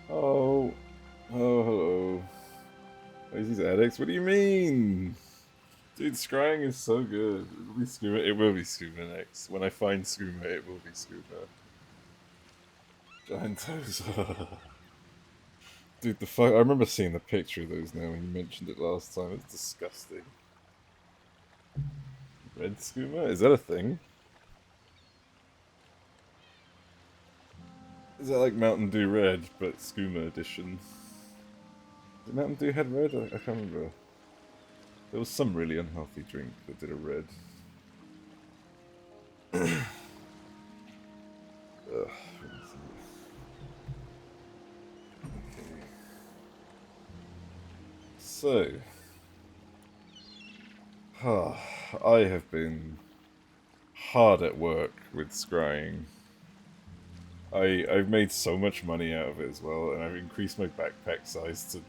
Oh, hello. These addicts? What do you mean? Dude, scrying is so good. It'll be scuba. It will be scuba next. When I find scuba, it will be scuba. Giant toes. Dude, the fuck. I remember seeing the picture of those now when you mentioned it last time. It's disgusting. Red skooma? Is that a thing? Is that like Mountain Dew Red, but skooma edition? Did Mountain Dew had red? I can't remember. There was some really unhealthy drink that did a red. Ugh. Okay. So, I have been hard at work with scrying. I've made so much money out of it as well, and I've increased my backpack size to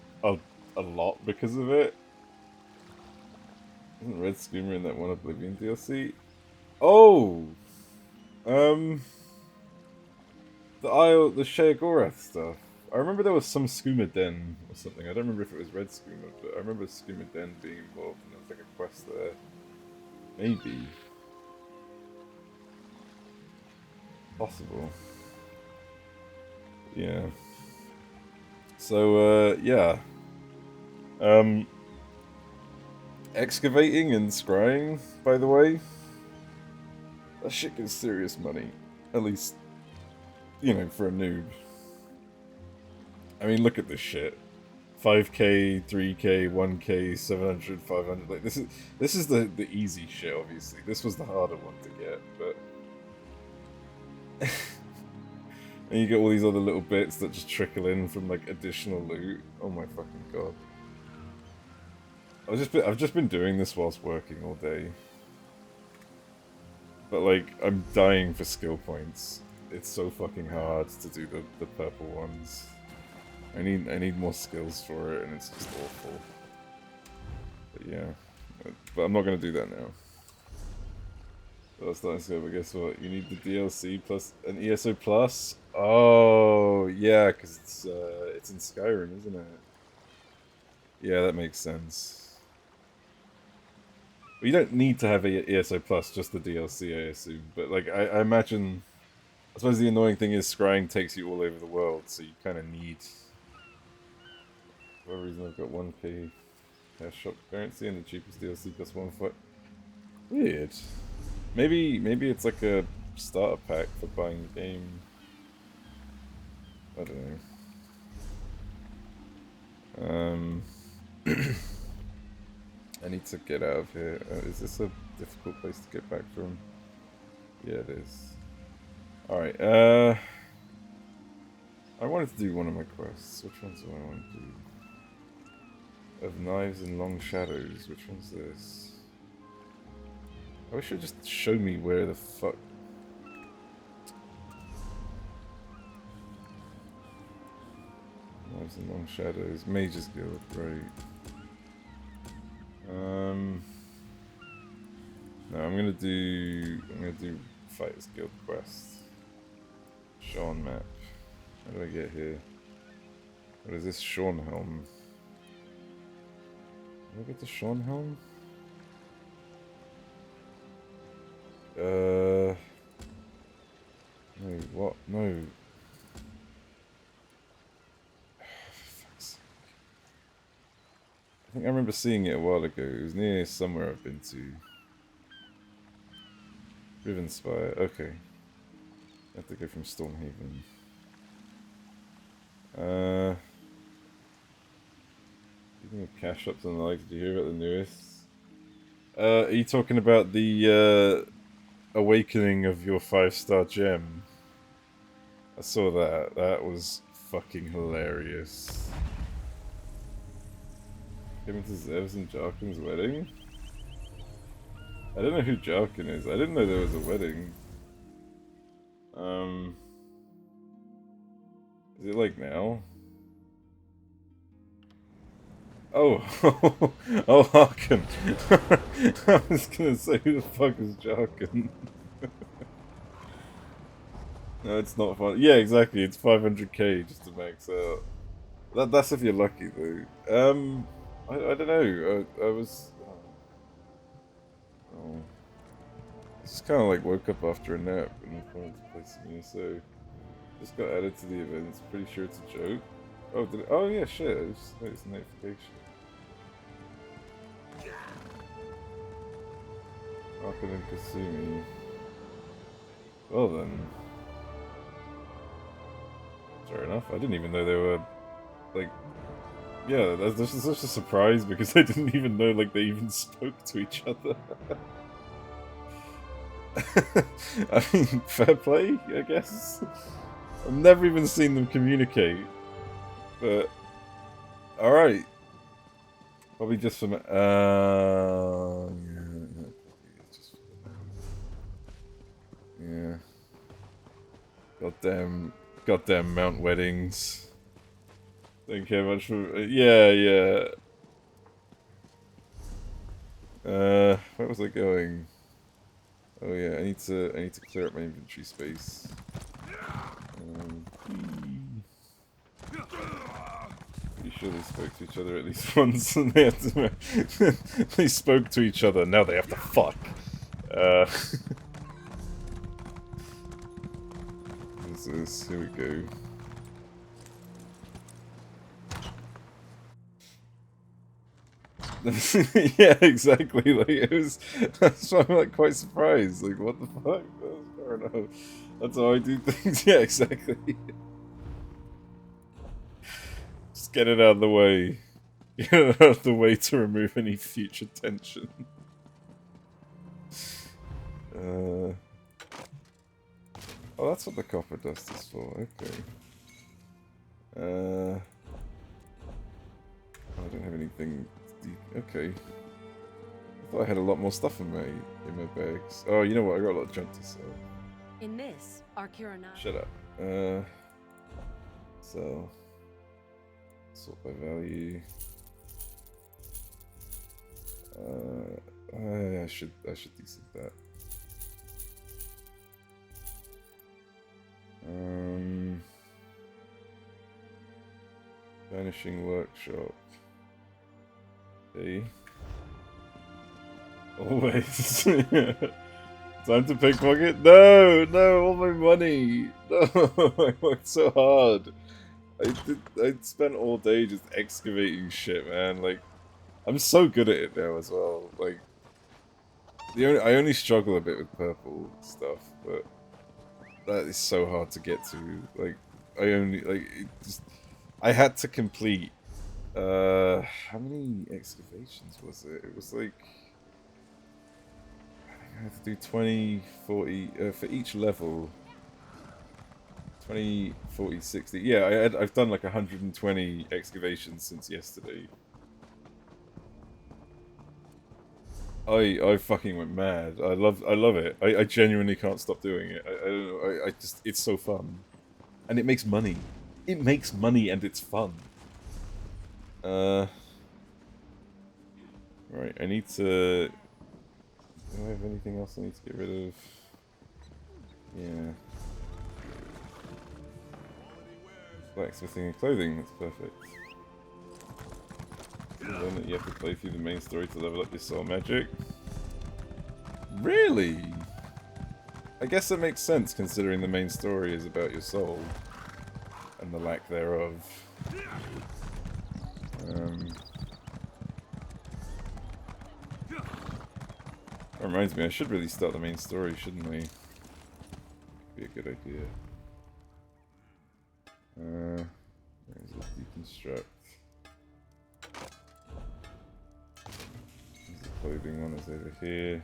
a lot because of it. Isn't Red Screamer in that one Oblivion DLC? Oh, um, the Shea Gorath stuff. I remember there was some Skooma Den or something. I don't remember if it was Red Skooma, but I remember Skooma Den being involved, and there was like a quest there. Maybe. Possible. Yeah. So, yeah. Um, excavating and scrying, by the way. That shit gets serious money. At least, you know, for a noob. I mean, look at this shit. 5k, 3k, 1k, 700, 500. Like, this is the easy shit, obviously. This was the harder one to get, but... and you get all these other little bits that just trickle in from, like, additional loot. Oh my fucking god. I've just been doing this whilst working all day. But, like, I'm dying for skill points. It's so fucking hard to do the purple ones. I need more skills for it, and it's just awful. But yeah. But I'm not gonna do that now. That's not so, but guess what? You need the DLC plus an ESO plus? Oh, yeah, because it's in Skyrim, isn't it? Yeah, that makes sense. Well, you don't need to have a ESO plus, just the DLC, I assume. But like, I imagine, I suppose the annoying thing is scrying takes you all over the world, so you kind of need. For whatever reason, I've got 1k cash shop currency and the cheapest DLC plus 1 foot. Weird. Maybe it's like a starter pack for buying the game. I don't know. I need to get out of here. Is this a difficult place to get back from? Yeah, it is. Alright, I wanted to do one of my quests. Which ones do I want to do? Of Knives and Long Shadows. Which one's this? I wish it would just show me where the fuck... Knives and Long Shadows. Mage's Guild, right. No, I'm gonna do Fighters Guild quest. Sean map. How do I get here? What is this? Shornhelm. Did I get to Shornhelm? No, what? No. Fuck's sake. I think I remember seeing it a while ago. It was near somewhere I've been to. Rivenspire, okay. I have to go from Stormhaven. Speaking of cash shops and the like, did you hear about the newest? Are you talking about the awakening of your 5-star gem? I saw that. That was fucking hilarious. Came into Zev's and Jarkin's wedding? I don't know who Jarkin is. I didn't know there was a wedding. Is it like now? Oh, oh, Harkin. I was gonna say, who the fuck is Jarkin? No, it's not fun. Yeah, exactly. It's 500k just to max out. That's if you're lucky, though. I don't know. I was. Oh. Just kind of like woke up after a nap and I wanted to play some ESO. Just got added to the event. Pretty sure it's a joke. Oh, did it? Oh yeah, shit. I just noticed a notification. Arkin and Kasumi. Well then. Fair enough. I didn't even know they were, like... Yeah, that's such a surprise because I didn't even know, like, they even spoke to each other. I mean, fair play, I guess. I've never even seen them communicate. But... Alright. Probably just from... yeah. Goddamn Mount Weddings. Don't care much for... yeah. Where was I going? Oh yeah, I need to clear up my inventory space. Pretty sure they spoke to each other at least once, and they had to... they spoke to each other, now they have to fuck. What's this? Here we go. Yeah, exactly. Like it was. That's why I'm like quite surprised. Like, what the fuck? I don't know. That's how I do things. Yeah, exactly. Just get it out of the way. Get it out of the way to remove any future tension. Oh, that's what the copper dust is for. Okay. I don't have anything deep. Okay. I thought I had a lot more stuff in my bags. Oh, you know what? I got a lot of junk to sell. In this, our Kirana. Shut up. So sort by value. I should decent that. Vanishing workshop. Okay. Always. Time to pickpocket? No, all my money. No, I worked so hard. I spent all day just excavating shit, man. Like, I'm so good at it now as well. Like, I only struggle a bit with purple stuff, but that is so hard to get to. Like, I had to complete, how many excavations was it? It was like, I think I had to do 20, 40, for each level. 20, 40, 60. Yeah, I've done like 120 excavations since yesterday. I fucking went mad. I love it. I genuinely can't stop doing it. I don't know. I just, it's so fun, and it makes money. It makes money and it's fun. Right. I need to. Do I have anything else I need to get rid of? Yeah. Blacksmithing and clothing. That's perfect. Learn that you have to play through the main story to level up your soul magic. Really? I guess that makes sense considering the main story is about your soul and the lack thereof. That reminds me, I should really start the main story, shouldn't I? Be a good idea. Where's the deconstruct? The clothing one is over here.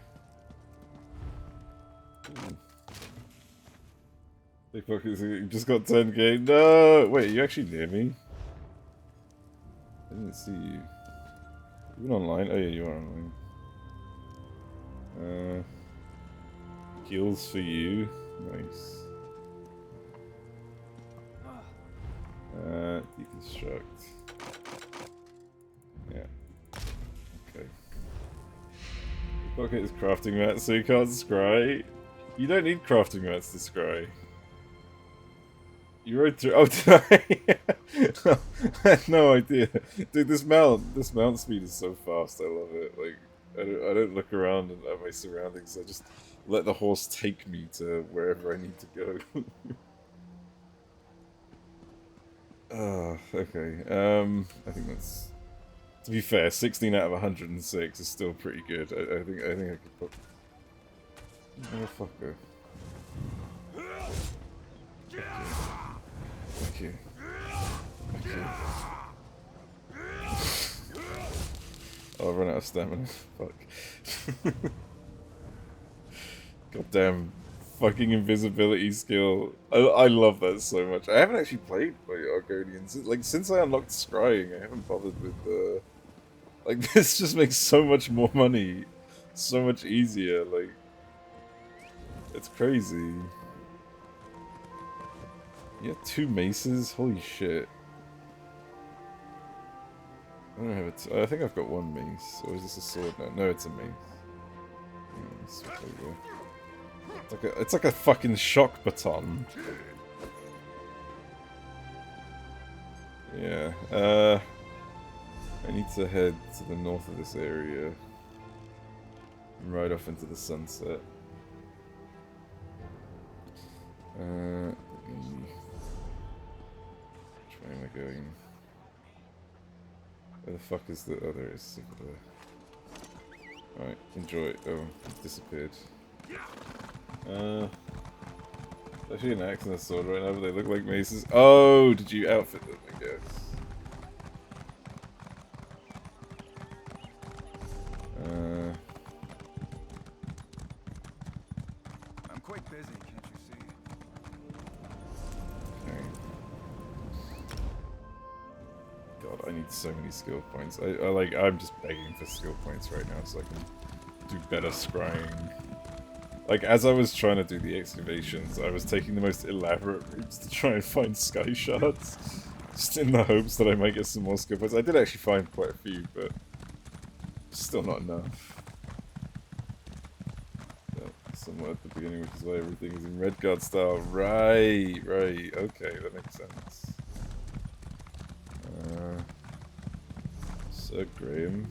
Big fuckers, you just got 10k. No! Wait, are you actually near me? I didn't see you. You been online? Oh yeah, you are online. Heals for you. Nice. Deconstruct. Yeah. Okay. Pocket is crafting mats, so you can't scry. You don't need crafting mats to scry. You rode through. Oh, did I? I had no idea, dude. This mount speed is so fast. I love it. Like, I don't look around at my surroundings. I just let the horse take me to wherever I need to go. Okay. I think that's. To be fair, 16 out of 106 is still pretty good. I think I could put. Motherfucker. Okay. Okay. Oh, I'll run out of stamina. Fuck. Goddamn fucking invisibility skill. I love that so much. I haven't actually played by Argonians. Like, since I unlocked scrying, I haven't bothered with the... Like, this just makes so much more money. So much easier, like... It's crazy. You have 2 maces? Holy shit. I don't have it. I think I've got 1 mace. Or is this a sword now? No, it's a mace. It's like a fucking shock baton. Yeah. I need to head to the north of this area and ride off into the sunset. Which way am I going? Where the fuck is the other? Is over there. Alright, enjoy it. Oh, it disappeared. I see an axe and a sword right now, but they look like maces. Oh, did you outfit them, I guess? I'm quite busy, can't you see? Okay. God, I need so many skill points. I'm just begging for skill points right now so I can do better scrying. Like, as I was trying to do the excavations, I was taking the most elaborate routes to try and find sky shards. Just in the hopes that I might get some more skill points. I did actually find quite a few, but still not enough. Somewhere at the beginning, which is why everything is in red guard style. Right, okay, that makes sense. Sir Graham.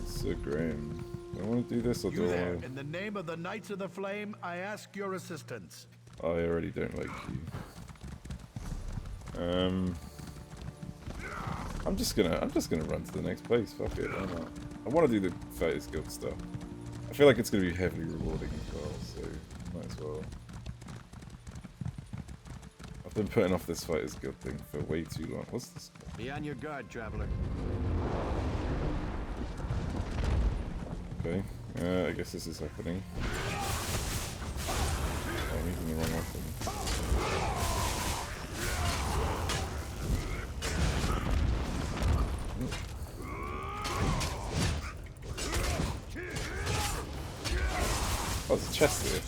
Sir Graham. Do I want to do this or do I want to... In the name of the Knights of the Flame, I ask your assistance. I already don't like you. I'm just gonna run to the next place. Fuck it, why not? I want to do the Fighters Guild stuff. I feel like it's gonna be heavily rewarding as well, so might as well. I've been putting off this Fighters Guild thing for way too long. What's this? Be on your guard, traveler. Okay, I guess this is happening. Oh, I'm using the wrong weapon. Oh, there's a chest here.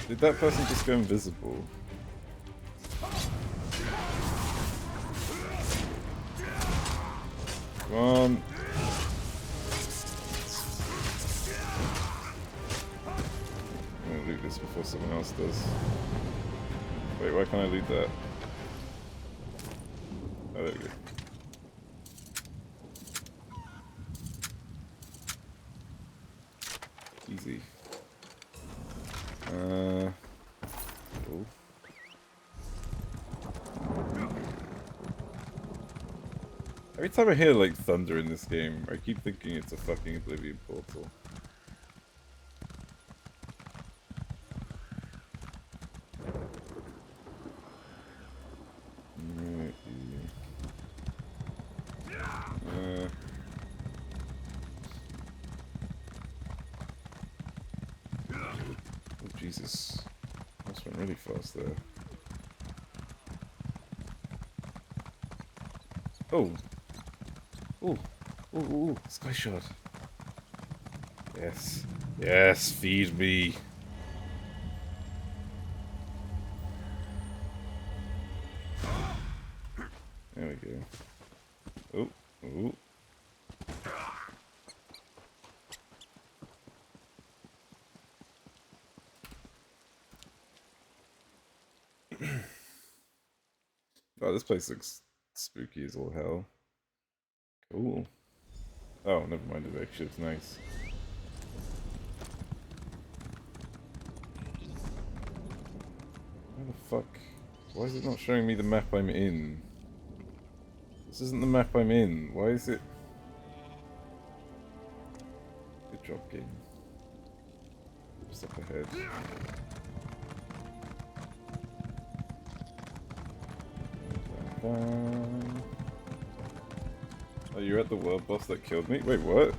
Did that person just go invisible? Come on. I'm gonna loot this before someone else does. Wait, why can't I loot that? Oh, there we go. Easy. Cool. Every time I hear like thunder in this game, I keep thinking it's a fucking Oblivion portal. Oh Jesus. That went really fast there. Oh! Oh! Oh, Sky Shard. Yes. Yes, feed me. There we go. Oh, oh. Oh, this place looks spooky as all hell. Cool. Oh, never mind, it actually looks nice. Where the fuck? Why is it not showing me the map I'm in? This isn't the map I'm in. Why is it... Good job, game. Oops, up ahead. Oh, you're at the world boss that killed me? Wait, what?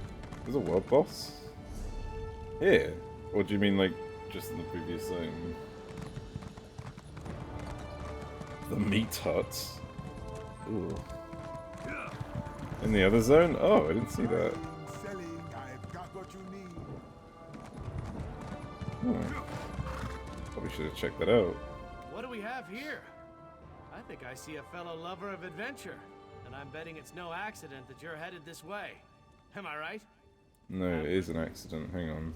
There's a world boss? Here? Or do you mean, like, just in the previous zone? The meat hut? Ooh. In the other zone? Oh, I didn't see that. Probably should have checked that out. What do we have here? I think I see a fellow lover of adventure, and I'm betting it's no accident that you're headed this way. Am I right? No, it is an accident. Hang on.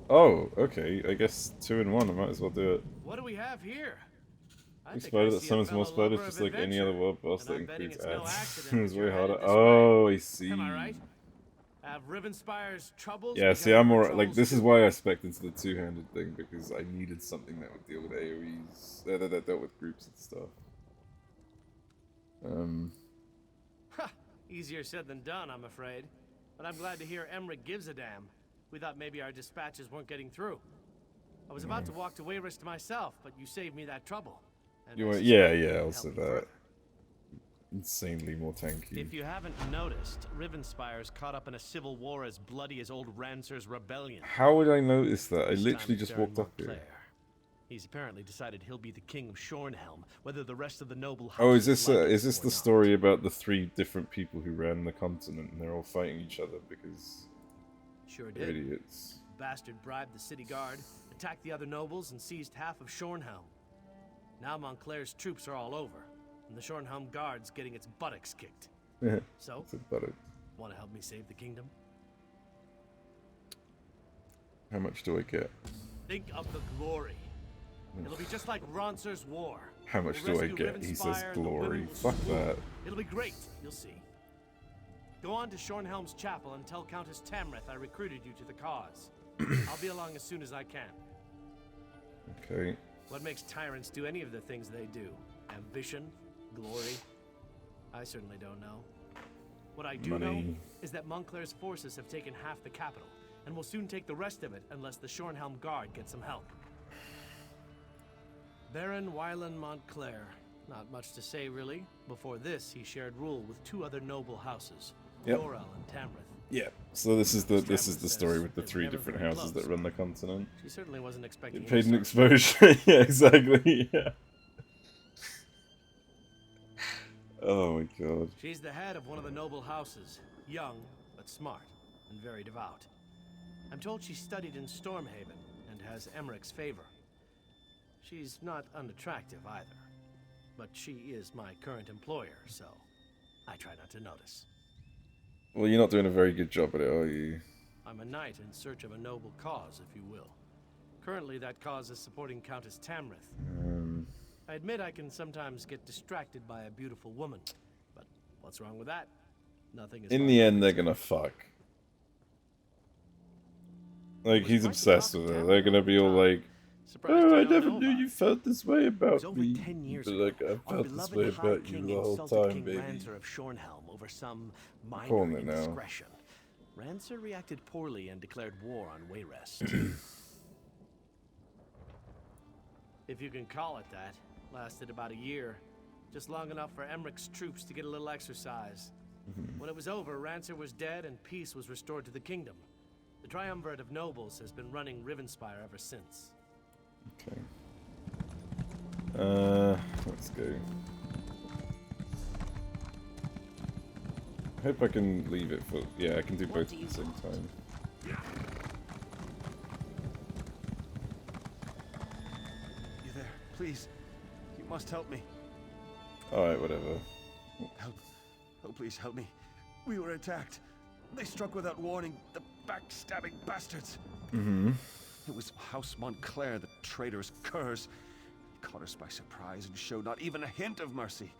Oh, okay. I guess 2 in 1. I might as well do it. What do we have here? You spider that summons more spiders just like any other world boss that includes ads. It's way harder. Oh, I see. Am I right? Have Rivenspire's troubles? Yeah, see, I'm more like this is why I spec'd into the two-handed thing because I needed something that would deal with AoEs, that dealt with groups and stuff. Ha! Easier said than done, I'm afraid. But I'm glad to hear Emmerich gives a damn. We thought maybe our dispatches weren't getting through. I was about to walk to Wayrest myself, but you saved me that trouble. And You were, yeah, I'll say that. Insanely more tanky. If you haven't noticed, Rivenspire's caught up in a civil war as bloody as old Rancer's rebellion. How would I notice that? I literally just walked up here. He's apparently decided he'll be the king of Shornhelm, whether the rest of the noble Oh, is this houses the story about the 3 different people who ran the continent and they're all fighting each other because Sure they're did. idiots? Bastard bribed the city guard, attacked the other nobles, and seized half of Shornhelm. Now Montclair's troops are all over, and the Shornhelm guard's getting its buttocks kicked. So, want to help me save the kingdom? How much do I get? Think of the glory. It'll be just like Rancer's war. How much do I get? He says glory. Fuck that. It'll be great, you'll see. Go on to Shornhelm's chapel and tell Countess Tamrith I recruited you to the cause. I'll be along as soon as I can. Okay. What makes tyrants do any of the things they do? Ambition? Glory? I certainly don't know. What I do know is that Montclair's forces have taken half the capital, and will soon take the rest of it unless the Shornhelm Guard gets some help. Baron Wylan Montclair. Not much to say, really. Before this, he shared rule with 2 other noble houses, Dorel and Tamrith. Yeah. So this is the story with the 3 different houses that run the continent. She certainly wasn't expecting It paid an exposure. Yeah, exactly. Yeah. Oh my god. She's the head of one of the noble houses, young but smart and very devout. I'm told she studied in Stormhaven and has Emmerich's favor. She's not unattractive either, but she is my current employer, so I try not to notice. Well, you're not doing a very good job at it, are you? I'm a knight in search of a noble cause, if you will. Currently, that cause is supporting Countess Tamrith. I admit I can sometimes get distracted by a beautiful woman, but what's wrong with that? Nothing is. In the end, they're gonna fuck. Like, he's obsessed with her. They're gonna be all like, "Oh, I never knew you felt this way about me." But like, I felt this way about you the whole time, baby. Rancer of Shornhelm over some minor Calling it now. indiscretion. Rancer reacted poorly and declared war on Wayrest. If you can call it that. Lasted about a year. Just long enough for Emmerich's troops to get a little exercise. When it was over, Rancer was dead and peace was restored to the kingdom. The triumvirate of nobles has been running Rivenspire ever since. Okay. Let's go. I hope I can leave it for... Yeah, I can do both at the same time. You there? Please. You must help me. Alright, whatever. Help. Oh, please help me. We were attacked. They struck without warning. The backstabbing bastards. Mm-hmm. It was House Montclair, the traitor's curse. Caught us by surprise and showed not even a hint of mercy.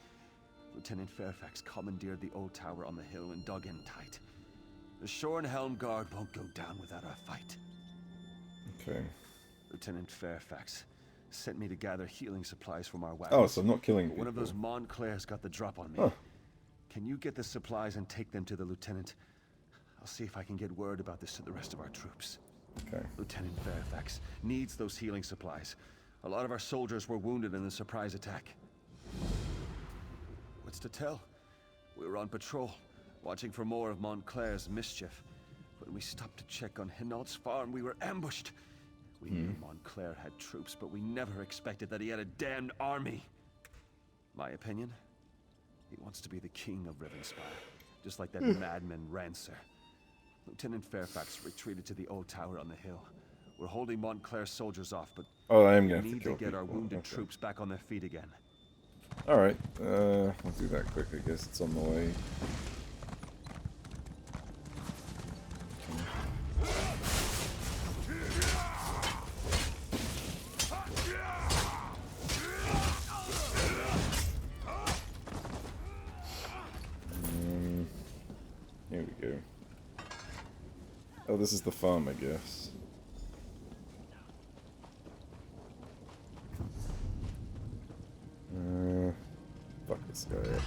Lieutenant Fairfax commandeered the old tower on the hill and dug in tight. The Shornhelm Guard won't go down without a fight. Okay. Lieutenant Fairfax sent me to gather healing supplies from our wagons. Oh, so I'm not killing people. One of those Montclairs got the drop on me. Huh. Can you get the supplies and take them to the lieutenant? I'll see if I can get word about this to the rest of our troops. Okay. Lieutenant Fairfax needs those healing supplies. A lot of our soldiers were wounded in the surprise attack. What's to tell? We were on patrol, watching for more of Montclair's mischief. When we stopped to check on Hinault's farm, we were ambushed. We knew Montclair had troops, but we never expected that he had a damned army. My opinion? He wants to be the king of Rivenspire, just like that madman Rancer. Lieutenant Fairfax retreated to the old tower on the hill. We're holding Montclair's soldiers off, but Oh, I am we going to have need to to kill get our people. wounded Okay. troops back on their feet again. Alright, we'll do that quick, I guess. It's on the way. Here we go. Oh, this is the farm, I guess. Fuck this guy up.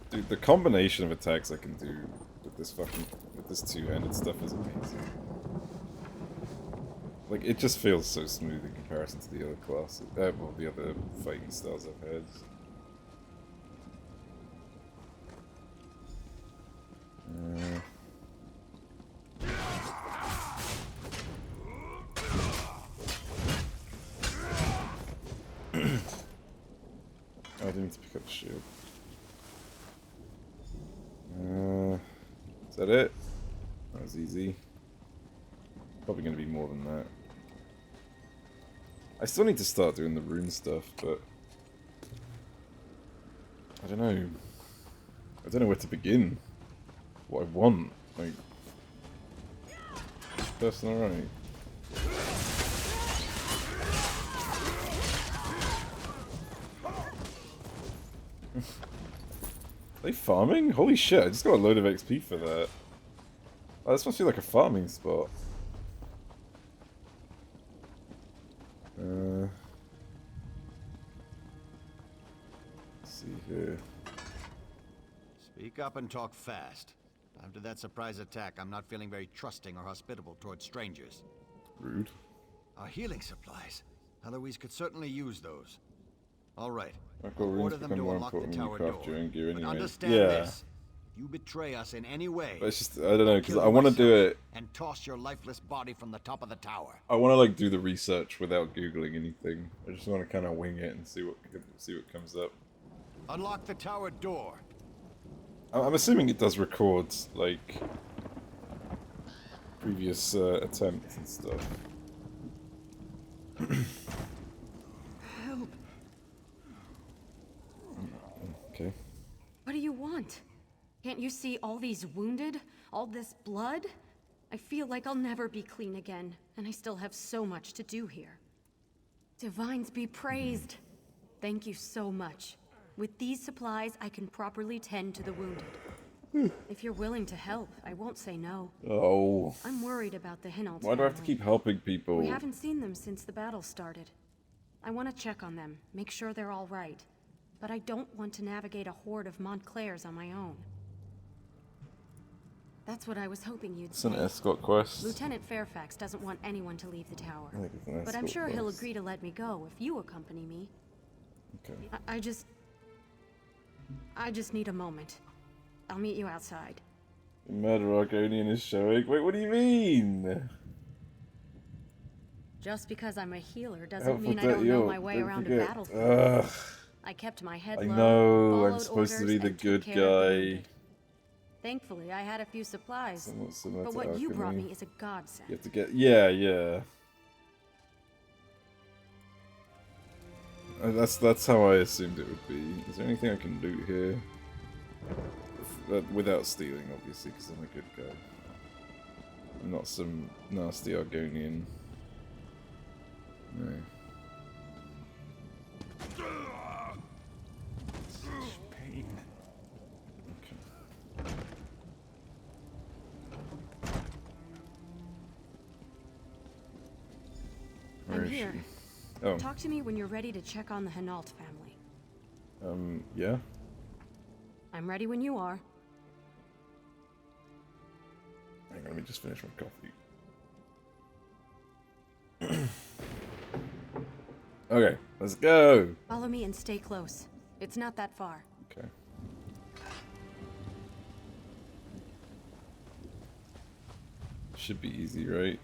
Dude, the combination of attacks I can do with this two-handed stuff is amazing. Like, it just feels so smooth in comparison to the other classes, well, the other fighting styles I've had. I didn't need to pick up the shield. Is that it? That was easy. Probably going to be more than that. I still need to start doing the rune stuff, but I don't know. I don't know where to begin. What I want, like, is this person alright? Are they farming? Holy shit, I just got a load of XP for that. Oh, this must be like a farming spot. Let's see here. Speak up and talk fast. After that surprise attack, I'm not feeling very trusting or hospitable towards strangers. Rude. Our healing supplies. Eloise could certainly use those. All right. I've got I'll runes order them become to more unlock the important when you tower craft door. your own gear But anyway. understand Yeah. this. If you betray us in any way, But it's just, I don't know, because kill I want to do myself it. and toss your lifeless body from the top of the tower. I want to like do the research without googling anything. I just want to kind of wing it and see what comes up. Unlock the tower door. I'm assuming it does record like previous attempts and stuff. Help. Okay. What do you want? Can't you see all these wounded? All this blood? I feel like I'll never be clean again, and I still have so much to do here. Divines be praised. Thank you so much. With these supplies, I can properly tend to the wounded. If you're willing to help, I won't say no. Oh. I'm worried about the Hinault Why do I have to family. keep helping people? We haven't seen them since the battle started. I want to check on them, make sure they're all right. But I don't want to navigate a horde of Montclairs on my own. That's what I was hoping you'd It's an say. escort quest. Lieutenant Fairfax doesn't want anyone to leave the tower. I think it's an But I'm escort sure he'll quest. agree to let me go if you accompany me. Okay. I just need a moment. I'll meet you outside. Murder Argonian is showing. Wait, what do you mean? Just because I'm a healer doesn't Helpful mean I don't know Dale, my way don't around forget. a battlefield. Ugh. I kept my head I low, know, I'm followed supposed to be orders, the and took good care of the guy. wounded. Thankfully, I had a few supplies. Somewhat similar But to what you brought alchemy. me is a godsend. You have to get. Yeah, yeah. That's how I assumed it would be. Is there anything I can loot here? Without stealing, obviously, because I'm a good guy. I'm not some nasty Argonian. No. Such pain. Okay. Where I'm is here. she? Oh. Talk to me when you're ready to check on the Hinault family. Yeah? I'm ready when you are. Hang on, let me just finish my coffee. Okay, let's go! Follow me and stay close. It's not that far. Okay. Should be easy, right?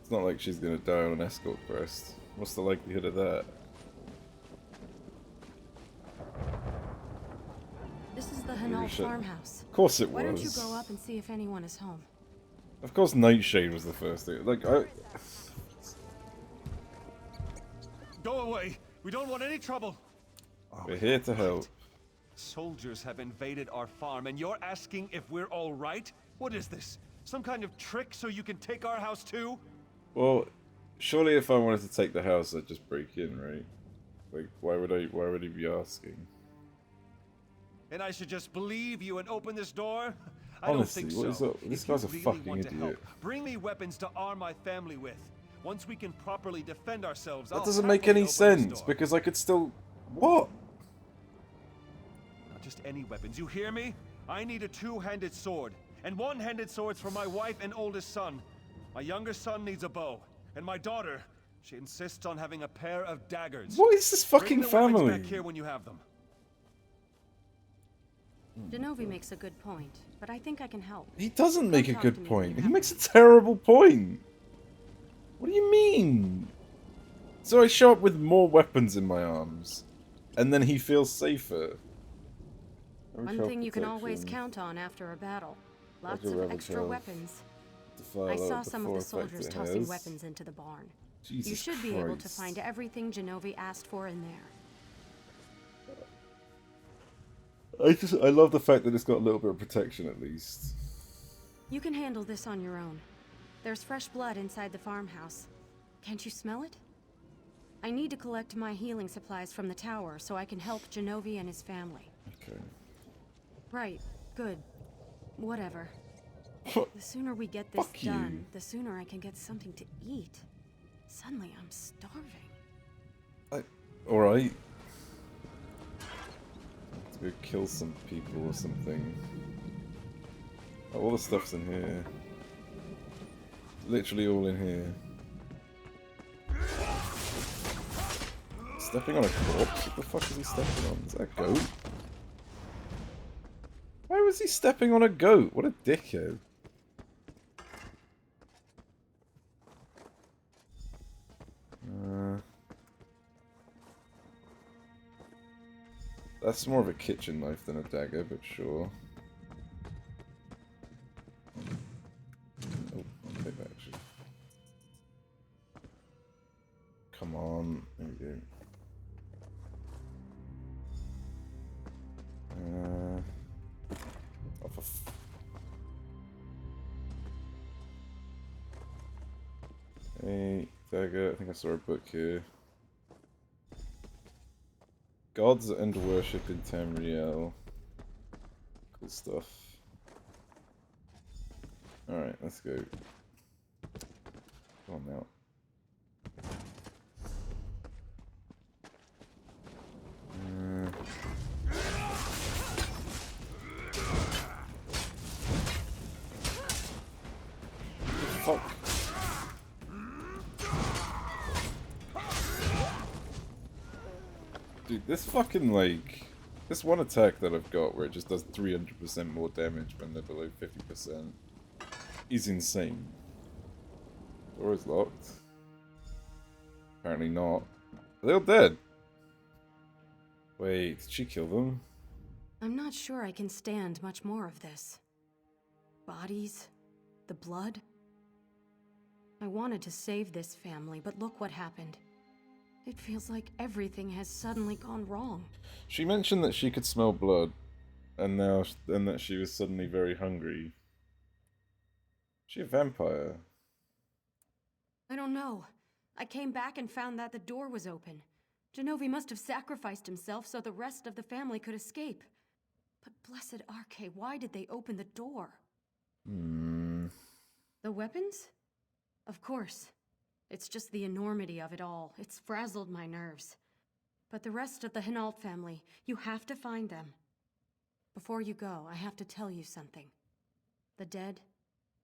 It's not like she's gonna die on an escort quest. What's the likelihood of that? This is the Hinault farmhouse. Of course it was. Why don't you go up and see if anyone is home? Of course Nightshade was the first thing. Like, Go away. We don't want any trouble. we're here to help. Soldiers have invaded our farm, and you're asking if we're all right? What is this? Some kind of trick so you can take our house too? Well, surely if I wanted to take the house, I'd just break in, right? Like, why would he be asking? And I should just believe you and open this door? I Honestly, don't think what so. is up? This If you guy's a really fucking want to idiot. help, bring me weapons to arm my family with. Once we can properly defend ourselves, That I'll doesn't make happily any open this sense, door. because I could still... What? Not just any weapons, you hear me? I need a two-handed sword, and one-handed swords for my wife and oldest son. My younger son needs a bow, and my daughter, she insists on having a pair of daggers. What is this fucking Bring the weapons family? back here when you have them. Genovi makes a good point, but I think I can help. He doesn't make a Come talk to good me when point. you He have makes a one. terrible point. What do you mean? So I show up with more weapons in my arms, and then he feels safer. One thing you can always count on after a battle. Lots Roger, of Rebel extra Health. weapons. Defile I out saw the some of the four effects soldiers it tossing has. weapons into the barn. Jesus You should be able to Christ. find everything Genovi asked for in there. I love the fact that it's got a little bit of protection at least. You can handle this on your own. There's fresh blood inside the farmhouse. Can't you smell it? I need to collect my healing supplies from the tower so I can help Genovi and his family. Okay. Right, good. Whatever. What? The sooner we get this Fuck you. done, the sooner I can get something to eat. Suddenly I'm starving. Alright. To go kill some people or something. Oh, all the stuff's in here. Literally all in here. Stepping on a corpse? What the fuck is he stepping on? Is that a goat? Why was he stepping on a goat? What a dickhead. That's more of a kitchen knife than a dagger, but sure. Oh, I'll take that actually. Come on, there we go. Oh, for hey, dagger. I think I saw a book here. Gods and worship in Tamriel. Cool stuff. Alright, let's go. Come on now. Fuck. Dude, this fucking, like... This one attack that I've got where it just does 300% more damage when they're below 50% is insane. Door is locked. Apparently not. Are they all dead? Wait, did she kill them? I'm not sure I can stand much more of this. Bodies, the blood. I wanted to save this family, but look what happened. It feels like everything has suddenly gone wrong. She mentioned that she could smell blood, and that she was suddenly very hungry. Is she a vampire? I don't know. I came back and found that the door was open. Genovi must have sacrificed himself so the rest of the family could escape. But blessed Arche, why did they open the door? The weapons? Of course. It's just the enormity of it all. It's frazzled my nerves. But the rest of the Hinault family, you have to find them. Before you go, I have to tell you something. The dead,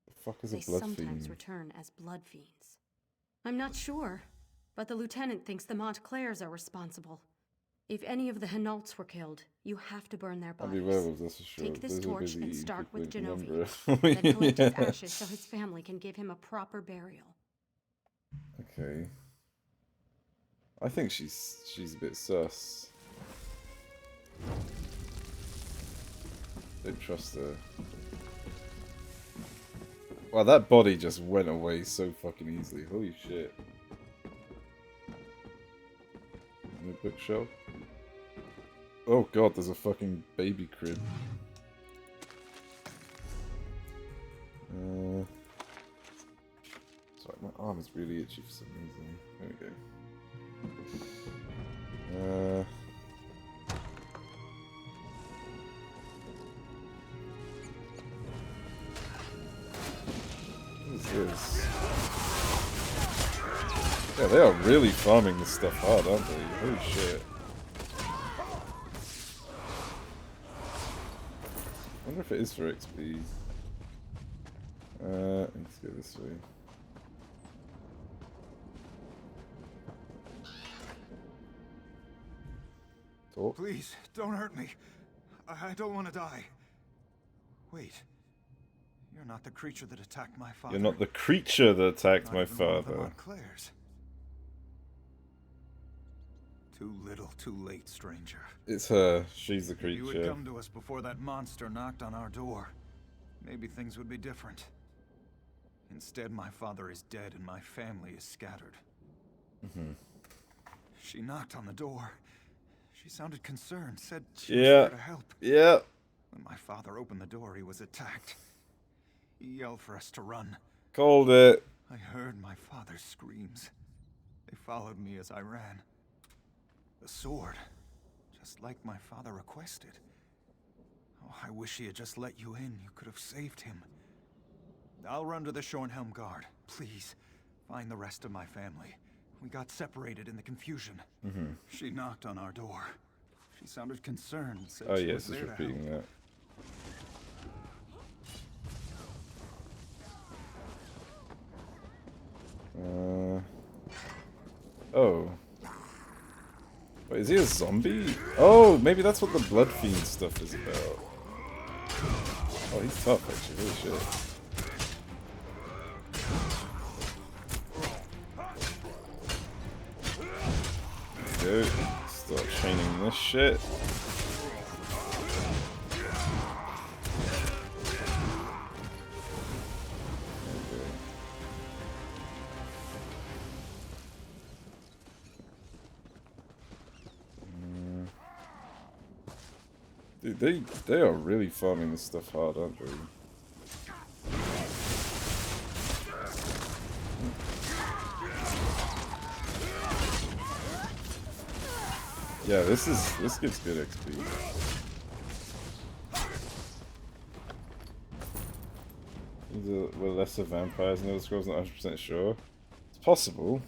The fuck is they a blood sometimes fiend? return as blood fiends. I'm not sure, but the lieutenant thinks the Montclairs are responsible. If any of the Hinaults were killed, you have to burn their I'll be bodies. werewolves, that's for sure. Take this Those are torch busy and eating start people with in Genovi. number. Then collect his Yeah. ashes so his family can give him a proper burial. Okay. I think she's a bit sus. Don't trust her. Wow, that body just went away so fucking easily. Holy shit. No bookshelf. Oh god, there's a fucking baby crib. Sorry, my arm is really itchy for some reason. There we go. What is this? Yeah, they are really farming this stuff hard, aren't they? Holy shit. I wonder if it is for XP. Let's go this way. Talk? Please, don't hurt me. I don't want to die. Wait. You're not the creature that attacked my father. You're not the creature that attacked Not my even one of the father. Montclairs. Too little, too late, stranger. It's her. She's the If you had creature. come to us before that monster knocked on our door, maybe things would be different. Instead, my father is dead and my family is scattered. She knocked on the door. She sounded concerned, said she was there to help. Yeah. When my father opened the door, he was attacked. He yelled for us to run. Called it. I heard my father's screams. They followed me as I ran. The sword, just like my father requested. Oh, I wish he had just let you in. You could have saved him. I'll run to the Schornhelm Guard. Please, find the rest of my family. We got separated in the confusion. She knocked on our door. She sounded concerned. Said Oh she yes, was it's there to repeating help. that. Oh. Wait, is he a zombie? Oh, maybe that's what the blood fiend stuff is about. Oh, he's tough actually, holy shit. Go. Start chaining this shit. Dude, they are really farming this stuff hard, aren't they? Yeah, this gives good XP. These were lesser vampires in the Elder Scrolls, not 100% sure. It's possible.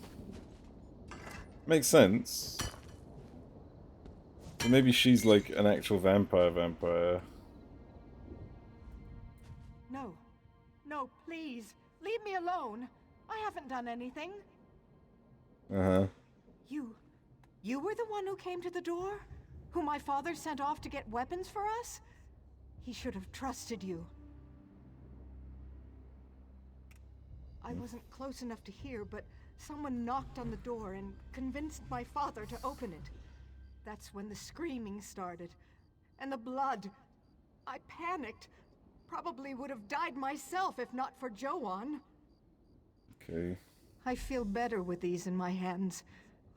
Makes sense. So maybe she's like an actual vampire. No. No, please. Leave me alone. I haven't done anything. Uh-huh. You were the one who came to the door? Who my father sent off to get weapons for us? He should have trusted you. I wasn't close enough to hear, but someone knocked on the door and convinced my father to open it. That's when the screaming started. And the blood. I panicked. Probably would have died myself if not for Joan. Okay. I feel better with these in my hands.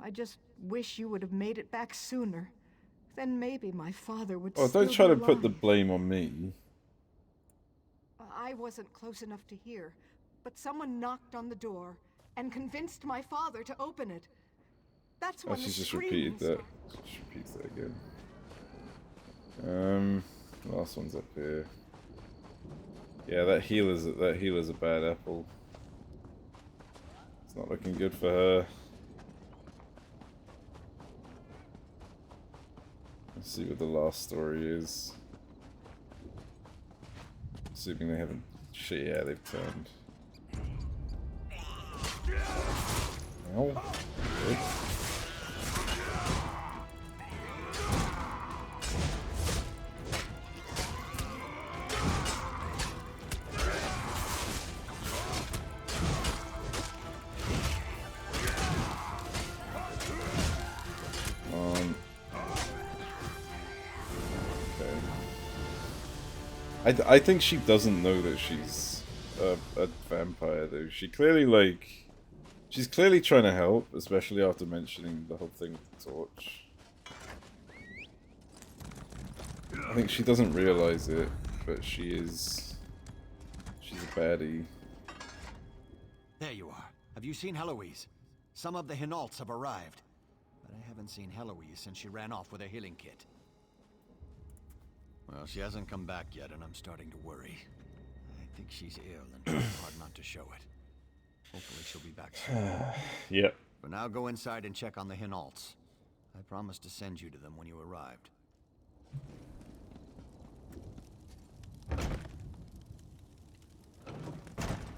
I just wish you would have made it back sooner. Then maybe my father would Oh, still don't try be to put the alive. blame on me. I wasn't close enough to hear, but someone knocked on the door and convinced my father to open it. That's Oh, when the she's just screaming repeated that. started. She repeats that again. Last one's up here. Yeah, that healer's a bad apple. It's not looking good for her. Let's see what the last story is. Assuming they haven't. Shit, yeah, they've turned. Ow. Good. I think she doesn't know that she's a vampire, though. She's clearly trying to help, especially after mentioning the whole thing with the torch. I think she doesn't realize it, but she's a baddie. There you are. Have you seen Heloise? Some of the Hinaults have arrived, but I haven't seen Heloise since she ran off with her healing kit. Well, she hasn't come back yet, and I'm starting to worry. I think she's ill and trying hard not to show it. Hopefully she'll be back soon. Yep. For now, go inside and check on the Hinaults. I promised to send you to them when you arrived.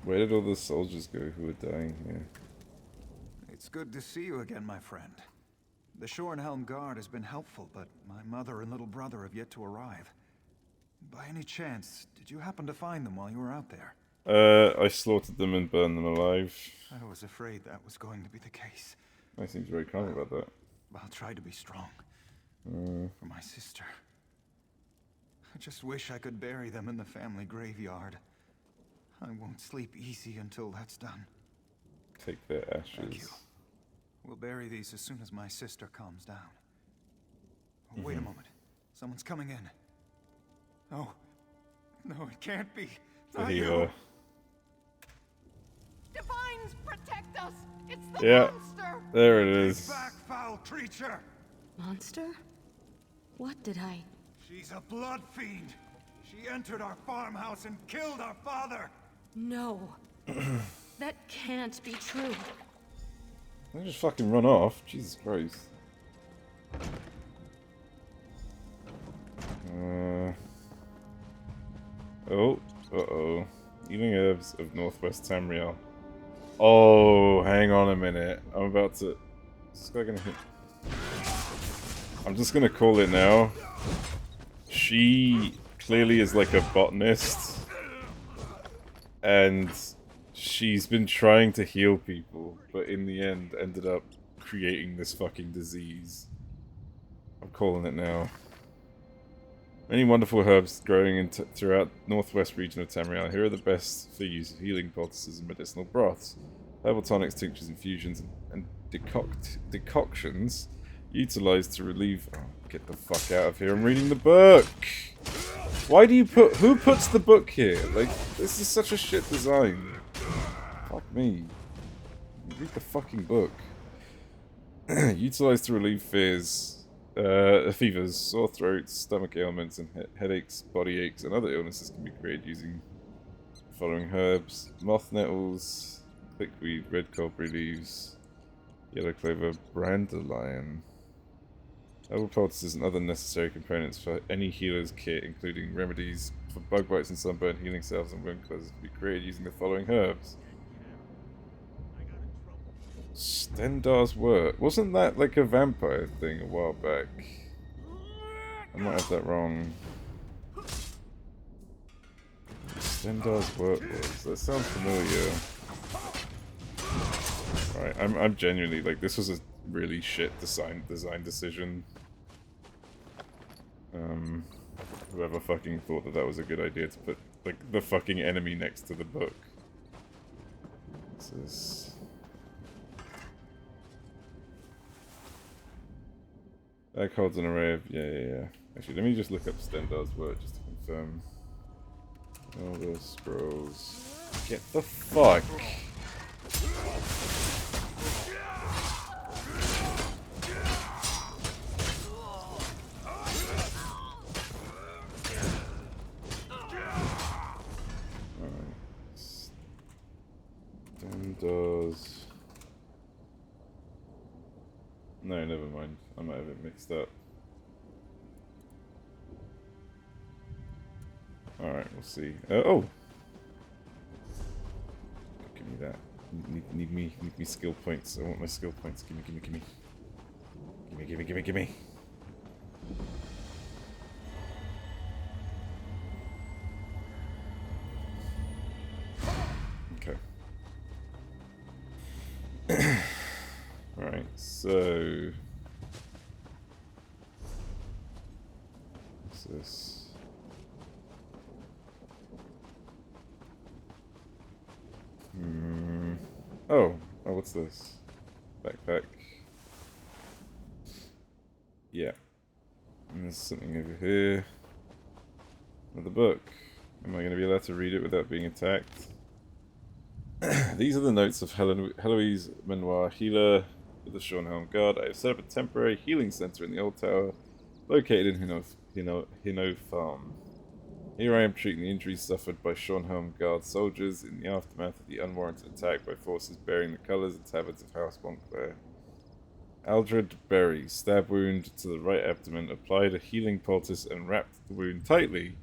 Where did all the soldiers go who were dying here? It's good to see you again, my friend. The Shorenhelm Guard has been helpful, but my mother and little brother have yet to arrive. By any chance, did you happen to find them while you were out there? I slaughtered them and burned them alive. I was afraid that was going to be the case. I seem very calm about that. I'll try to be strong. For my sister. I just wish I could bury them in the family graveyard. I won't sleep easy until that's done. Take their ashes. Thank you. We'll bury these as soon as my sister calms down. Oh, wait a moment. Someone's coming in. No. No, it can't be. The Not healer. you. Divines, protect us! It's the Yeah. monster! There it Take is. back, foul creature! Monster? What did I... She's a blood fiend. She entered our farmhouse and killed our father. No. That can't be true. They just fucking run off. Jesus Christ. Oh. Uh-oh. Eating herbs of Northwest Tamriel. Oh, hang on a minute. I'm about to... Is this guy gonna hit... I'm just gonna call it now. She clearly is like a botanist. And she's been trying to heal people, but in the end ended up creating this fucking disease. I'm calling it now. Many wonderful herbs growing throughout northwest region of Tamriel. Here are the best for use of healing poultices and medicinal broths. Herbal tonics, tinctures, infusions, and decoctions utilized to relieve... Oh, get the fuck out of here. I'm reading the book! Why do you put... Who puts the book here? Like, this is such a shit design. Fuck me. Read the fucking book. Utilized to relieve fevers, sore throats, stomach ailments, and headaches, body aches, and other illnesses can be created using the following herbs: moth nettles, thickweed, red culprit leaves, yellow clover, brandolion. Herbal poultices and other necessary components for any healer's kit, including remedies for bug bites and sunburn, healing salves, and wound closures, can be created using the following herbs. Stendar's work. Wasn't that like a vampire thing a while back? I might have that wrong. Stendar's work was. That sounds familiar. Right, I'm genuinely like, this was a really shit design decision. Whoever fucking thought that was a good idea to put like the fucking enemy next to the book. This is... That holds an array of yeah. Actually, let me just look up Stendar's work just to confirm. Elder Scrolls. Get the fuck. Stendar's. No, never mind. I might have it mixed up. Alright, we'll see. Oh! Give me that. Need me skill points. I want my skill points. Gimme. Gimme. Okay. Alright, so... what's this? Oh, what's this? Backpack. Yeah. And there's something over here. Another book. Am I going to be allowed to read it without being attacked? These are the notes of Heloise Menoir, healer with the Schornhelm Guard. I have set up a temporary healing center in the old tower located in Hinno Farm. Here I am treating the injuries suffered by Schornhelm Guard soldiers in the aftermath of the unwarranted attack by forces bearing the colours and tabards of House Montclair. Aldred Berry, stab wound to the right abdomen, applied a healing poultice and wrapped the wound tightly.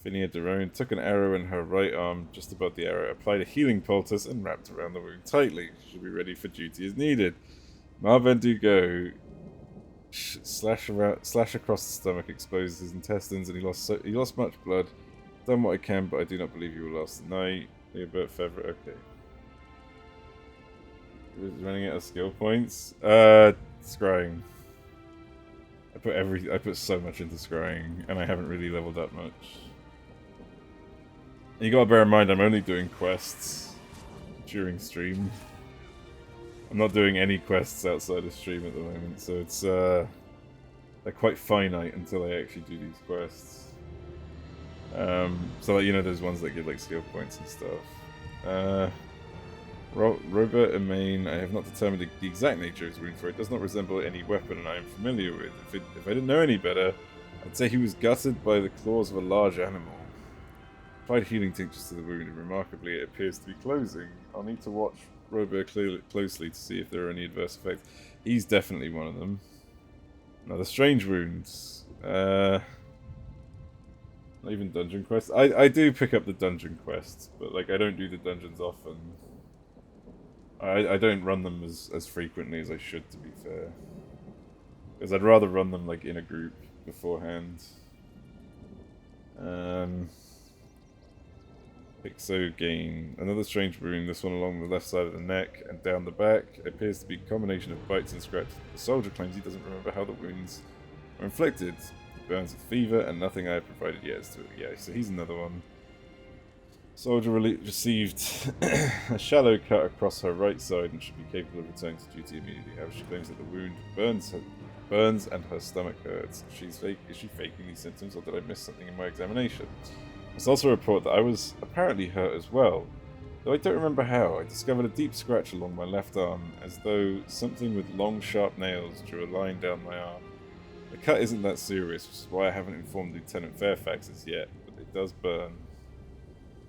Finia Derone took an arrow in her right arm, just above the arrow, applied a healing poultice and wrapped around the wound tightly. She'll be ready for duty as needed. Marvin Dugo slash across the stomach, exposed his intestines, and he lost much blood. Done what I can, but I do not believe he will last the night. Leobert Fevre, okay. He was running out of skill points. Scrying. I put so much into scrying, and I haven't really leveled up much. And you gotta bear in mind, I'm only doing quests during stream. I'm not doing any quests outside of stream at the moment, so it's they're quite finite until I actually do these quests. So like, you know, there's ones that give like skill points and stuff. Robert and Main, I have not determined the exact nature of his wound, for it does not resemble any weapon I am familiar with. If I didn't know any better, I'd say he was gutted by the claws of a large animal. Applied healing tinctures to the wound, and remarkably it appears to be closing. I'll need to watch Robert closely to see if there are any adverse effects. He's definitely one of them. Now the strange wounds. Not even dungeon quests. I do pick up the dungeon quests, but like I don't do the dungeons often. I don't run them as frequently as I should, to be fair. Because I'd rather run them like in a group beforehand. Exogain. Another strange wound, this one along the left side of the neck and down the back. It appears to be a combination of bites and scratches. The soldier claims he doesn't remember how the wounds were inflicted. He burns with fever and nothing I have provided yet as to it. Yeah, so he's another one. Soldier received a shallow cut across her right side and should be capable of returning to duty immediately. However, she claims that the wound burns and her stomach hurts. Is she faking these symptoms, or did I miss something in my examination? There's also a report that I was apparently hurt as well, though I don't remember how. I discovered a deep scratch along my left arm, as though something with long, sharp nails drew a line down my arm. The cut isn't that serious, which is why I haven't informed Lieutenant Fairfax as yet, but it does burn.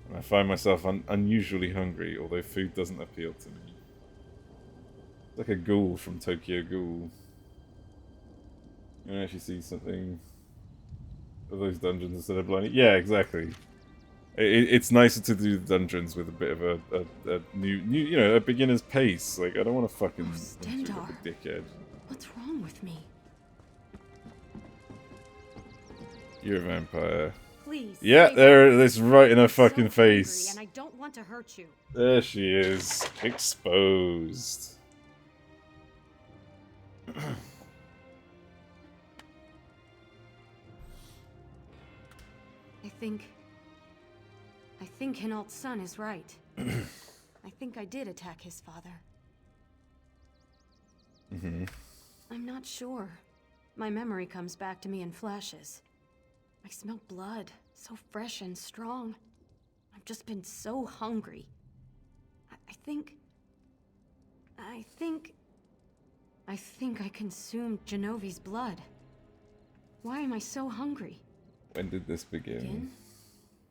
And I find myself unusually hungry, although food doesn't appeal to me. It's like a ghoul from Tokyo Ghoul. You can actually see something of those dungeons instead of blinding. Yeah, exactly. It's nicer to do the dungeons with a bit of a new, you know, a beginner's pace. Like, I don't want to fucking like a dickhead. What's wrong with me? You're a vampire. Please. Yeah, it's right in her fucking face. And I don't want to hurt you. There she is, exposed. I think Hinault's son is right. I think I did attack his father. I'm not sure. My memory comes back to me in flashes. I smell blood, so fresh and strong. I've just been so hungry. I think I consumed Genovi's blood. Why am I so hungry? When did this begin? Again?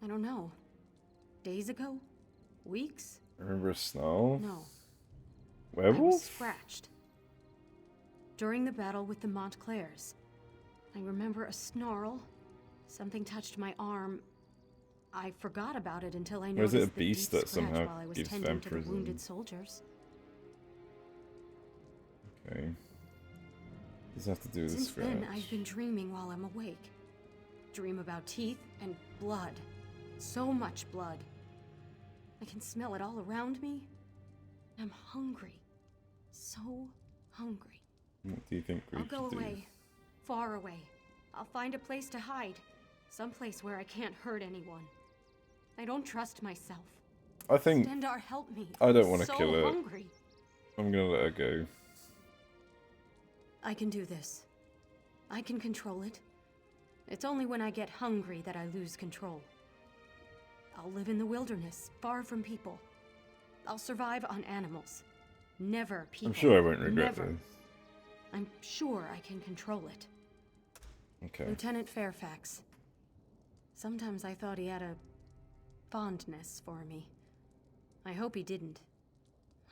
I don't know. Days ago? Weeks? Remember a Snarl? No. Werewolf? I was scratched. During the battle with the Montclairs. I remember a snarl. Something touched my arm. I forgot about it until I Or is it a noticed the beast deep that scratch somehow while I was gives tending to the vampirism? wounded soldiers. Okay. Does it have to do with the Since scratch? then, I've been dreaming while I'm awake. Dream about teeth and blood. So much blood. I can smell it all around me. I'm hungry. So hungry. What do you think we I'll should go do? away. Far away. I'll find a place to hide. Someplace where I can't hurt anyone. I don't trust myself. I think Stendar, help me. I don't I'm want to so kill it. hungry. I'm gonna let her go. I can do this. I can control it. It's only when I get hungry that I lose control. I'll live in the wilderness, far from people. I'll survive on animals. Never people. I'm sure I won't regret Never. this. I'm sure I can control it. Okay. Lieutenant Fairfax. Sometimes I thought he had a fondness for me. I hope he didn't.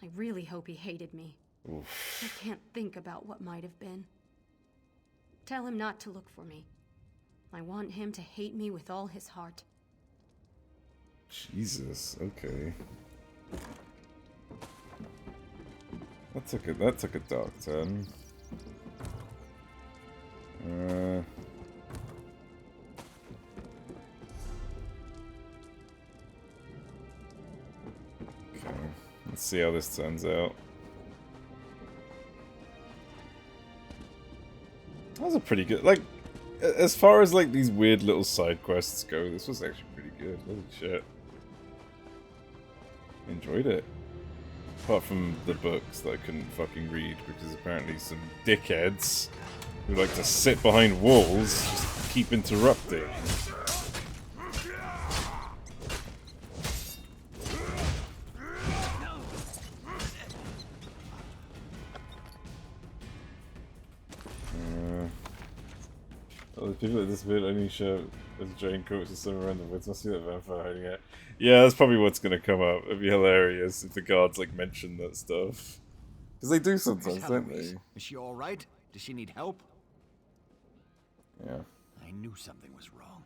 I really hope he hated me. Oof. I can't think about what might have been. Tell him not to look for me. I want him to hate me with all his heart. Jesus. Okay. That took a dark turn. Okay. Let's see how this turns out. That was a pretty good, like, as far as like these weird little side quests go, this was actually pretty good. Holy shit. Enjoyed it. Apart from the books that I couldn't fucking read because apparently some dickheads who like to sit behind walls just keep interrupting. Well, the people that disappeared only show as giant coats or some random woods. Must see that vampire hiding it. Yeah, that's probably what's gonna come up. It'd be hilarious if the guards like mention that stuff. Because they do sometimes, don't they? Is she all right? Does she need help? Yeah. I knew something was wrong.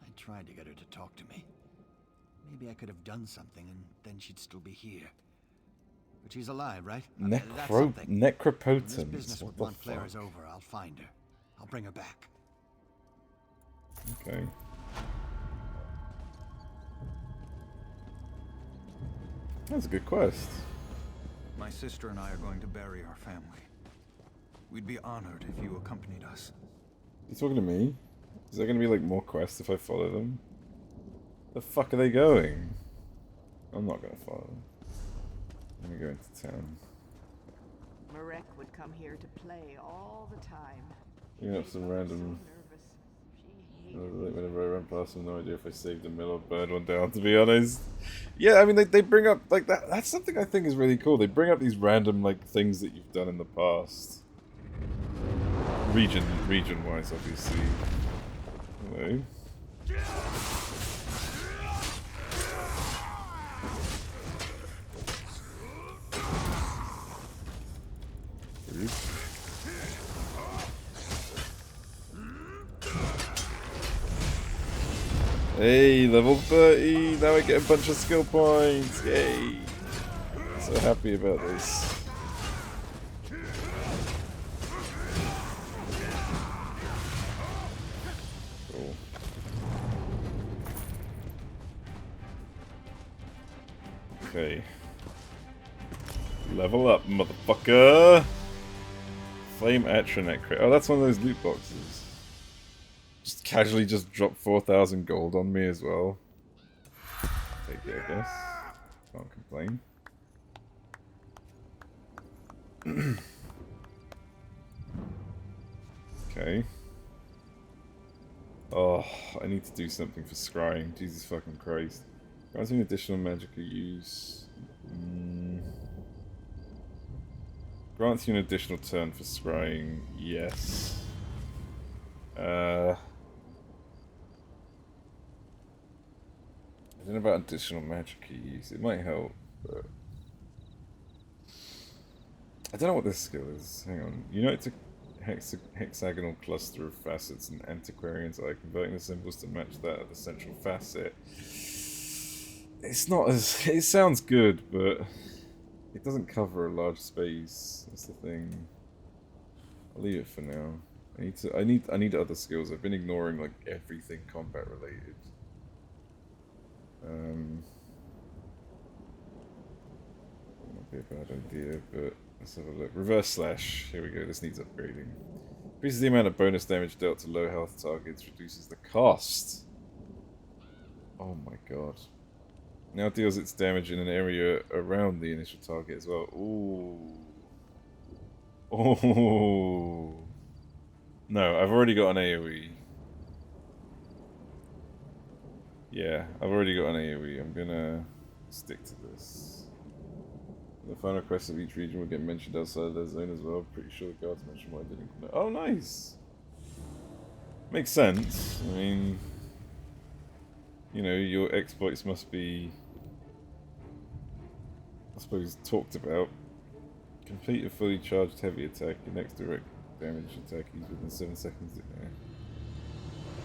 I tried to get her to talk to me. Maybe I could have done something and then she'd still be here. But she's alive, right? That's something. When this Necropotence. business What with the Montclair fuck? is over, I'll find her. I'll bring her back. Okay. That's a good quest. My sister and I are going to bury our family. We'd be honored if you accompanied us. You talking to me? Is there gonna be like more quests if I follow them? The fuck are they going? I'm not gonna follow them. I'm gonna go into town. Marek would come here to play all the time. Bring up some random. Whenever I ran past them, no idea if I saved a mill or burned one down, to be honest. Yeah, I mean, they bring up, like, that's something I think is really cool. They bring up these random, like, things that you've done in the past. Region-wise, obviously. Hello. Rude. Hey, level 30! Now I get a bunch of skill points! Yay! So happy about this. Cool. Okay. Level up, motherfucker! Flame Atronach crate. Oh, that's one of those loot boxes. Just casually just dropped 4,000 gold on me as well. Take it, I guess. Can't complain. Okay. Oh, I need to do something for scrying. Jesus fucking Christ. Granting additional magical use. Grants you an additional turn for scrying. Yes. I don't know about additional magical use. It might help, but I don't know what this skill is. Hang on. Unite a hexagonal cluster of facets and antiquarians eye, converting the symbols to match that of the central facet. It's not as... It sounds good, but it doesn't cover a large space. That's the thing. I'll leave it for now. I need other skills. I've been ignoring like everything combat related. Might be a bad idea, but let's have a look. Reverse slash. Here we go. This needs upgrading. Increases the amount of bonus damage dealt to low health targets. Reduces the cost. Oh my god. Now deals its damage in an area around the initial target as well. Ooh. Oh. No, I've already got an AoE. Yeah, I've already got an AoE. I'm gonna stick to this. The final quest of each region will get mentioned outside their zone as well. Pretty sure the guards mentioned what I didn't know. Oh, nice! Makes sense. I mean, you know, your exploits must be, I suppose, talked about. Complete a fully charged heavy attack. Your next direct damage attack is within 7 seconds.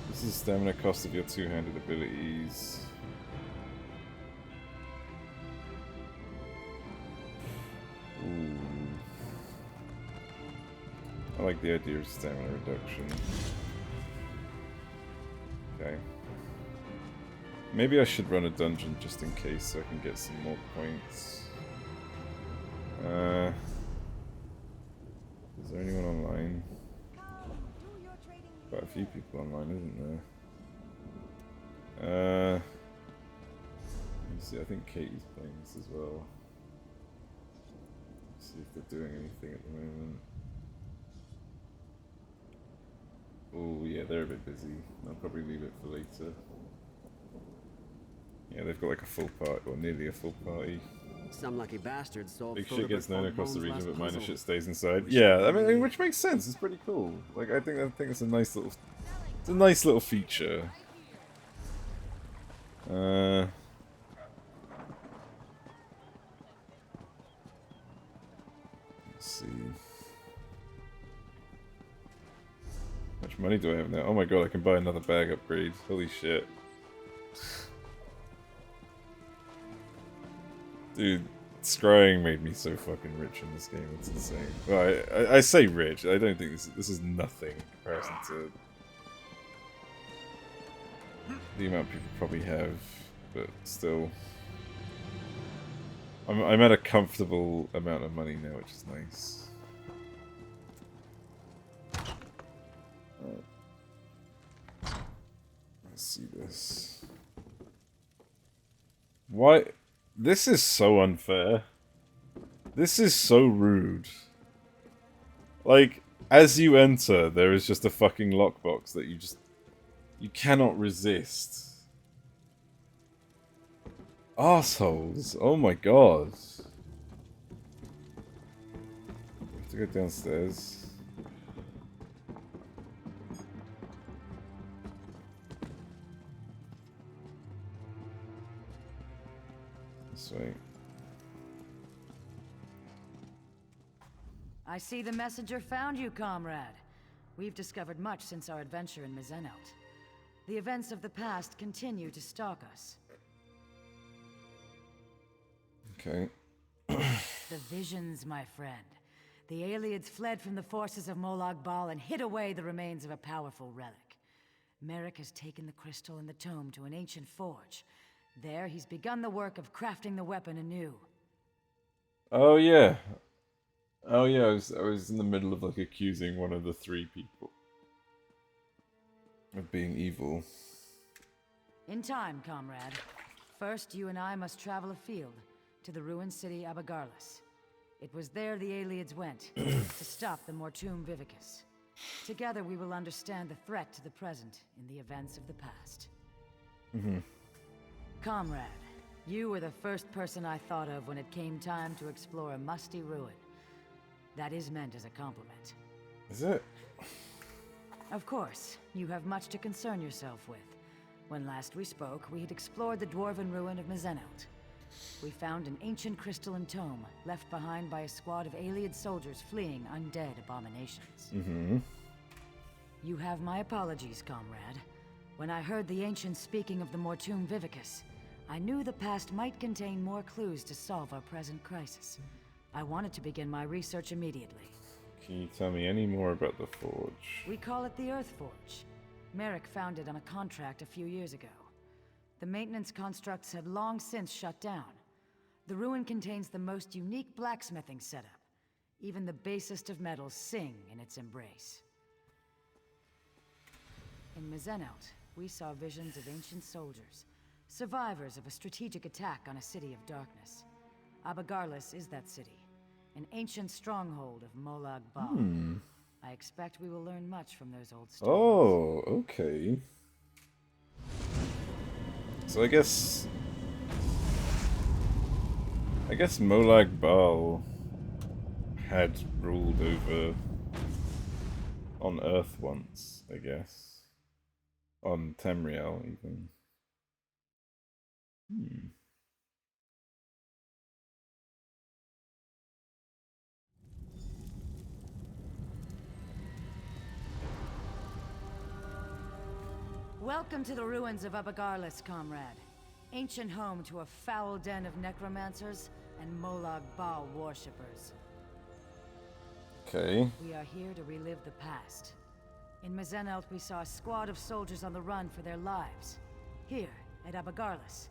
This is the stamina cost of your two-handed abilities. Ooh. I like the idea of stamina reduction. Okay. Maybe I should run a dungeon just in case so I can get some more points. Is there anyone online? Quite a few people online, isn't there? Let me see, I think Katie's playing this as well. Let's see if they're doing anything at the moment. Oh yeah, they're a bit busy. I'll probably leave it for later. Yeah, they've got like a full party, or nearly a full party. Some lucky bastard sold. Big shit gets known across the region, but minor shit stays inside. Yeah, I mean, which makes sense. It's pretty cool. Like, I think it's a nice little, it's a nice little feature. Let's see. How much money do I have now? Oh my god, I can buy another bag upgrade. Holy shit. Dude, scrying made me so fucking rich in this game, it's insane. Well, I say rich, I don't think this is nothing in comparison to the amount people probably have, but still. I'm at a comfortable amount of money now, which is nice. Let's see this. Why? This is so unfair. This is so rude. Like, as you enter, there is just a fucking lockbox that you cannot resist. Arseholes. Oh my god. I have to go downstairs. This way. I see the messenger found you, comrade. We've discovered much since our adventure in Mizenout. The events of the past continue to stalk us. Okay. The visions, my friend. The Aelids fled from the forces of Molag Bal and hid away the remains of a powerful relic. Merrick has taken the crystal and the tome to an ancient forge. There, he's begun the work of crafting the weapon anew. Oh yeah. Oh yeah, I was in the middle of like accusing one of the three people of being evil. In time, comrade. First, you and I must travel afield to the ruined city Abagarlis. It was there the Aelids went to stop the Mortum Vivicus. Together we will understand the threat to the present in the events of the past. Comrade, you were the first person I thought of when it came time to explore a musty ruin. That is meant as a compliment. Is it? Of course, you have much to concern yourself with. When last we spoke, we had explored the dwarven ruin of Mizenout. We found an ancient crystalline tome left behind by a squad of Ayleid soldiers fleeing undead abominations. You have my apologies, comrade. When I heard the ancients speaking of the Mortum Vivicus, I knew the past might contain more clues to solve our present crisis. I wanted to begin my research immediately. Can you tell me any more about the forge? We call it the Earth Forge. Merrick found it on a contract a few years ago. The maintenance constructs had long since shut down. The ruin contains the most unique blacksmithing setup. Even the basest of metals sing in its embrace. In Mizenout, we saw visions of ancient soldiers, survivors of a strategic attack on a city of darkness. Abagarlis is that city, an ancient stronghold of Molag Bal. I expect we will learn much from those old stories. Oh, okay. So I guess Molag Bal had ruled over on Earth once, I guess. On Tamriel, even. Welcome to the ruins of Abagarlis, comrade. Ancient home to a foul den of necromancers and Molag Bal worshippers. Okay. We are here to relive the past. In Mizenout, we saw a squad of soldiers on the run for their lives. Here, at Abagarlis,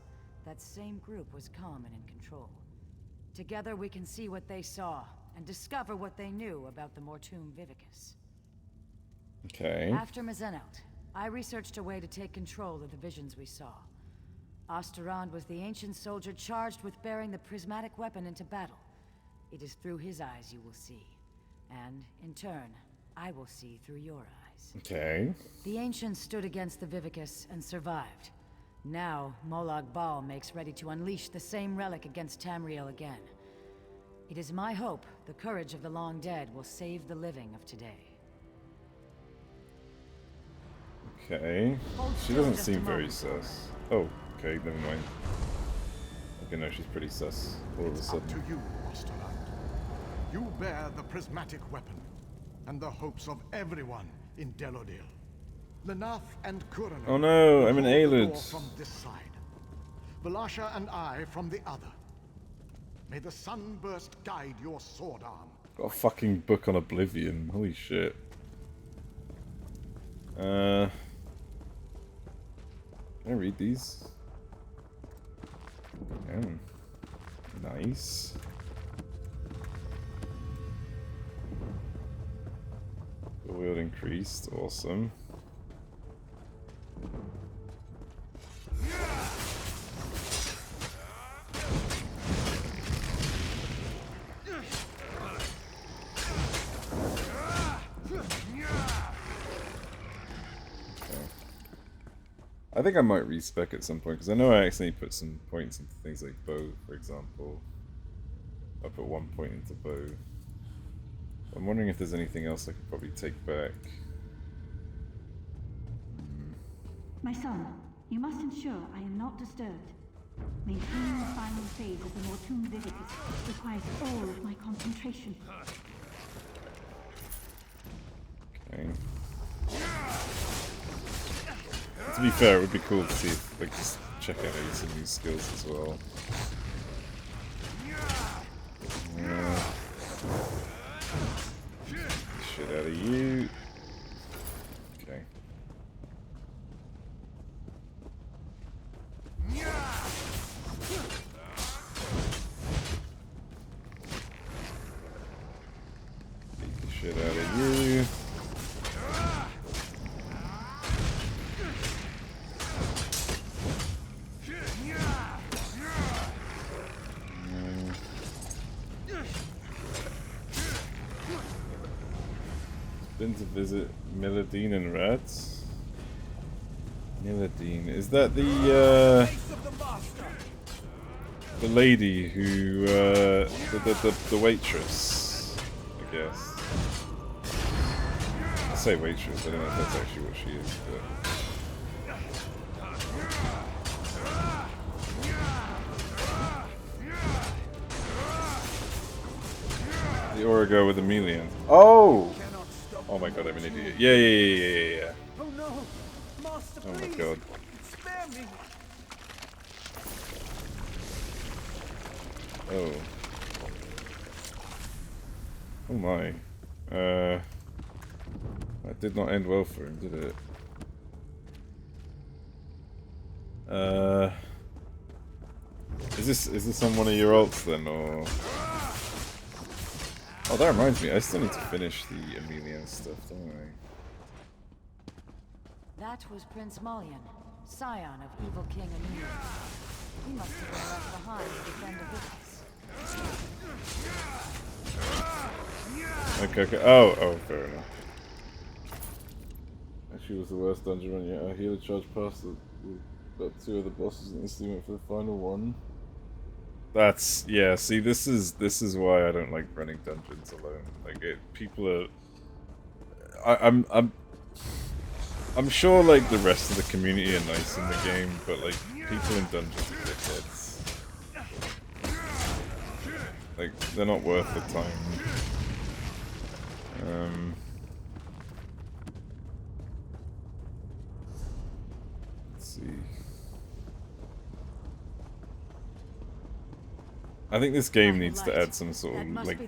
that same group was calm and in control. Together we can see what they saw, and discover what they knew about the Mortum Vivicus. Okay. After Mizenout, I researched a way to take control of the visions we saw. Osterand was the ancient soldier charged with bearing the prismatic weapon into battle. It is through his eyes you will see. And, in turn, I will see through your eyes. Okay. The ancients stood against the Vivicus and survived. Now, Molag Bal makes ready to unleash the same relic against Tamriel again. It is my hope the courage of the long dead will save the living of today. Okay. She doesn't seem very sus. Oh, okay, never mind. Okay, no, she's pretty sus all of a It's up sudden. to you, Osterland. You bear the prismatic weapon, and the hopes of everyone in Delodil. Lenaf and Kuranor. Oh no, I'm an hold the door Ayleid. from this side. Valasha and I from the other. May the sunburst guide your sword arm. Got a fucking book on Oblivion. Holy shit. Can I read these? Nice. The wield increased. Awesome. I think I might respec at some point, because I know I accidentally put some points into things like bow, for example. I put 1 point into bow. I'm wondering if there's anything else I could probably take back. My son, you must ensure I am not disturbed. Maintaining the final phase of the Mortum Vivicus requires all of my concentration. Okay. To be fair, it would be cool to see if, like, just check out maybe some new skills as well. Shit out of you. Okay. Beat the shit out of you. been to visit Milladine and Rats. Milladine, is that the lady who the waitress, I guess. I say waitress, I don't know if that's actually what she is, but the Origo with a million. Oh! Oh my god, I'm an idiot. Yeah. Oh no! Master, Oh my please! god. Spare me! Oh. Oh my. That did not end well for him, did it? Is this on one of your ults then, or? Oh, that reminds me. I still need to finish the Amelia stuff, don't I? That was Prince Malian, scion of evil King Emil. He must have been left behind to defend a Okay. Oh, fair enough. Actually, was the worst dungeon run yet. I hear the charge past about 2 of the bosses and instantly went for the final one. That's yeah. See, this is why I don't like running dungeons alone. Like people are. I'm sure like the rest of the community are nice in the game, but like people in dungeons are dickheads. Like they're not worth the time. Let's see. I think this game needs to add some sort of like,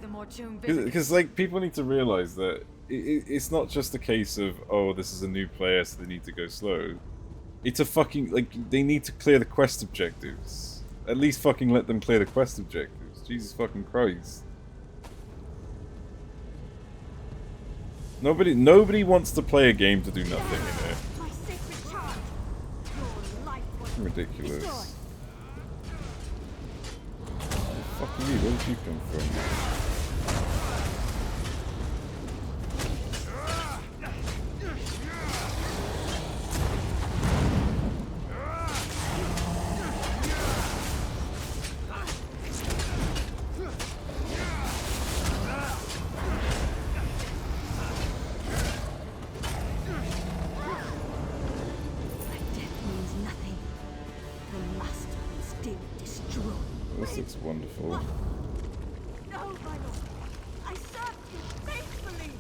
because like people need to realize that it's not just a case of, oh, this is a new player so they need to go slow. It's a fucking, like, they need to clear the quest objectives. At least fucking let them clear the quest objectives. Jesus fucking Christ. Nobody wants to play a game to do nothing, you know. Ridiculous. Fuck you, where did you come from? This looks wonderful. No, my lord. I served you faithfully.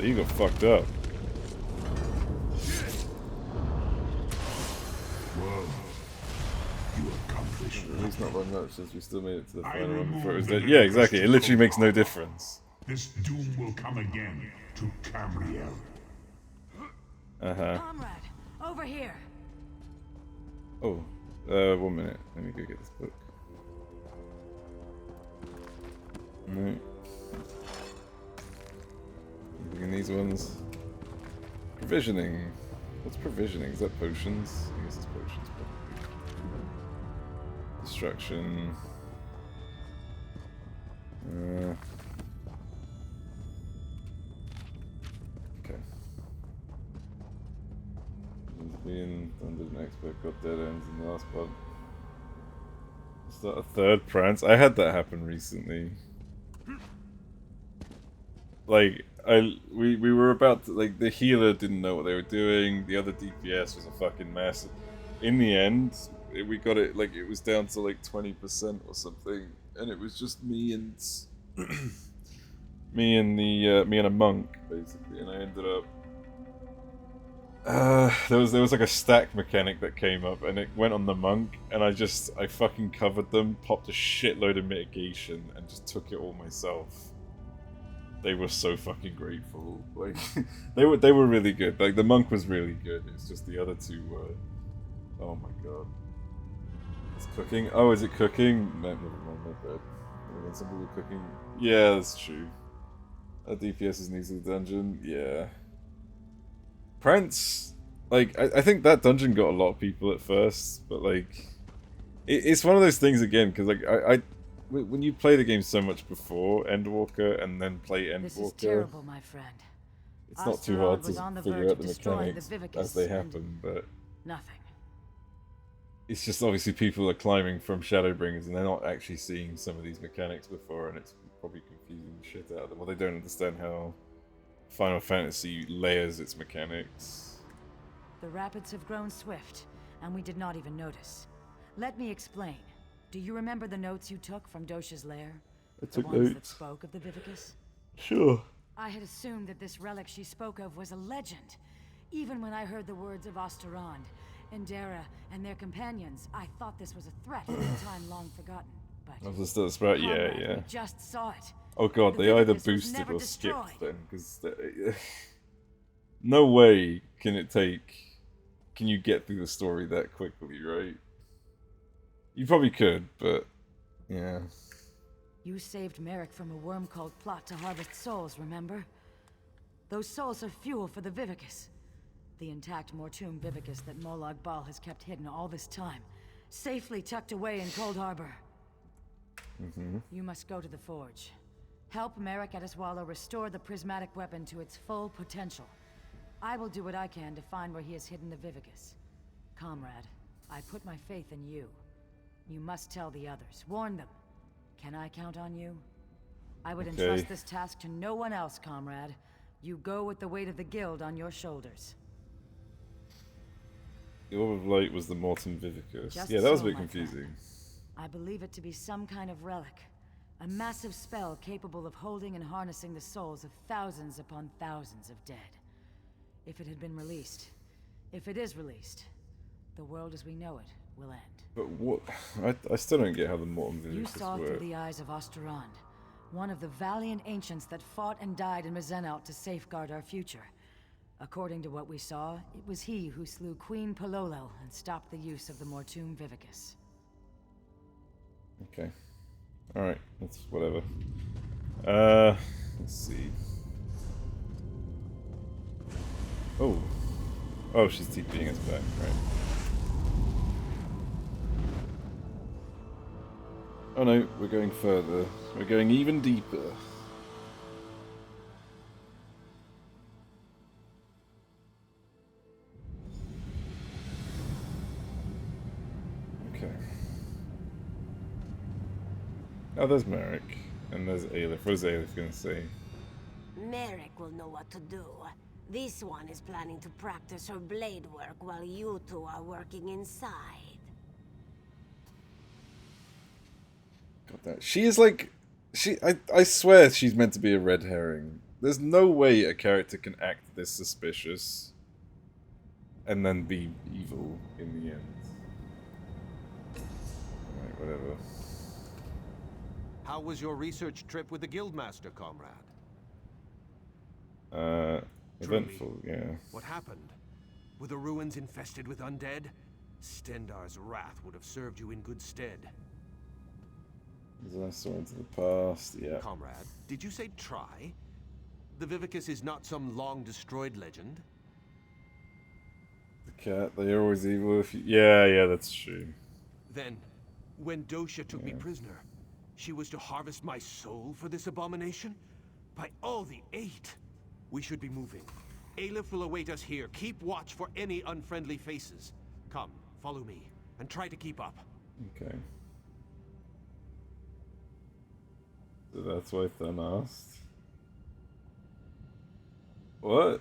You got fucked up. Well, you accomplished At least not run up since we still made it to the final one before it was dead. Yeah, exactly. It literally makes no difference. This doom will come again to Cambriel. Comrade, over here. Oh, 1 minute. Let me go get this book. No. Anything in these ones? Provisioning. What's provisioning? Is that potions? I guess it's potions. But... Destruction. Okay. Being Dungeon Expert got dead ends in the last part. Start a third prance. I had that happen recently. Like we were about to, like, the healer didn't know what they were doing. The other DPS was a fucking mess. In the end, we got it, like, it was down to like 20% or something, and it was just me and me and a monk basically, and I ended up. There was like a stack mechanic that came up, and it went on the monk, and I fucking covered them, popped a shitload of mitigation, and just took it all myself. They were so fucking grateful. Like, they were really good. Like, the monk was really good. It's just the other two were. Oh my god. It's cooking. Oh, is it cooking? No, never mind. My bad. When some people are cooking. Yeah, that's true. DPS is new to the dungeon. Yeah. Prance, like, I think that dungeon got a lot of people at first, but like, it's one of those things again, because like when you play the game so much before Endwalker and then play Endwalker, This is terrible, my friend. it's not too hard to figure out the destroying mechanics the Vivicus as they and happen, but nothing. it's just obviously people are climbing from Shadowbringers and they're not actually seeing some of these mechanics before, and it's probably confusing the shit out of them. Well, they don't understand how Final Fantasy layers its mechanics. The rapids have grown swift, and we did not even notice. Let me explain. Do you remember the notes you took from Dosha's lair? I The took ones that notes. spoke of the Vivicus? Sure. I had assumed that this relic she spoke of was a legend. Even when I heard the words of Osterond, Indera, and their companions, I thought this was a threat from a time long forgotten. But That's about, Conrad, yeah. we just saw it. Oh god, The they either Vivicus was boosted never or destroyed. skipped them, because no way can you get through the story that quickly, right? You probably could, but yeah. You saved Merrick from a worm-called plot to harvest souls, remember? Those souls are fuel for the Vivicus. The intact Mortum Vivicus that Molag Bal has kept hidden all this time, safely tucked away in Cold Harbor. You must go to the Forge. Help Merrick Ediswallow restore the prismatic weapon to its full potential. I will do what I can to find where he has hidden the Vivicus. Comrade, I put my faith in you. You must tell the others. Warn them. Can I count on you? I would entrust this task to no one else, comrade. You go with the weight of the guild on your shoulders. The Orb of Light was the Morton Vivicus. Just Yeah, that was a so, bit my confusing. friend. I believe it to be some kind of relic. A massive spell capable of holding and harnessing the souls of thousands upon thousands of dead. If it had been released, if it is released, the world as we know it will end. But what? I still don't get how the Morton You Vivicus saw through work. the eyes of Osterond, one of the valiant ancients that fought and died in Mazenalt to safeguard our future. According to what we saw, it was he who slew Queen Pololo and stopped the use of the Mortum Vivicus. Okay. Alright, that's whatever. Let's see. Oh, she's TPing us back, right. Oh no, we're going further. We're going even deeper. Okay. Oh, there's Merrick. And there's Aleph. What is Aleph gonna say? Merrick will know what to do. This one is planning to practice her blade work while you two are working inside. Got that. She is like... I swear she's meant to be a red herring. There's no way a character can act this suspicious and then be evil in the end. Alright, whatever. How was your research trip with the Guildmaster, comrade? Eventful, yeah. What happened? Were the ruins infested with undead? Stendar's wrath would have served you in good stead. As I saw into the past, yeah. Comrade, did you say try? The Vivicus is not some long-destroyed legend? The cat, they're always evil if you... Yeah, that's true. Then, when Dosha took me prisoner, she was to harvest my soul for this abomination? By all the eight! We should be moving. Aleph will await us here. Keep watch for any unfriendly faces. Come, follow me, and try to keep up. Okay. So that's why Thun asked. What?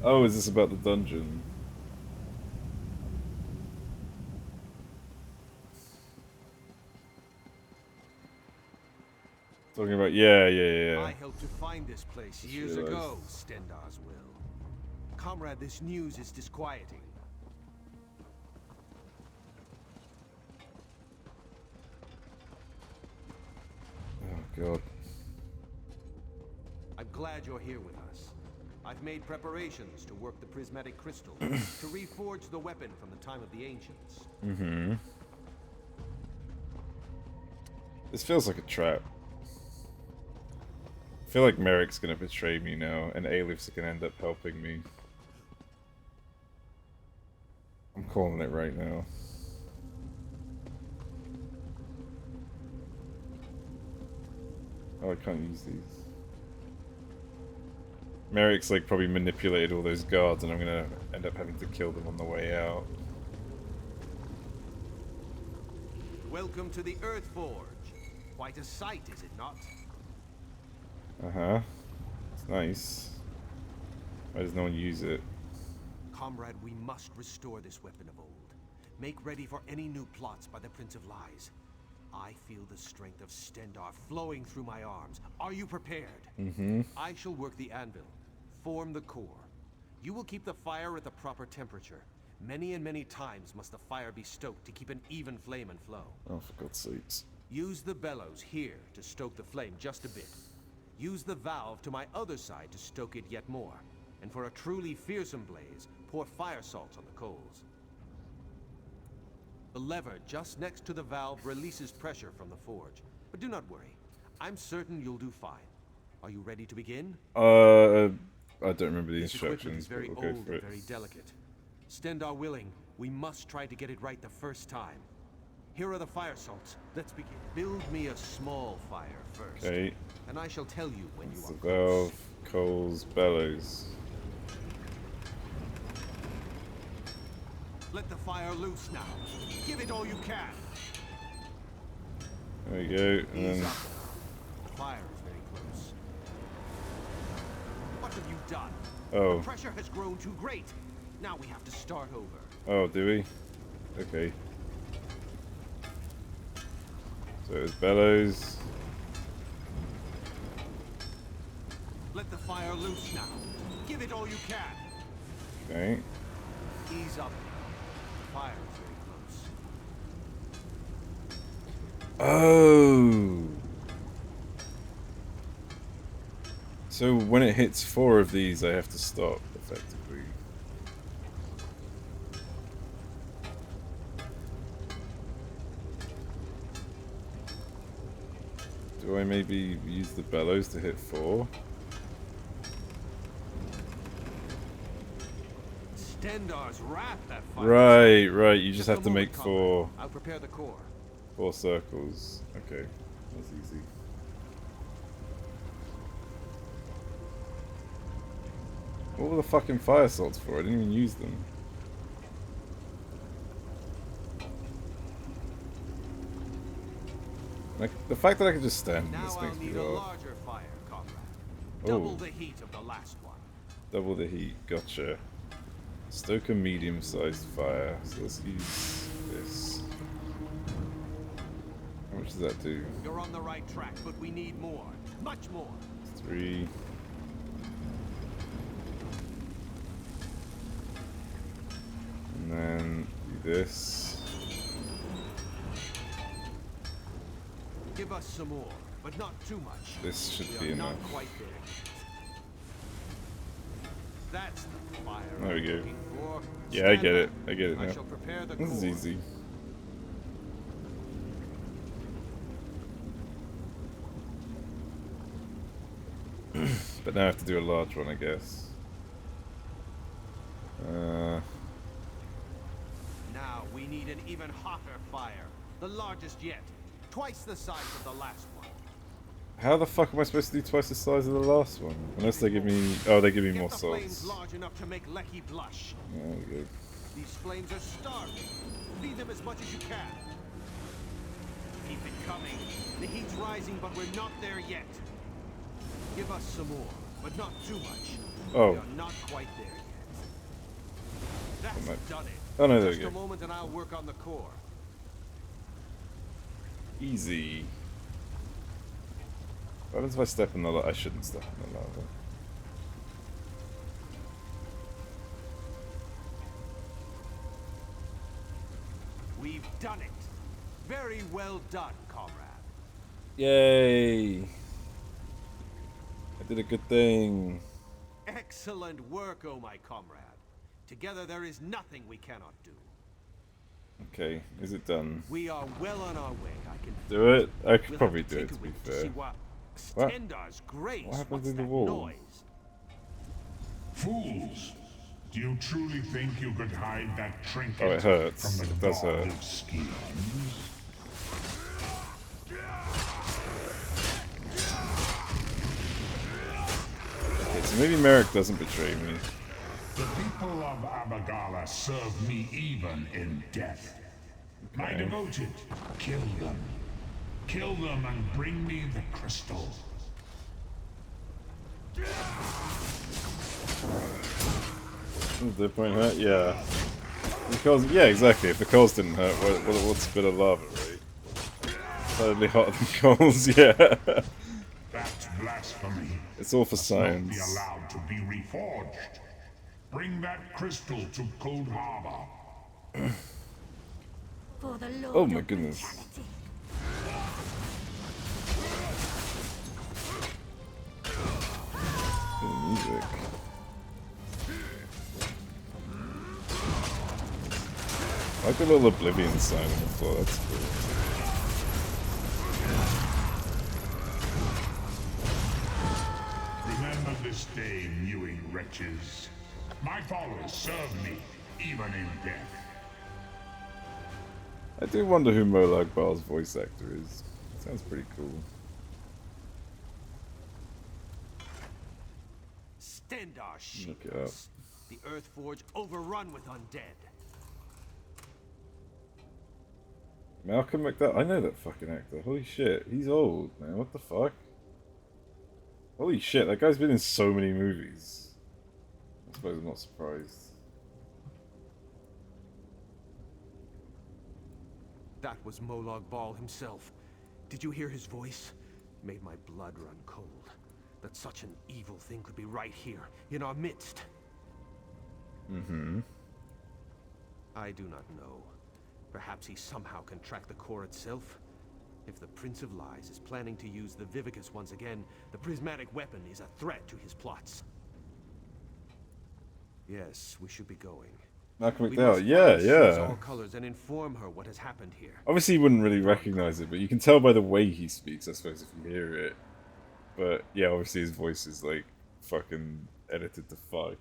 Oh, is this about the dungeon? Talking about, yeah. I helped to find this place years ago, Stendar's will. Comrade, this news is disquieting. Oh, God. I'm glad you're here with us. I've made preparations to work the prismatic crystal to reforge the weapon from the time of the ancients. Mm-hmm. This feels like a trap. feel like Merrick's gonna betray me now, and Alif's gonna end up helping me. I'm calling it right now. Oh, I can't use these. Merrick's like probably manipulated all those guards, and I'm gonna end up having to kill them on the way out. Welcome to the Earth Forge. Quite a sight, is it not? Uh-huh. It's nice. Why does no one use it? Comrade, we must restore this weapon of old. Make ready for any new plots by the Prince of Lies. I feel the strength of Stendarr flowing through my arms. Are you prepared? Mm-hmm. I shall work the anvil. Form the core. You will keep the fire at the proper temperature. Many and many times must the fire be stoked to keep an even flame and flow. Oh, for God's sakes. Use the bellows here to stoke the flame just a bit. Use the valve to my other side to stoke it yet more. And for a truly fearsome blaze, pour fire salts on the coals. The lever just next to the valve releases pressure from the forge. But do not worry. I'm certain you'll do fine. Are you ready to begin? I don't remember the This equipment instructions, is very but we'll go old for and it. very delicate. Stendarr willing, we must try to get it right the first time. Here are the fire salts. Let's begin. Build me a small fire first. Okay. And I shall tell you when you are The valve, coals, bellows. Let the fire loose now. Give it all you can. There we go, and Ease then... up. The fire is very close. What have you done? Oh. The pressure has grown too great. Now we have to start over. Oh, do we? Okay. So it's bellows. Let the fire loose now. Give it all you can. Okay. Ease up. The fire is very close. Oh. So when it hits 4 of these, I have to stop, effectively. Do I maybe use the bellows to hit 4? Stendarr's wrath that fire. Right, right. You just have to moment, make comrade. I'll prepare the core. 4 circles. Okay, that's easy. What were the fucking fire salts for? I didn't even use them. Like, the fact that I can just stand in this Now makes I'll me need a laugh. larger fire, comrade. Oh. Double the heat of the last one. Double the heat, gotcha. Stoke a medium-sized fire. So let's use this. How much does that do? You're on the right track, but we need more. Much more. 3. And then do this. Give us some more, but not too much. This should We be are enough. not quite there yet. That's the fire There we I'm go. looking for. Yeah, I Stand get up. it. I get it I now. shall prepare the This is core. easy. But now I have to do a large one, I guess. Now we need an even hotter fire. The largest yet. Twice the size of the last one. How the fuck am I supposed to do twice the size of the last one? Unless they give me... Oh, they give me more Get the flames salts. large enough to make Lecky blush. There we go. These flames are starving. Feed them as much as you can. Keep it coming. The heat's rising, but we're not there yet. Give us some more, but not too much. Oh. We are not quite there yet. That's done it. Oh, no, there we Just go. a moment and I'll work on the core. Easy. What happens if I step in the lava? I shouldn't step in the lava. We've done it. Very well done, comrade. Yay! I did a good thing. Excellent work, oh my comrade. Together there is nothing we cannot do. Okay, is it done? We are well on our way, I can Do it? I could We'll probably have to do it, to tinker be with it fair. see what... What? Stendar's grace. What happened What's to the that wall? noise? Fools! Do you truly think you could hide that trinket Oh, it hurts. from the It does god hurt. of schemes? Okay, so maybe Merrick doesn't betray me. The people of Abagala serve me even in death. My Okay. devoted, kill them. Kill them and bring me the crystal. Does the point hurt? Yeah. Because, yeah, exactly. If the coals didn't hurt, what's a bit of lava, right? Slightly hotter than coals, yeah. That's blasphemy. It's all for Must not be science. allowed to be reforged. Bring that crystal to Cold Harbor. For the Lord Oh my of goodness. brutality. The music. I like a little Oblivion sign on the floor, that's cool. Remember this day, mewing wretches. My followers serve me, even in death. I do wonder who Molag Bal's voice actor is. Sounds pretty cool. Stendar Look it up. shields. The Earthforge overrun with undead. Malcolm McDowell. I know that fucking actor. Holy shit. He's old, man. What the fuck? Holy shit, that guy's been in so many movies. I suppose I'm not surprised. That was Molag Bal himself. Did you hear his voice? Made my blood run cold. That such an evil thing could be right here, in our midst. Mm-hmm. I do not know. Perhaps he somehow can track the core itself? If the Prince of Lies is planning to use the Vivicus once again, the prismatic weapon is a threat to his plots. Yes, we should be going. Malcolm We McDowell. must Yeah, find Sue's yeah. all colors and inform her what has happened here. Obviously, you wouldn't really recognize it, but you can tell by the way he speaks, I suppose, if you hear it. But yeah, obviously his voice is like fucking edited to fuck.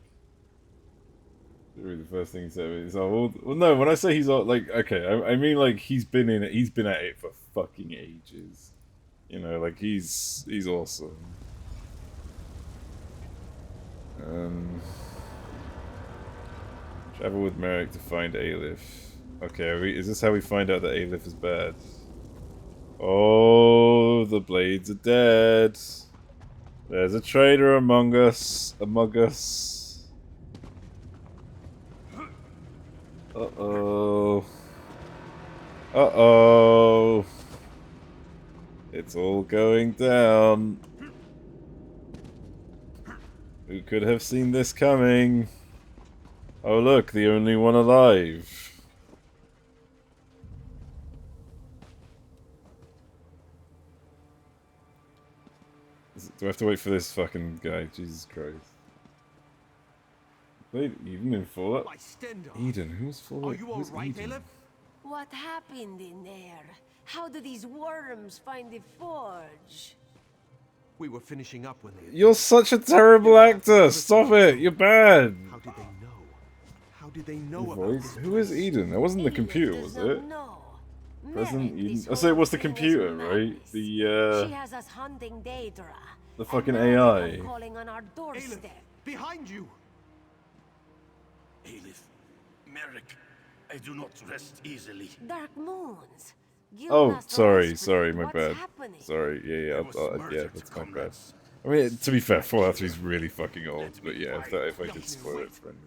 Really, the first thing he said is, "Oh, well, no." When I say he's old, like, okay, I mean like he's been in it. He's been at it for fucking ages. You know, like he's awesome. Travel with Merrick to find Aleph. Okay, is this how we find out that Aleph is bad? Oh, the blades are dead. There's a traitor among us. Uh-oh. Uh-oh. It's all going down. Who could have seen this coming? Oh look, the only one alive. Do I have to wait for this fucking guy? Jesus Christ. Played Eden in Fallout? Eden? Who's Fallout? Are you all right, Eden? Aleph? What happened in there? How did these worms find the forge? We were finishing up when they... You're such a terrible actor! Stop it! You're bad! How did they know? How did they know Your about voice? this Who is Eden? That wasn't the computer, was it? President Eden? Oh, so it was the computer, right? She The, has us hunting Daedra. the fucking and now they AI. come calling on our doorstep. Behind you! Aleph, Merrick, I do not rest easily. Dark moons. Oh, Guildmaster sorry, Osprey, sorry, my what's bad. happening? Sorry, yeah, There was murder yeah, to that's my bad. comrades. I mean, to be fair, Fallout 3 is really fucking old, but yeah, if I did spoil it for anyone,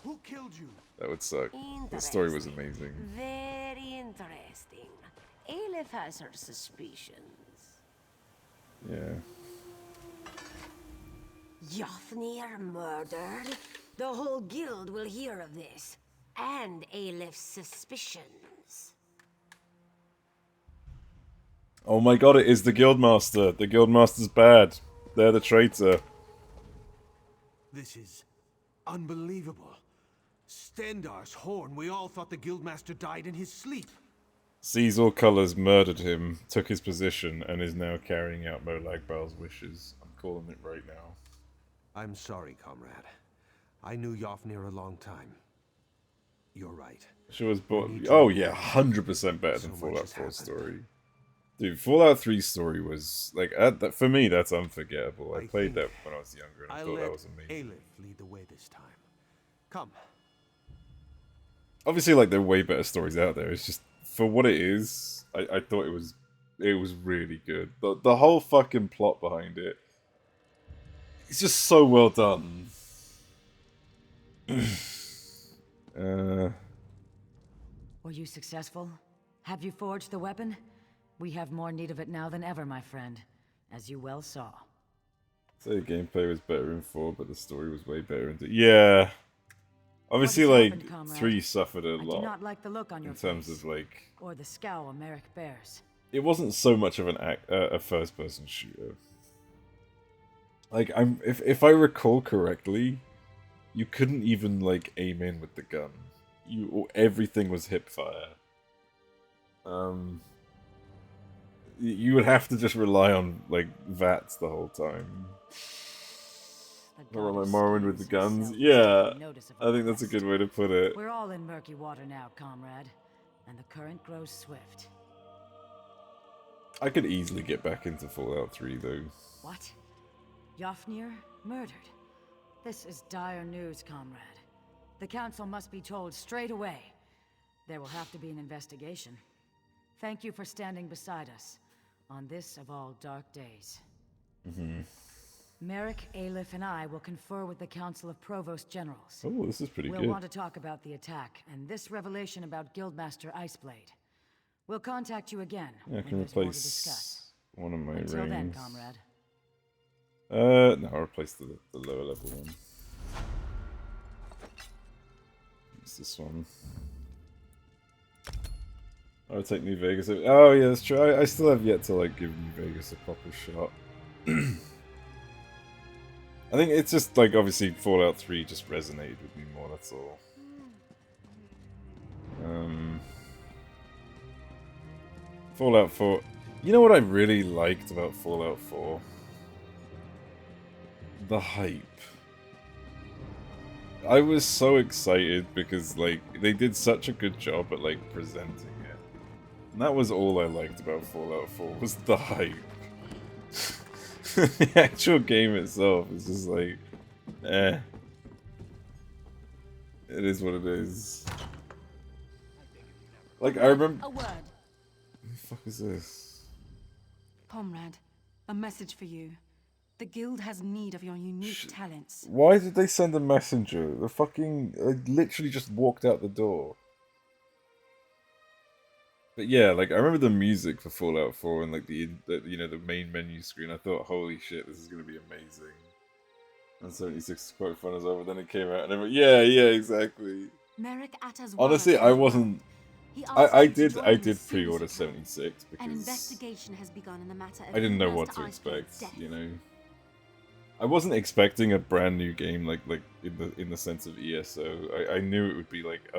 Who killed you? that would suck. The story was amazing. Very interesting. Aleph has her suspicions. Yeah. Jothnir murdered? The whole guild will hear of this. And Aleph's suspicions. Oh my god, it is the Guildmaster. The Guildmaster's bad. They're the traitor. This is unbelievable. Stendar's horn. We all thought the Guildmaster died in his sleep. sees all colors, murdered him, took his position, and is now carrying out Molag Bal's wishes. I'm calling it right now. I'm sorry, comrade. I knew Yofnir a long time. You're right. She was born. Oh yeah, 100% better than Fallout 4's story. Dude, Fallout 3's story was like for me. That's unforgettable. I played that when I was younger, and I thought that was amazing. Aleph lead the way this time. Come. Obviously, like there are way better stories out there. It's just for what it is. I thought it was really good. The whole fucking plot behind it. It's just so well done. Were you successful? Have you forged the weapon? We have more need of it now than ever, my friend, as you well saw. So the gameplay was better in 4, but the story was way better in 3. Yeah. Obviously, like, 3 suffered a lot. I do not like the look on your in terms face, of, like... or the scowl Merrick bears. It wasn't so much of a first-person shooter. Like, if I recall correctly, you couldn't even, like, aim in with the gun. Everything was hip fire. You would have to just rely on, like, VATs the whole time. Or like Morrowind with the guns. Yeah, I think that's a good way to put it. We're all in murky water now, comrade, and the current grows swift. I could easily get back into Fallout 3, though. What? Yofnir murdered? This is dire news, comrade. The council must be told straight away. There will have to be an investigation. Thank you for standing beside us on this of all dark days. Merrick, Aleph, and I will confer with the Council of Provost Generals. Oh, this is pretty good. We'll want to talk about the attack and this revelation about Guildmaster Iceblade. We'll contact you again. Yeah, I can replace one of my rings. Until then, comrade. No, I'll replace the lower level one. What's this one? I'll take New Vegas. Oh yeah, that's true. I still have yet to like give New Vegas a proper shot. I think it's just like obviously Fallout 3 just resonated with me more. That's all. Fallout 4. You know what I really liked about Fallout 4? The hype. I was so excited because like they did such a good job at like presenting it. And that was all I liked about Fallout 4 was the hype. The actual game itself is just like eh. It is what it is. Like I remember A word. What the fuck is this? Comrade, a message for you. The guild has need of your unique talents. Why did they send a messenger? The fucking I literally just walked out the door. But yeah, like I remember the music for Fallout 4 and like the you know the main menu screen. I thought, holy shit, this is gonna be amazing. And 76 is quite fun as well. But then it came out and everyone, yeah, exactly. Merrick Atta's honestly, I wasn't. I did pre-order 76 because an investigation has begun in the matter of I didn't know what to expect. You know, I wasn't expecting a brand new game like in the sense of ESO. I knew it would be like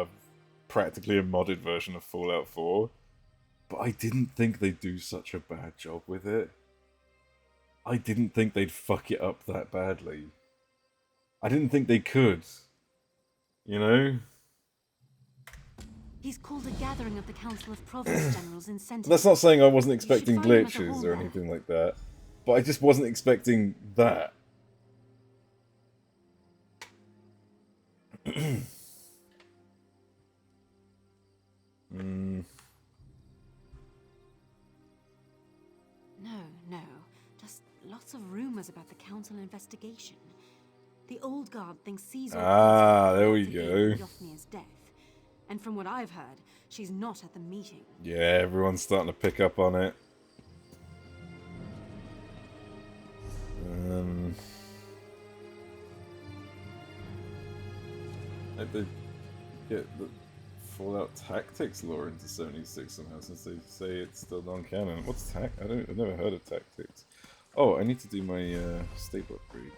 practically a modded version of Fallout 4. But I didn't think they'd do such a bad job with it. I didn't think they'd fuck it up that badly. I didn't think they could. You know? He's called a gathering of the Council of Provost Generals in Sentinel. That's not saying I wasn't expecting glitches or anything like that. But I just wasn't expecting that. No. Just lots of rumors about the council investigation. The old guard thinks Caesar there we go. Yofnir's death. And from what I've heard, she's not at the meeting. Yeah, everyone's starting to pick up on it. They get the Fallout Tactics lore into 76 somehow, since they say it's still non-canon. What's I've never heard of Tactics. Oh, I need to do my stable upgrade.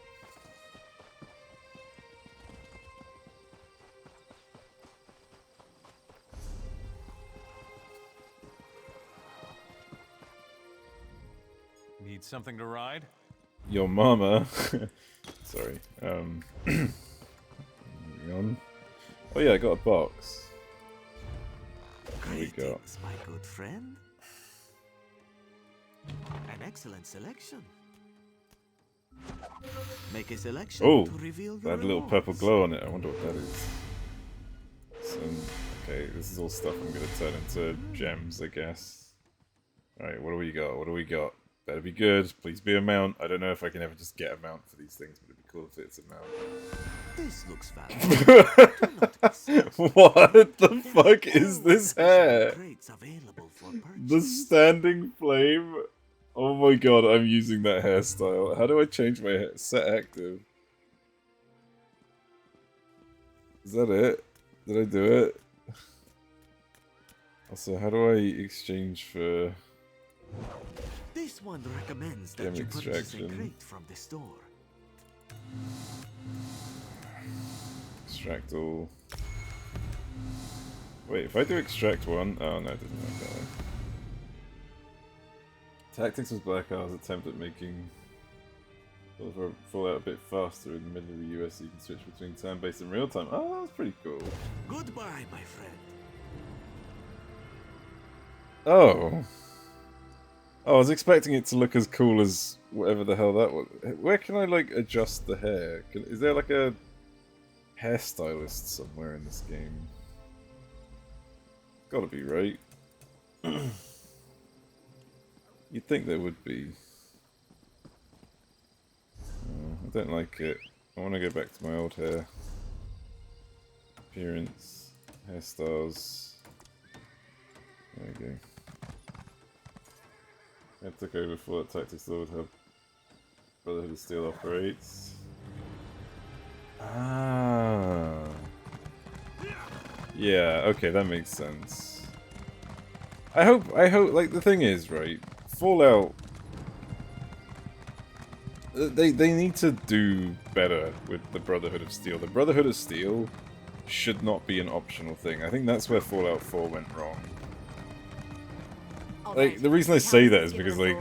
Need something to ride? Your mama. Sorry. Moving on. Oh yeah, I got a box. What we got? Greetings, my good friend. An excellent selection. Make a selection Oh, to reveal that your had a little rewards. purple glow on it. I wonder what that is. Okay, this is all stuff I'm gonna turn into gems, I guess. Alright, what do we got? What do we got? Better be good. Please be a mount. I don't know if I can ever just get a mount for these things, but it'd be cool if it's a mount. This looks valuable. What the fuck is this hair? The standing flame? Oh my god, I'm using that hairstyle. How do I change my hair? Set active. Is that it? Did I do it? Also, how do I exchange for... This one recommends that gem you purchase a extraction? crate from the store. Extract all. Wait, if I do extract one... Oh no, it doesn't work that way. Tactics was Black Isle's attempt at making Fallout a bit faster in the middle of the US so you can switch between turn-based and real-time. Oh, that's pretty cool. Goodbye, my friend. Oh. Oh, I was expecting it to look as cool as whatever the hell that was. Where can I, like, adjust the hair? Is there, like, a hairstylist somewhere in this game? Gotta be, right? You'd think there would be. I don't like it. I want to go back to my old hair. Appearance. Hairstyles. There we go. I took over Fallout Tactics Lord how Brotherhood of Steel operates. Ah. Yeah, okay, that makes sense. I hope, like, the thing is, right, Fallout, they need to do better with the Brotherhood of Steel. The Brotherhood of Steel should not be an optional thing. I think that's where Fallout 4 went wrong. Like, the reason I say that is because, like,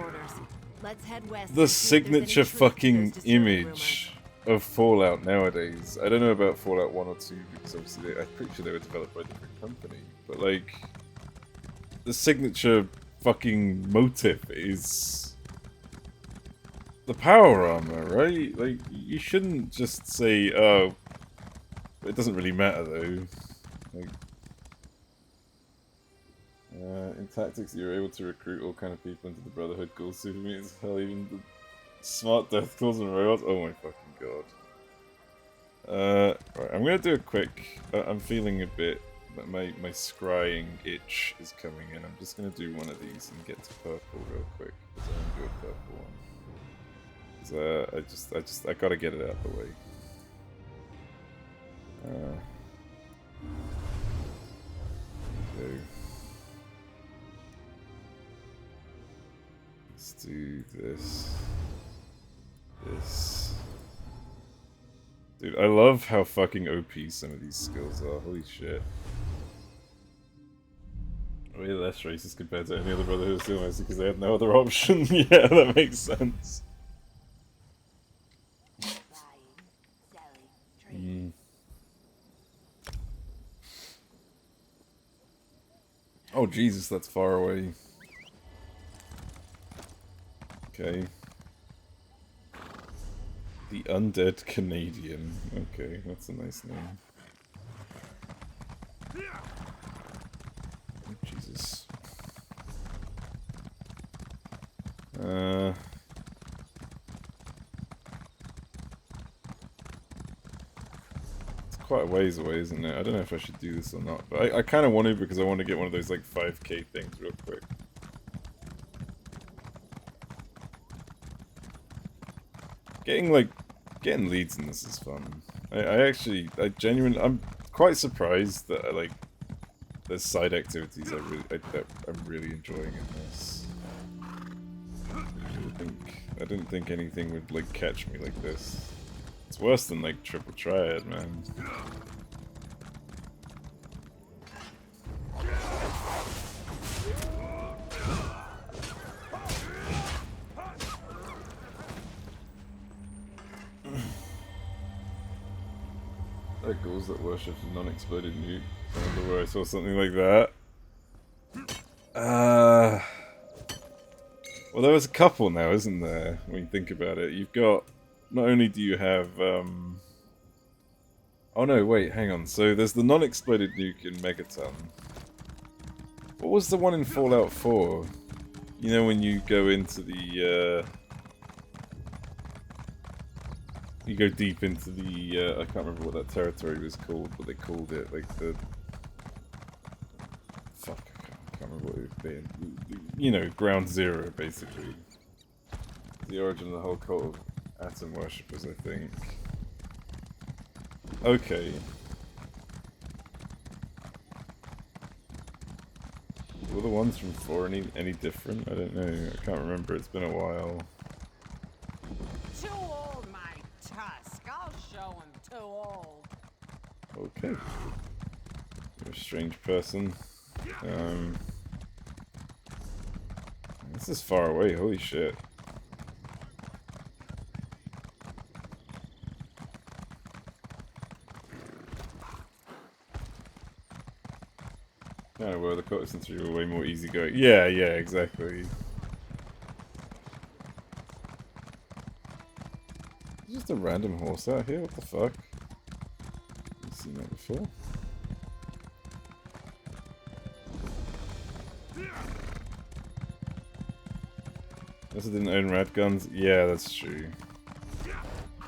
the signature fucking image of Fallout nowadays, I don't know about Fallout 1 or 2, because obviously I'm pretty sure they were developed by a different company, but, like, the signature fucking motif is the power armor, right? Like, you shouldn't just say, oh, it doesn't really matter though. Like, in Tactics, you're able to recruit all kind of people into the Brotherhood, Ghoul super mutants, hell, even the smart death claws and robots. Oh my fucking god. Right, I'm gonna do a quick. I'm feeling a bit. My scrying itch is coming in. I'm just gonna do one of these and get to purple real quick. Because I want to do a purple one. Because I gotta get it out of the way. Okay. Let's do this. This. Dude, I love how fucking OP some of these skills are. Holy shit. Way less racist compared to any other Brotherhood of Steel, mostly because they had no other option. Yeah, that makes sense. Oh Jesus, that's far away. Okay. The Undead Canadian. Okay, that's a nice name. Oh, Jesus. It's quite a ways away, isn't it? I don't know if I should do this or not, but I kind of want to because I want to get one of those like 5k things real quick. Getting leads in this is fun. I genuinely, I'm quite surprised that like there's side activities I'm really enjoying in this. I didn't think anything would like catch me like this. It's worse than like Triple Triad, man. There are ghouls that worship a non-exploded nuke. I remember where I saw something like that. Well, there was a couple now, isn't there? When you think about it, you've got. Not only do you have. Oh no! Wait, hang on. So there's the non-exploded nuke in Megaton. What was the one in Fallout 4? You know when you go into the. You go deep into the. I can't remember what that territory was called, but they called it like the. Fuck, I can't remember what it was being. You know, Ground Zero, basically. The origin of the whole cult of atom worshippers, I think. Okay. Were the ones from 4 any different? I don't know. I can't remember. It's been a while. Too old, my tusk. I'll show him too old. Okay. You're a strange person. This is far away. Holy shit. Yeah, well, the cutscenes were way more easygoing. Yeah, exactly. Just a random horse out here? What the fuck? You've seen that before? Also didn't own rad guns? Yeah, that's true.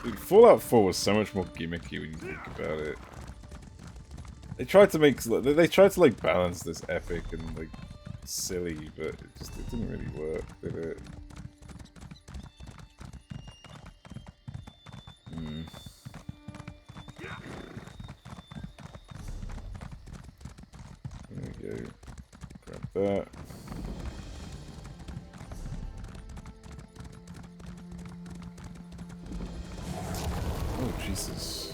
Dude, Fallout 4 was so much more gimmicky when you think about it. They tried to make like balance this epic and like silly, but it didn't really work, did it? There we go. Grab that. Oh Jesus.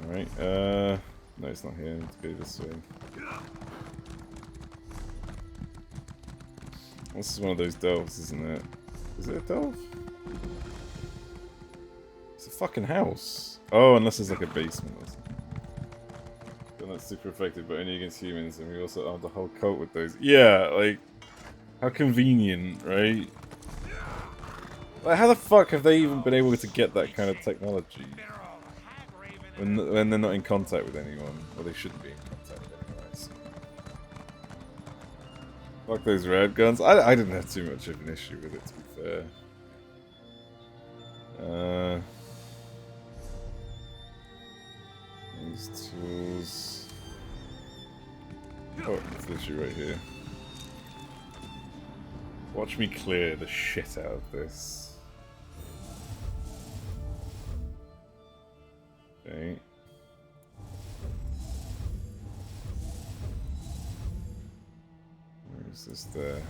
Alright, no, it's not here. Let's go this way. This is one of those delves, isn't it? Is it a delve? It's a fucking house. Oh, unless it's like a basement or something. They're not super effective, but only against humans, and we also armed the whole cult with those. Yeah, like, how convenient, right? Like, how the fuck have they even been able to get that kind of technology? When they're not in contact with anyone. Well, they shouldn't be in contact with anyone, I assume. Fuck those rad guns. I didn't have too much of an issue with it, to be fair. These tools. Oh, it's literally right here. Watch me clear the shit out of this. Okay. Where is this there?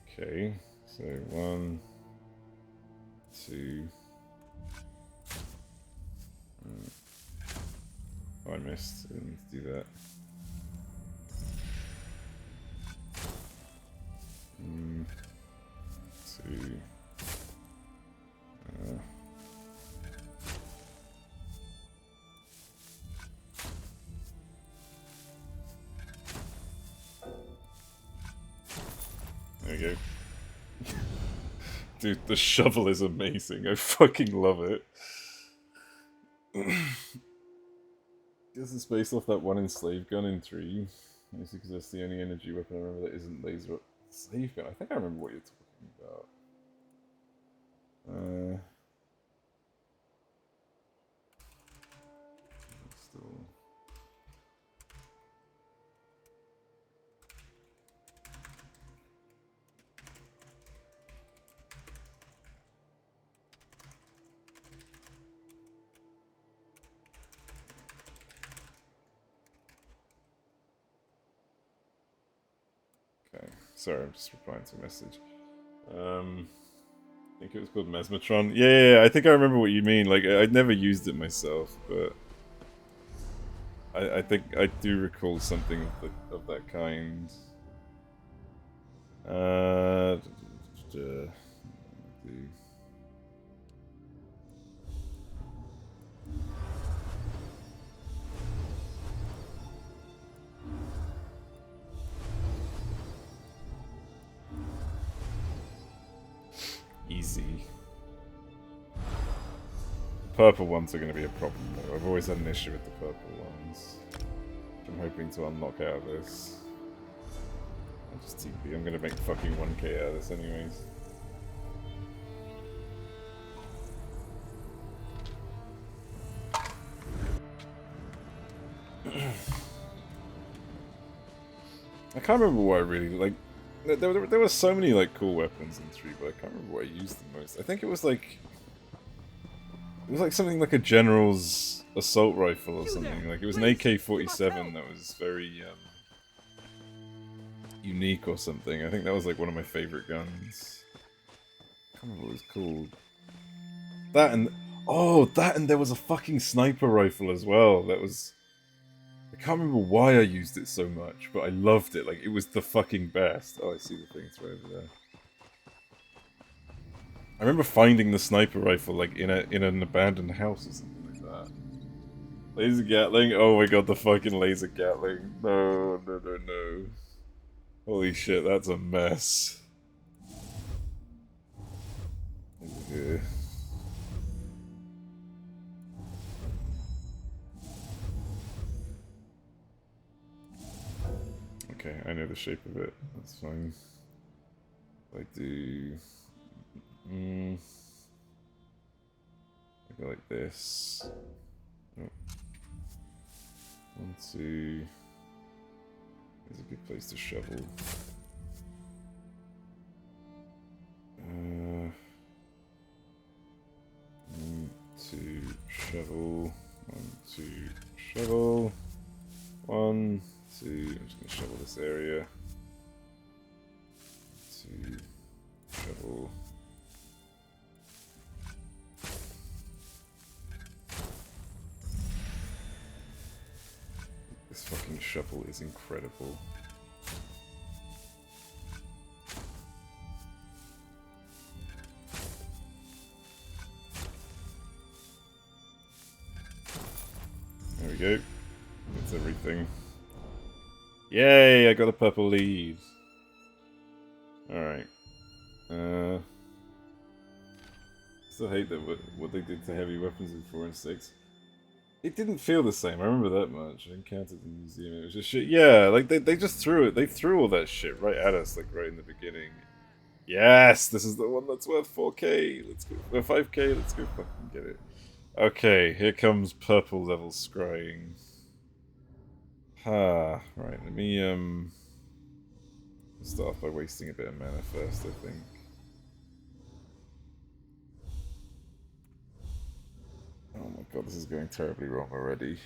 Okay, so 1, 2. Oh, I missed. I didn't need to do that. Two. There you go. Dude, the shovel is amazing. I fucking love it. This is based off that one enslaved gun in 3. Mostly because that's the only energy weapon I remember that isn't laser. Slave gun? I think I remember what you're talking about. Still. Okay, sorry, I'm just replying to a message. I think it was called Mesmetron. Yeah, I think I remember what you mean. Like, I'd never used it myself, but I think I do recall something of that kind. easy. Purple ones are going to be a problem though. I've always had an issue with the purple ones. I'm hoping to unlock out of this. I'll just TP. I'm going to make fucking 1k out of this anyways. I can't remember what I really like. There were so many like cool weapons in 3, but I can't remember what I used the most. I think it was like something like a general's assault rifle or something. Like it was an AK-47 that was very unique or something. I think that was like one of my favorite guns. I can't remember what it was called. That and there was a fucking sniper rifle as well. That was. I can't remember why I used it so much, but I loved it. Like, it was the fucking best. Oh, I see the thing. It's right over there. I remember finding the sniper rifle, like, in an abandoned house or something like that. Laser Gatling? Oh my god, the fucking laser Gatling. No, no, no, no. Holy shit, that's a mess. Yeah. Okay, I know the shape of it. That's fine. I do... I go like this. Oh. 1, 2... There's a good place to shovel. 1, 2, shovel. 1, 2, shovel. 1, 2, I'm just going to shovel this area. 2, shovel. This fucking shovel is incredible. There we go. That's everything. Yay, I got a purple lead. Alright. Still hate that what they did to heavy weapons in 4 and 6. It didn't feel the same, I remember that much. I encountered the museum, it was just shit. Yeah, like they just threw it. They threw all that shit right at us, like right in the beginning. Yes, this is the one that's worth 4k. Let's go. 5k, let's go fucking get it. Okay, here comes purple level scrying. Right, let me start off by wasting a bit of mana first, I think. Oh my god, this is going terribly wrong already.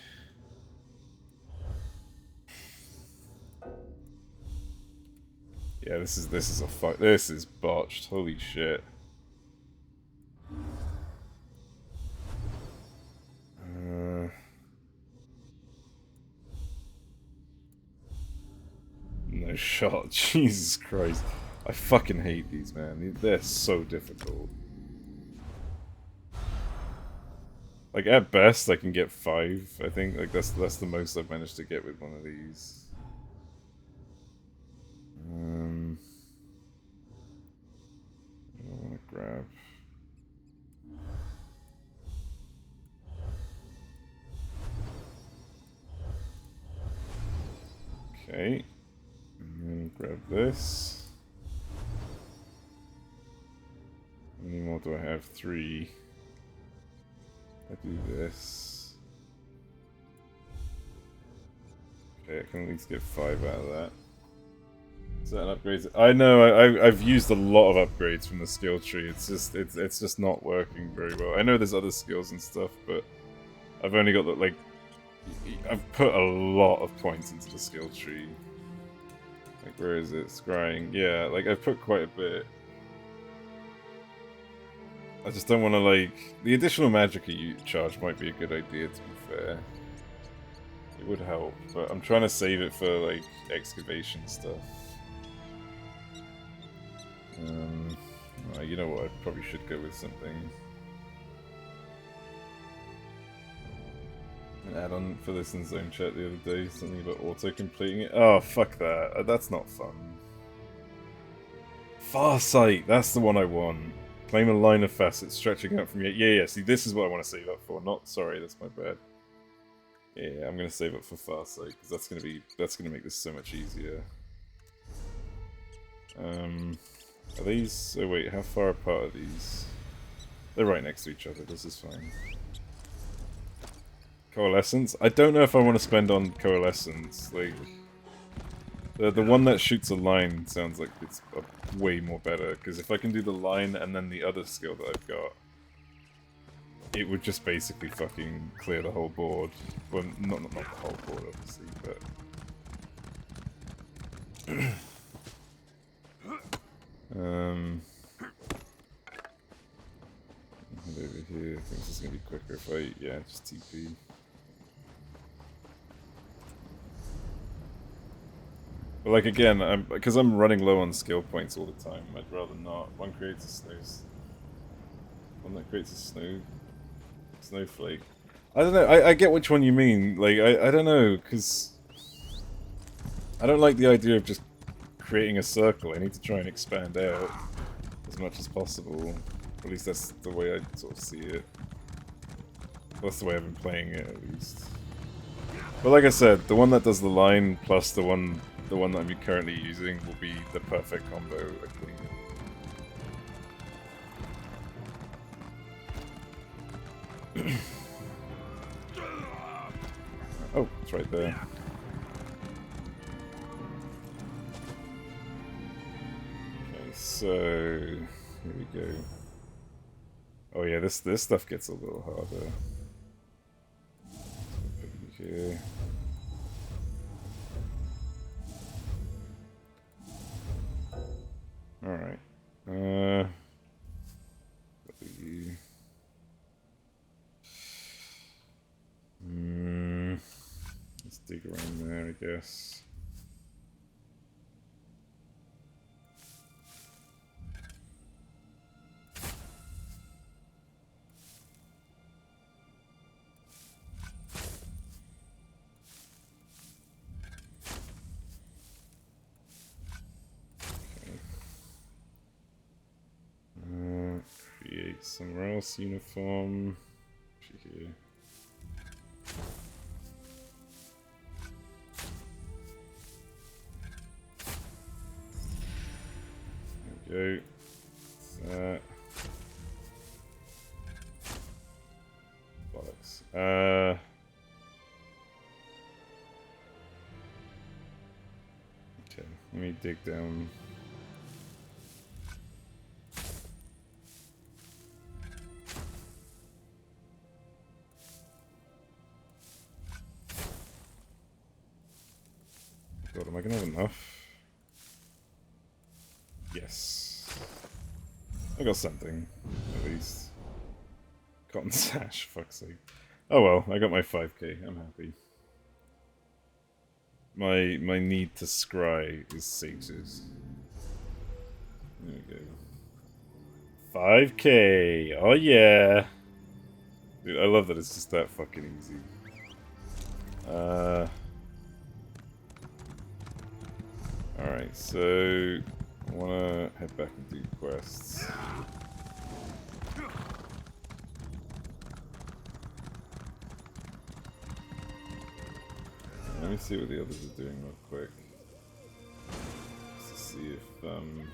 Yeah, this is a fuck. This is botched. Holy shit. No shot. Jesus Christ. I fucking hate these, man. They're so difficult. Like, at best, I can get 5, I think. Like, that's the most I've managed to get with one of these. I want to grab... Okay. And then grab this. How many more do I have? 3. I do this. Okay, I can at least get 5 out of that. Is that an upgrade? I know, I've used a lot of upgrades from the skill tree. It's just not working very well. I know there's other skills and stuff, but I've only got the, like, I've put a lot of points into the skill tree. Like, where is it? Scrying. Yeah, like, I've put quite a bit. I just don't want to, like... The additional magic you charge might be a good idea, to be fair. It would help, but I'm trying to save it for, like, excavation stuff. You know what? I probably should go with something. An add-on for this in Zone Chat the other day, something about auto-completing it. Oh, fuck that. That's not fun. Farsight! That's the one I want. Claim a line of facets stretching out from you. Yeah. See, this is what I want to save up for. Not sorry, that's my bad. Yeah, I'm gonna save up for Farsight because that's gonna make this so much easier. Are these? Oh wait, how far apart are these? They're right next to each other. This is fine. Coalescence? I don't know if I want to spend on Coalescence. Like, the one that shoots a line sounds like it's way more better. Because if I can do the line and then the other skill that I've got, it would just basically fucking clear the whole board. Well, not the whole board, obviously, but... over here, I think this is gonna be quicker if I, yeah, just TP. But like again, because I'm running low on skill points all the time, I'd rather not. One creates a one that creates a snowflake. I don't know, I get which one you mean. Like, I don't know, because I don't like the idea of just creating a circle. I need to try and expand out as much as possible. At least that's the way I sort of see it. That's the way I've been playing it, at least. But like I said, the one that does the line plus the one that I'm currently using will be the perfect combo, I think. Oh, it's right there. Okay, so here we go. Oh yeah, this stuff gets a little harder. Here. All right. Let's dig around there, I guess. Create somewhere else uniform. Here. There we go. That. Bollocks. Okay, let me dig down. God, am I gonna have enough? Yes. I got something, at least. Cotton sash, fuck's sake. Oh well, I got my 5k, I'm happy. My need to scry is sated. There we go. 5k! Oh yeah! Dude, I love that it's just that fucking easy. Alright, so I wanna head back and do quests. Let me see what the others are doing real quick. Just to see if they'd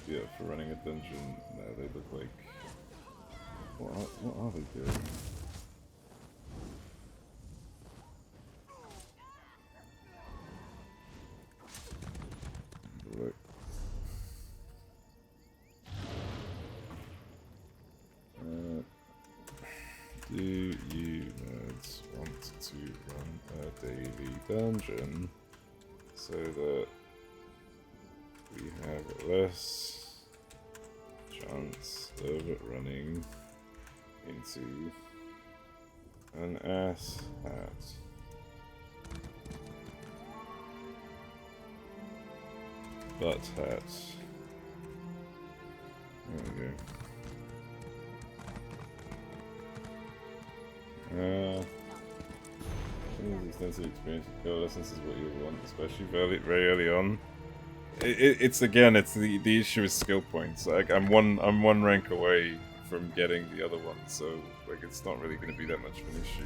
be up for running a dungeon. No, they look like... What are they doing? Look. Do you nerds want to run a daily dungeon so that we have less chance of running into an ass hat? Butt hat. There we go. Extensive experience with coalescence is what you want, especially very early on. It's again, it's the issue is skill points. Like I'm one rank away from getting the other one, so like it's not really going to be that much of an issue.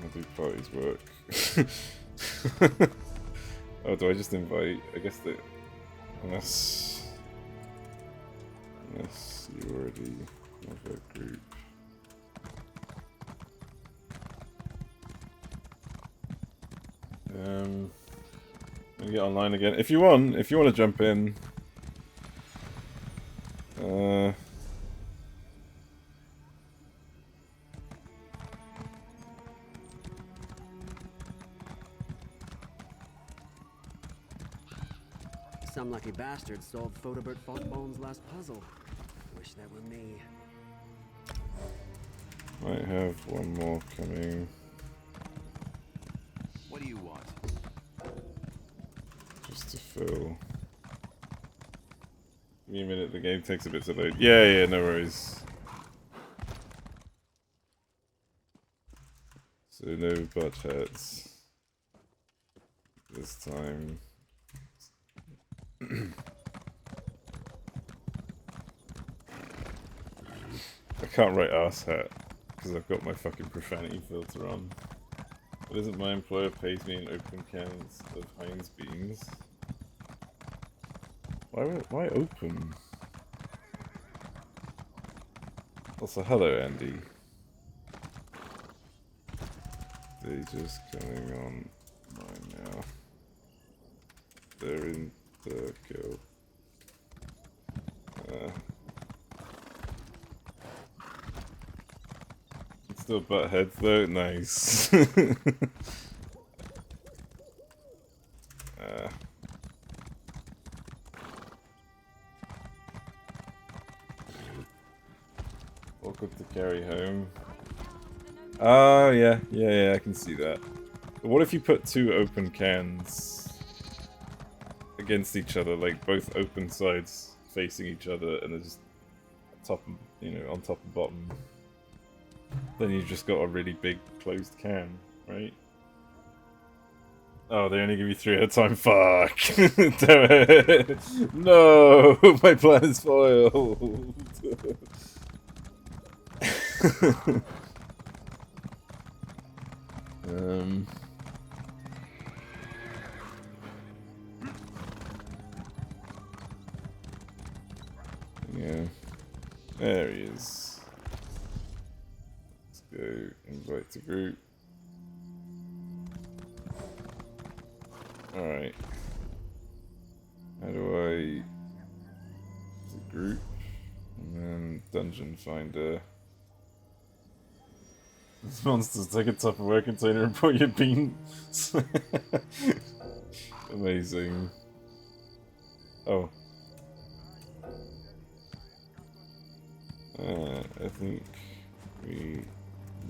How do parties work? Oh, do I just invite? I guess that unless you already have a group. Let me get online again. If you want to jump in. Some lucky bastard solved Photobert Fontbone's last puzzle. Wish that were me. Might have one more coming. What do you want? Just to fill. Give me a minute, the game takes a bit to load. Yeah, no worries. So no butt hats this time. I can't write ass hat because I've got my fucking profanity filter on. What is it? My employer pays me in open cans of Heinz beans. Why open? Also, hello, Andy. They just coming on mine now. They're in the guild. Still butt heads though, nice. Welcome to carry home. Oh yeah, I can see that. But what if you put two open cans against each other, like both open sides facing each other, and there's top, on top and bottom? Then you've just got a really big closed can, right? Oh, they only give you 3 at a time. Fuck! Damn it! No, my plan is foiled. Yeah, there he is. Let's go invite to group. Alright. How do I... to group? And then dungeon finder. This monster's take a Tupperware container and put your beans. Amazing. Oh. I think we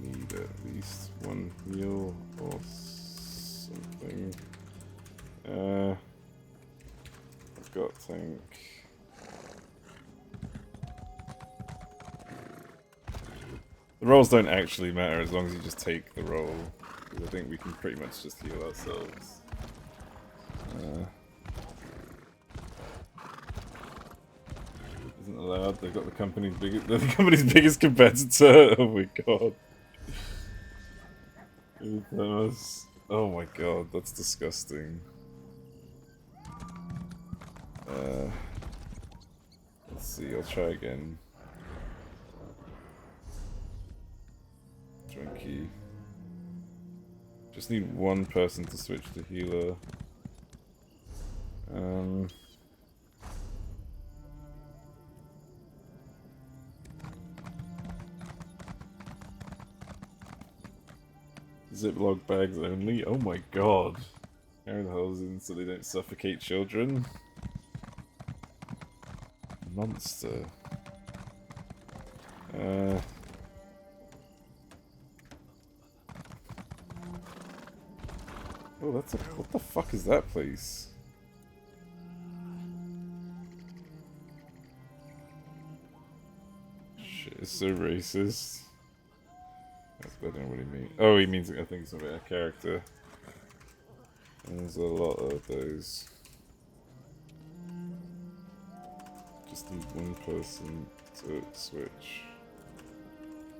need at least one heal or something. I've got tank. The rolls don't actually matter as long as you just take the roll, because I think we can pretty much just heal ourselves. Isn't allowed. They've got the company's biggest. They're the company's biggest competitor. Oh my god. Oh my god, that's disgusting. Let's see. I'll try again. Drinky. Just need one person to switch to healer. Ziploc bags only? Oh my god. Carry the holes in so they don't suffocate children. Monster. Oh, that's a... What the fuck is that place? Shit, it's so racist. I don't know what he means. Oh, he means, I think it's about a character. And there's a lot of those. Just need one person to switch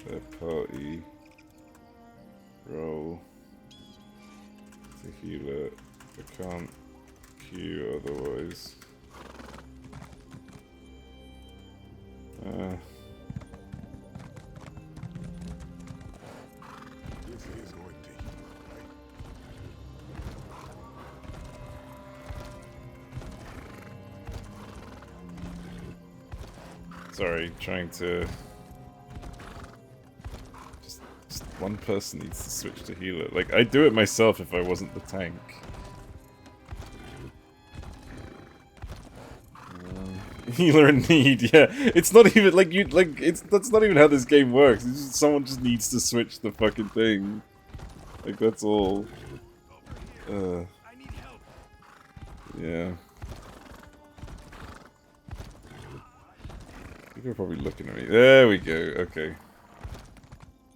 their party role to heal it. I can't queue otherwise. Sorry, trying to... Just one person needs to switch to healer. Like, I'd do it myself if I wasn't the tank. Healer in need, yeah. It's not even, like, that's not even how this game works. It's just, someone just needs to switch the fucking thing. Like, that's all. Yeah. People are probably looking at me. There we go. Okay.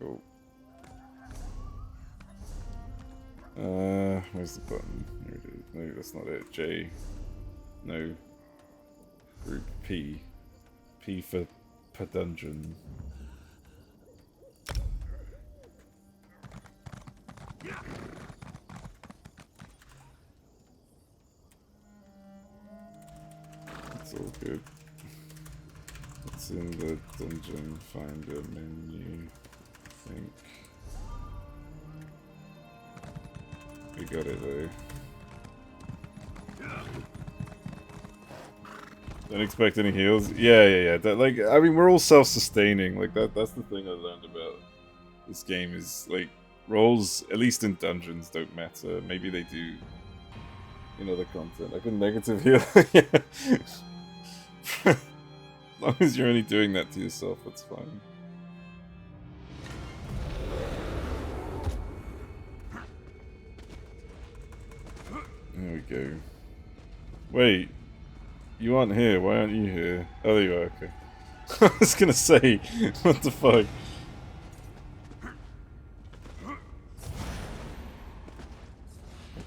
Cool. Where's the button? Here it is. No, that's not it. J. No. Group P. P for per dungeon. It's all good. It's in the dungeon finder menu, I think. We got it though. Don't expect any heals. Yeah. That, like, I mean, we're all self-sustaining. Like that's the thing I learned about this game is like rolls, at least in dungeons, don't matter. Maybe they do in other content. I can negative heal. As long as you're only doing that to yourself, that's fine. There we go. Wait, you aren't here. Why aren't you here? Oh, there you are. Okay. I was gonna say, what the fuck?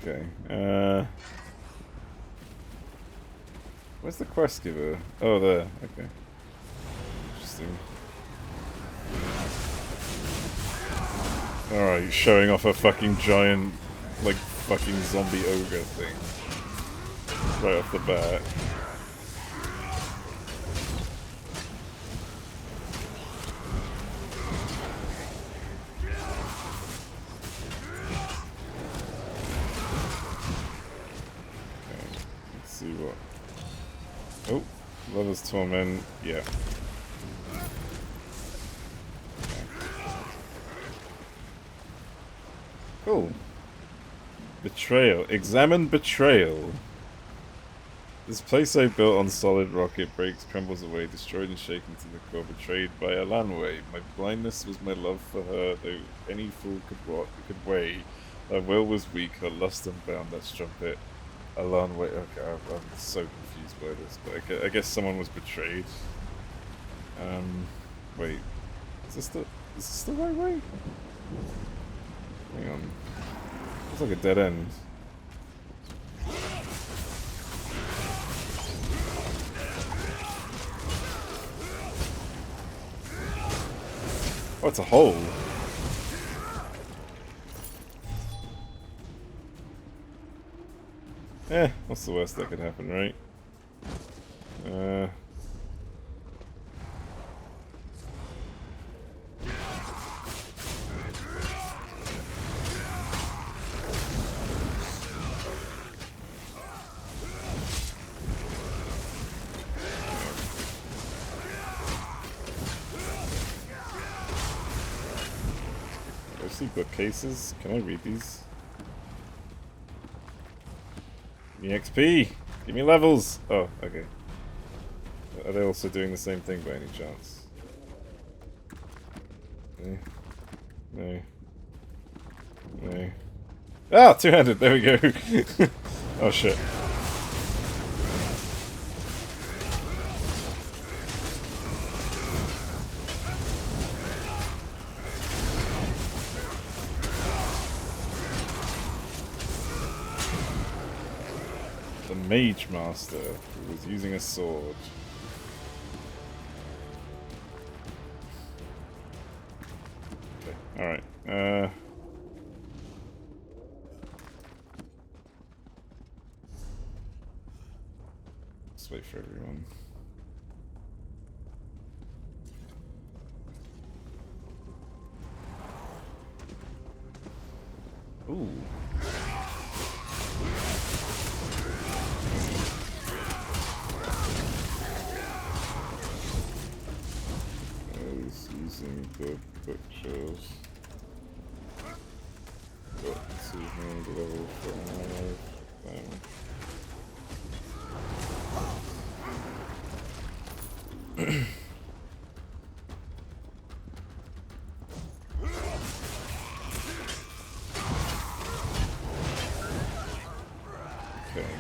Okay. Where's the quest giver? Oh, there. Okay. Interesting. Alright, showing off a fucking giant, like, fucking zombie ogre thing. Right off the bat. Okay, let's see what... Oh, Lover's Torment, yeah. Okay. Cool. Betrayal. Examine betrayal. This place I built on solid rock, it breaks, crumbles away, destroyed and shaken to the core, betrayed by Alanway. My blindness was my love for her, though any fool could weigh. Her will was weak, her lust unbound, that strumpet. Alanway. Okay, I'm so confused by this, but I guess someone was betrayed. Wait. Is this the right way? Hang on. Looks like a dead end. Oh, it's a hole. What's the worst that could happen, right? I see bookcases. Can I read these? Give me XP! Give me levels! Oh, okay. Are they also doing the same thing by any chance? No. No. Ah! Two-handed! There we go! Oh shit. Mage Master who was using a sword. Okay, alright. Let's wait for everyone. Ooh. Using the bookshelves. Got achievement level 5. Okay.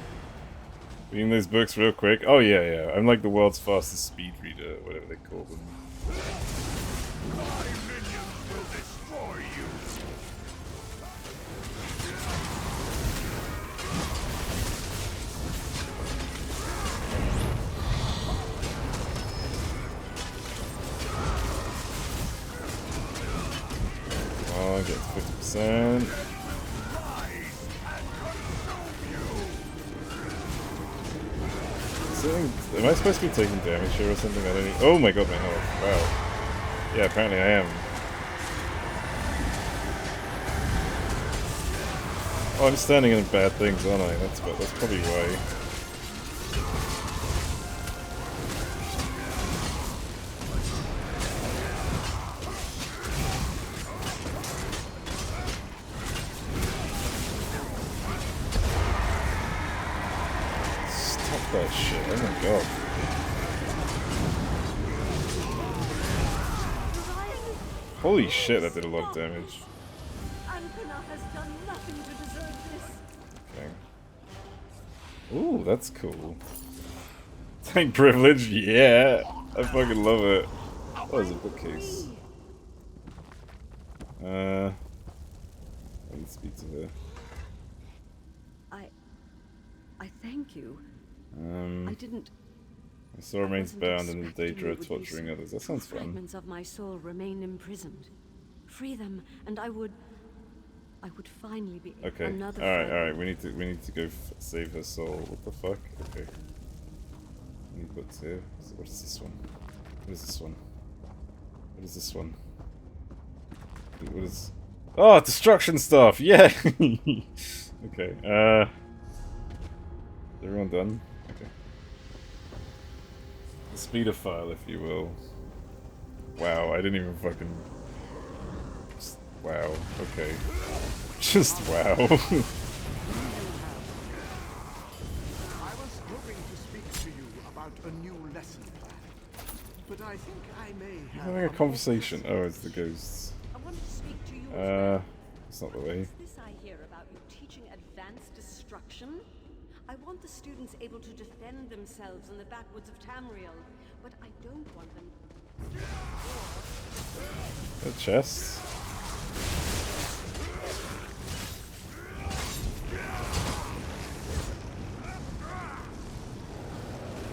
Reading those books real quick. Oh yeah, yeah. I'm like the world's fastest speed reader, whatever they call them. My minions will destroy you. Oh, I get 50%. Am I supposed to be taking damage here or something? I don't need. Oh my god, my health. Wow. Yeah, apparently I am. Oh, I'm standing in bad things, aren't I? That's probably why. Stop that shit. Oh my god. Holy shit, that did a lot of damage. Ankana has done nothing to deserve this. Okay. Ooh, that's cool. Tank privilege, yeah! I fucking love it. Oh, there's a bookcase. I need to speak to her. I thank you. I didn't. My soul remains bound in the Daedra, torturing others. That sounds fun. Fragments of my soul remain imprisoned. Free them, and I would finally be another. Alright. We need to go save her soul. What the fuck? Okay. I need books here. What is this one? What is this one? What is this one? What is? Oh, destruction stuff. Yeah. Okay. Is everyone done? Okay. The speeder file, if you will. Wow, I didn't even fucking. Just, wow. Okay. Just wow. I was hoping to speak to you about a new lesson plan, but I think I may You're have having a conversation. Oh, it's the ghosts. I want to speak to you. It's not the way. This I hear about you teaching advanced destruction. I want the students able to defend themselves in the backwoods of Tamriel, but I don't want them. A chest.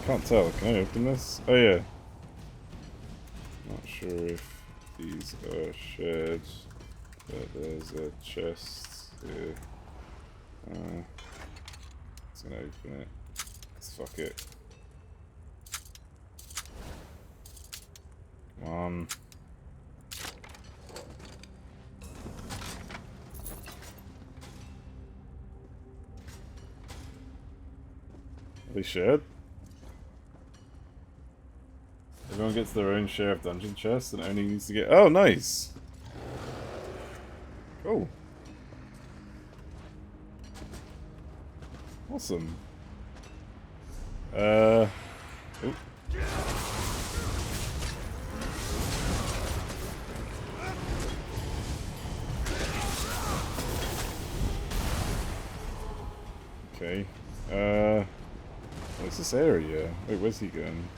Can't tell. Can I open this? Oh yeah. Not sure if these are shared, but there's a chest here. It's gonna open it. 'Cause fuck it. Come on. Are they shared? Everyone gets their own share of dungeon chests and only needs to get. Oh, nice! Cool. Awesome. Oop. Okay. What's this area? Wait, where's he going?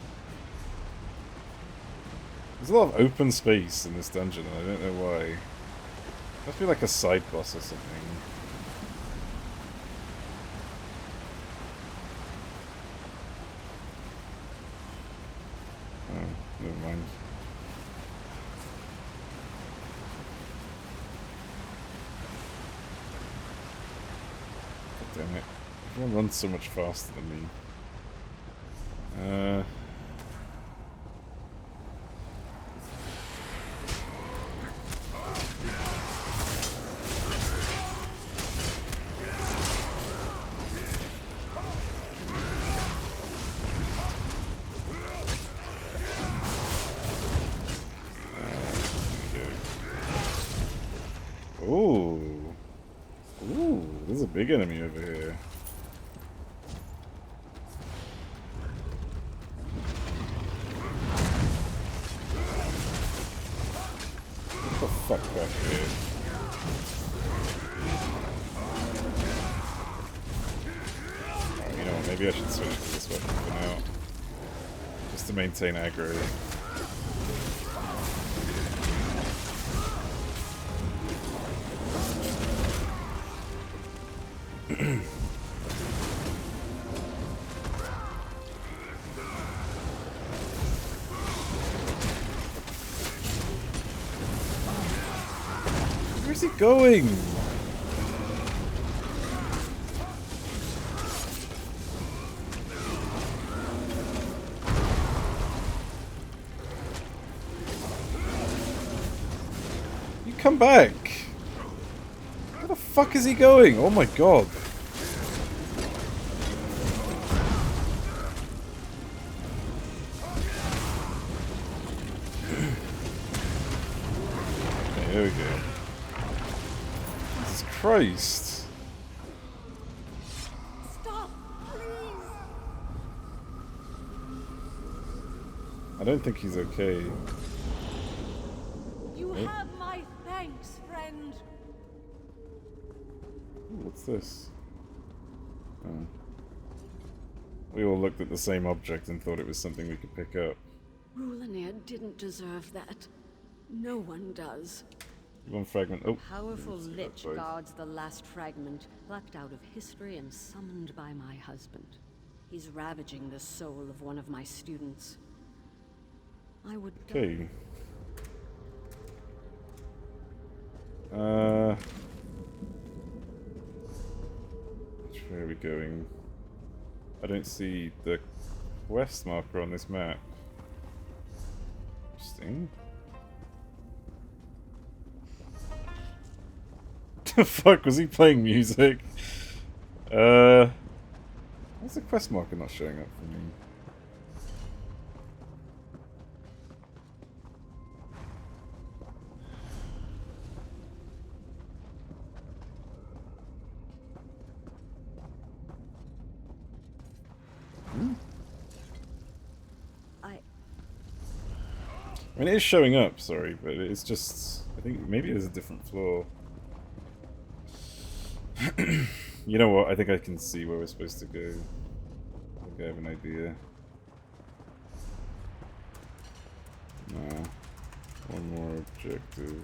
There's a lot of open space in this dungeon, and I don't know why. Must be like a side boss or something. Damn it. Everyone runs so much faster than me. Ooh. Ooh, there's a big enemy over here. What the fuck back here? Oh, you know what, maybe I should switch to this weapon for now. Just to maintain aggro. Where's he going? You come back! Where the fuck is he going? Oh my god. Okay, there we go. Jesus Christ. Stop, please. I don't think he's okay. You Oh. have my thanks, friend. Ooh, what's this? Oh. We all looked at the same object and thought it was something we could pick up. Rulanir didn't deserve that. No one does. One fragment. Oh. Powerful let's see that lich both. guards the last fragment, plucked out of history and summoned by my husband. He's ravaging the soul of one of my students. I would... Okay. Which way are we going? I don't see the quest marker on this map. Interesting. The fuck, was he playing music? Why's the quest marker not showing up for me? I mean, it is showing up, sorry, but it's just... I think maybe there's a different floor. You know what? I think I can see where we're supposed to go. I think I have an idea. No. One more objective.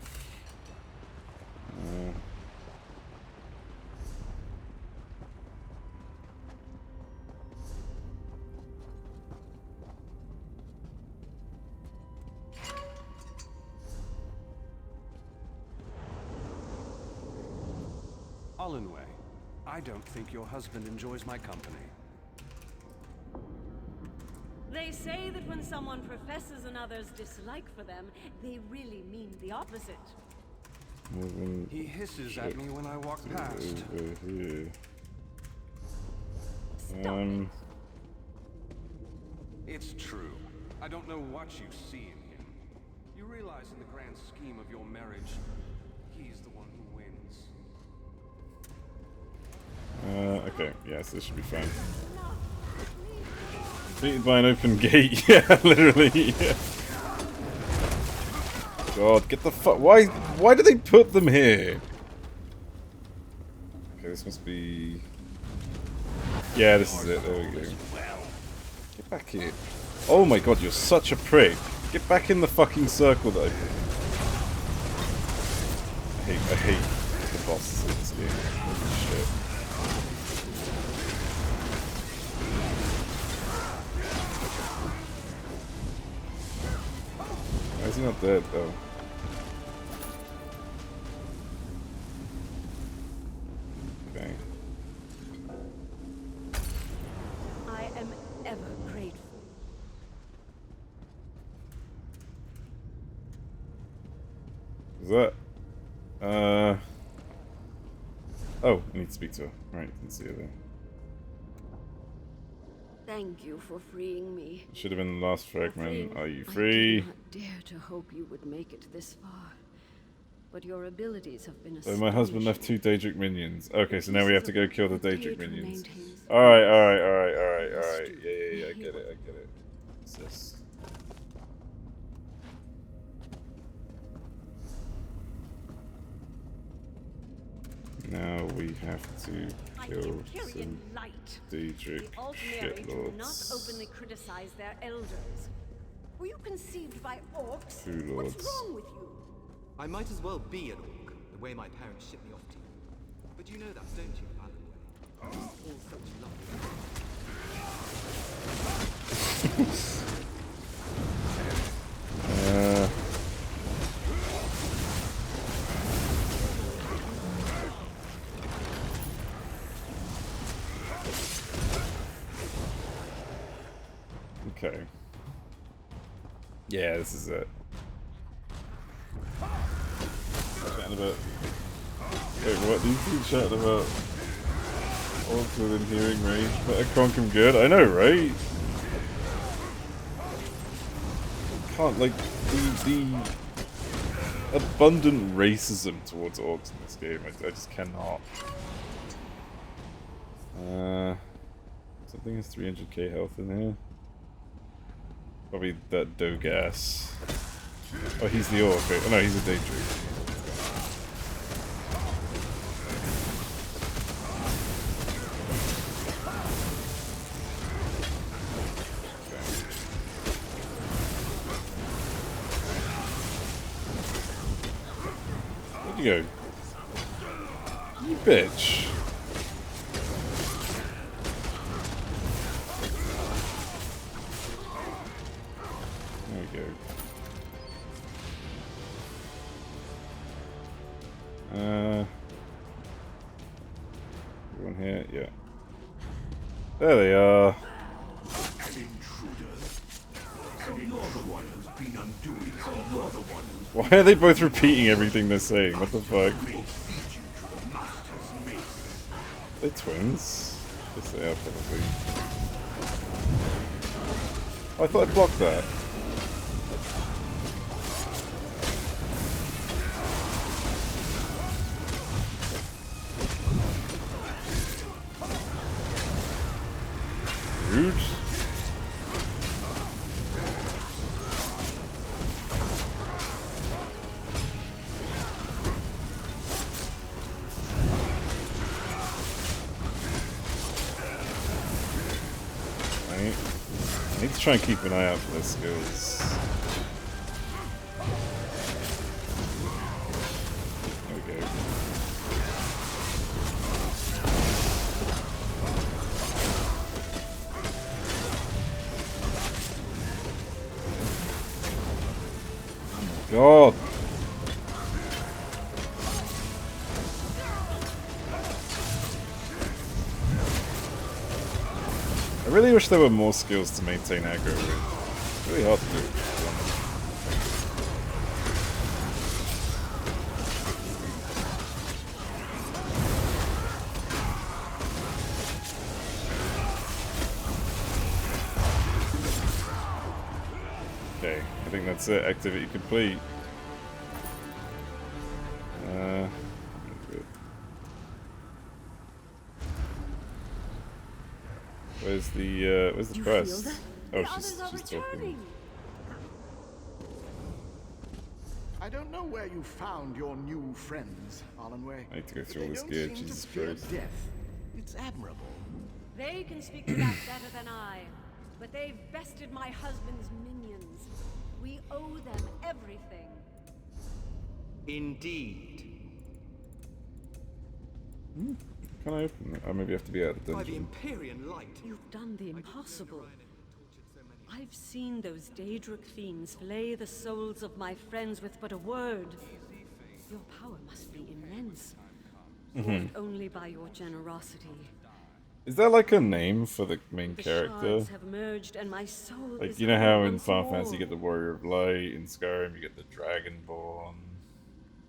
Olenway, I don't think your husband enjoys my company. They say that when someone professes another's dislike for them, they really mean the opposite. He hisses at me when I walk past. Over here. It's true. I don't know what you see in him. You realize in the grand scheme of your marriage, he's the one who wins. Okay, yes, this should be fine. Defeated by an open gate, yeah, literally, yeah. God, get the fuck, why do they put them here? Okay, this must be... Yeah, this is it, there we go. Get back here. Oh my god, you're such a prick. Get back in the fucking circle that I hate the bosses in this game. Holy shit. Why is he not dead though? Okay. Is that? Oh, I need to speak to her. Right, didn't see her there. Thank you for freeing me. Should have been the last fragment. Are you I free? did not dare to hope you would make it this far. But your abilities have been So my husband left 2 Daedric minions. Okay, so now we have to go kill the Daedric Daedra minions. maintains Alright. Yeah, I get it. What's this? Now we have to kill some Daedric do not shitlords. openly criticize their elders. Were you conceived by orcs? True What's lords. wrong with you? I might as well be an orc, the way my parents shipped me off to you. But you know that, don't you, Alan? All such Okay. Yeah, this is it. Chatting about. Wait, what? These two chatting about orcs within hearing range, but I conk them good. I know, right? Can't like the abundant racism towards orcs in this game. I just cannot. Something has 300k health in here. Probably that Dogas. Oh, he's the orc. Oh no, he's a Daedric. Where'd you go? You bitch. There we go. Everyone here? Yeah. There they are. An intruder. So you're the one who's been undoing. So you're the one who's Why are they both repeating everything they're saying? What the fuck? They're twins. Yes, they are probably. Oh, I thought I blocked that. Rude. Right. I need to try and keep an eye out for their skills. There we go. God. I really wish there were more skills to maintain aggro with. It's really hard to do. Okay, I think that's it. Activity complete. Good. Where's the quest? Oh, she's talking. I don't know where you found your new friends, Alanway. I need to go through all this gear, Jesus Christ. Death. It's admirable. They can speak to that better than I, but they've bested my husband's minions. We owe them everything. Indeed. Can I open it? Oh, maybe I have to be out of the By the dungeon. Empyrean light. You've done the impossible. I've seen those Daedric fiends flay the souls of my friends with but a word. Your power must be immense. Dwarfed only by your generosity. Is there like a name for the main The character? shards have merged and my soul Like, is you know how whole in once Final more. Fantasy you get the Warrior of Light, in Skyrim you get the Dragonborn.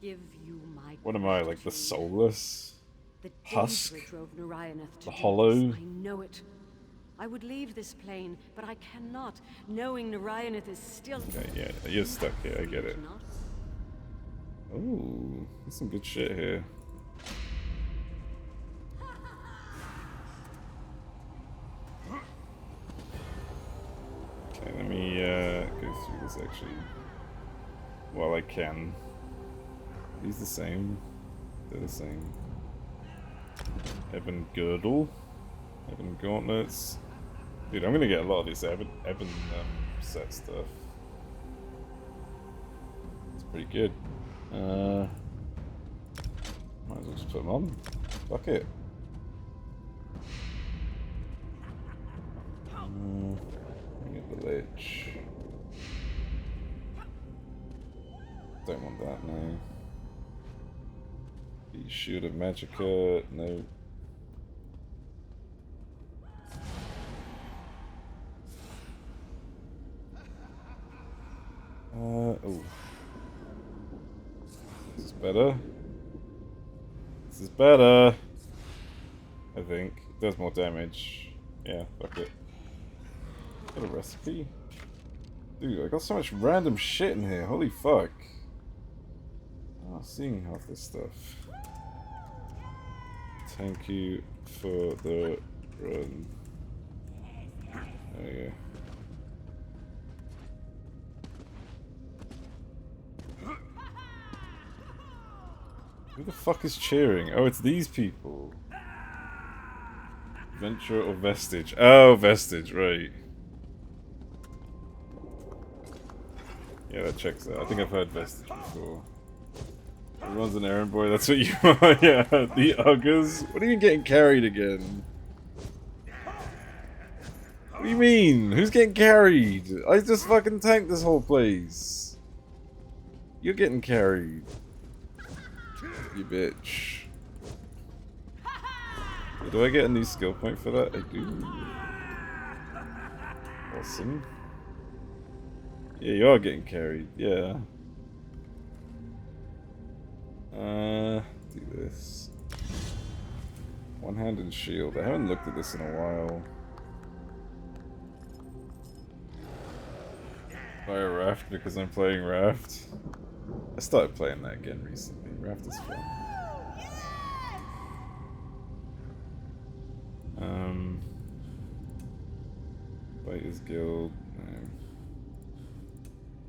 give you my What am I, like the soulless? The Husk? danger drove Narayaneth to The do hollow? this. I know it. I would leave this plane, but I cannot, knowing Narayaneth is still... Okay, yeah, you're stuck here, I get it. Ooh, there's some good shit here. Okay, let me go through this actually. While I can. Are these the same? They're the same. Ebon Girdle. Ebon Gauntlets. Dude, I'm gonna get a lot of this Ebon set stuff. It's pretty good. Might as well just put them on. Fuck it. Get the lich. Don't want that, no. The Shield of Magicka, no. Oh. This is better. This is better. I think. It does more damage. Yeah, fuck it. Got a recipe? Dude, I got so much random shit in here. Holy fuck. Oh, seeing half this stuff. Thank you for the run. Oh yeah. Who the fuck is cheering? Oh, it's these people. Venture or Vestige? Oh, Vestige, right. Yeah, that checks out. I think I've heard Vestige before. Everyone's an errand boy, that's what you are. Yeah, the Uggers. What are you getting carried again? What do you mean? Who's getting carried? I just fucking tanked this whole place. You're getting carried. You bitch. Do I get a new skill point for that? I do. Awesome. Yeah, you are getting carried. Yeah. Do this. One-handed shield. I haven't looked at this in a while. Buy a Raft because I'm playing Raft. I started playing that again recently. Raft is fun. Fighters Guild. No.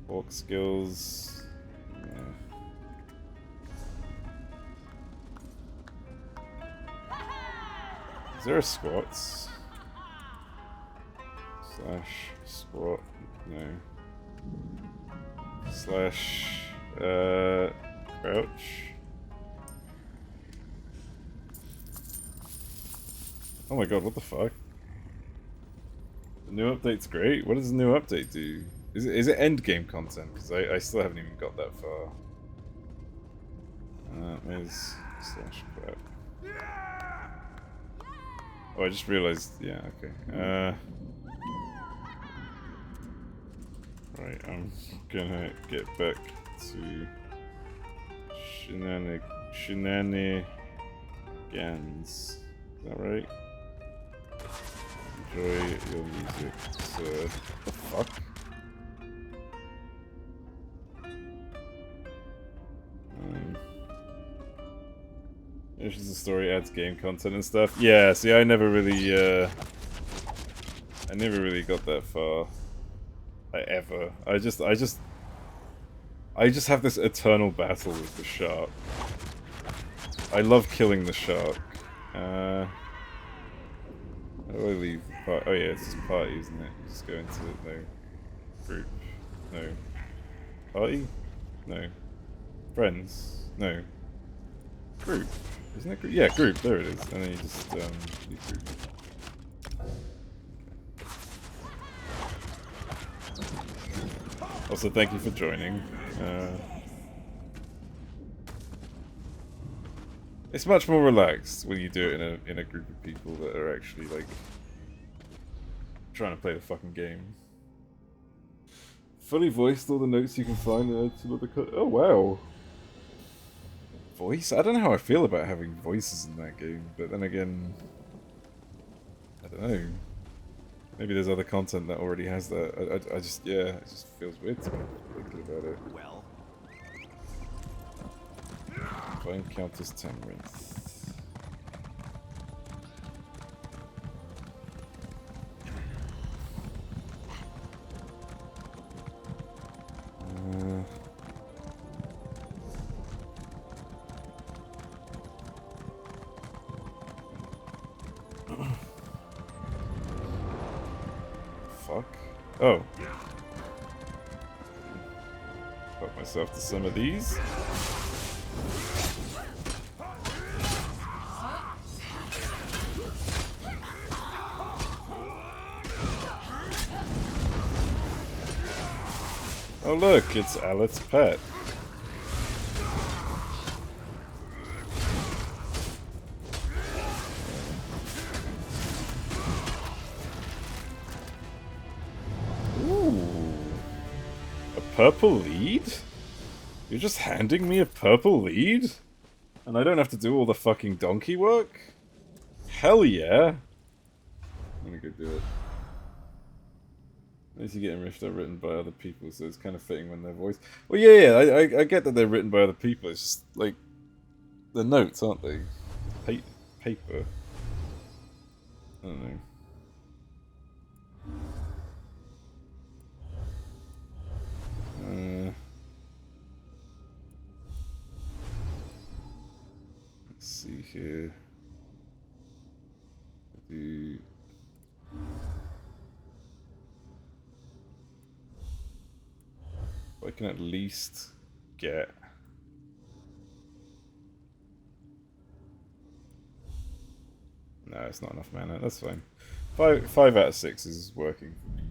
Orc skills. No. Is there a squats? Slash squat. No. Slash crouch. Oh my god, what the fuck? The new update's great. What does the new update do? Is it end game content? Because I still haven't even got that far. Where's slash crap? Oh, I just realized. Yeah, okay. Right, I'm gonna get back to shenanigans. Is that right? Enjoy your music, sir. What the fuck? Finishes the story, adds game content and stuff. Yeah, see, I never really got that far. I just have this eternal battle with the shark. I love killing the shark. How do I leave the party? Oh yeah, it's just party, isn't it? You just go into no group, no party, no friends, no group. Isn't it group? Yeah, group. There it is. And then you just leave group. Also, thank you for joining. It's much more relaxed when you do it in a group of people that are actually like trying to play the fucking game. Fully voiced all the notes you can find to look the. Oh wow! voice? I don't know how I feel about having voices in that game, but then again, I don't know. Maybe there's other content that already has that. I just, yeah, it just feels weird to me thinking about it. Well. Divine counters 10 Wraith. Fuck. Oh. Put myself to some of these. Oh look, it's Alet's pet. Ooh. A purple lead? You're just handing me a purple lead? And I don't have to do all the fucking donkey work? Hell yeah! I'm gonna go do it. At you getting riffed are written by other people, so it's kind of fitting when their voice. Well, yeah, I get that they're written by other people. It's just like the notes, aren't they? Paper. I don't know. Let's see here. I can at least get no, it's not enough mana. That's fine. 5 out of 6 is working for me.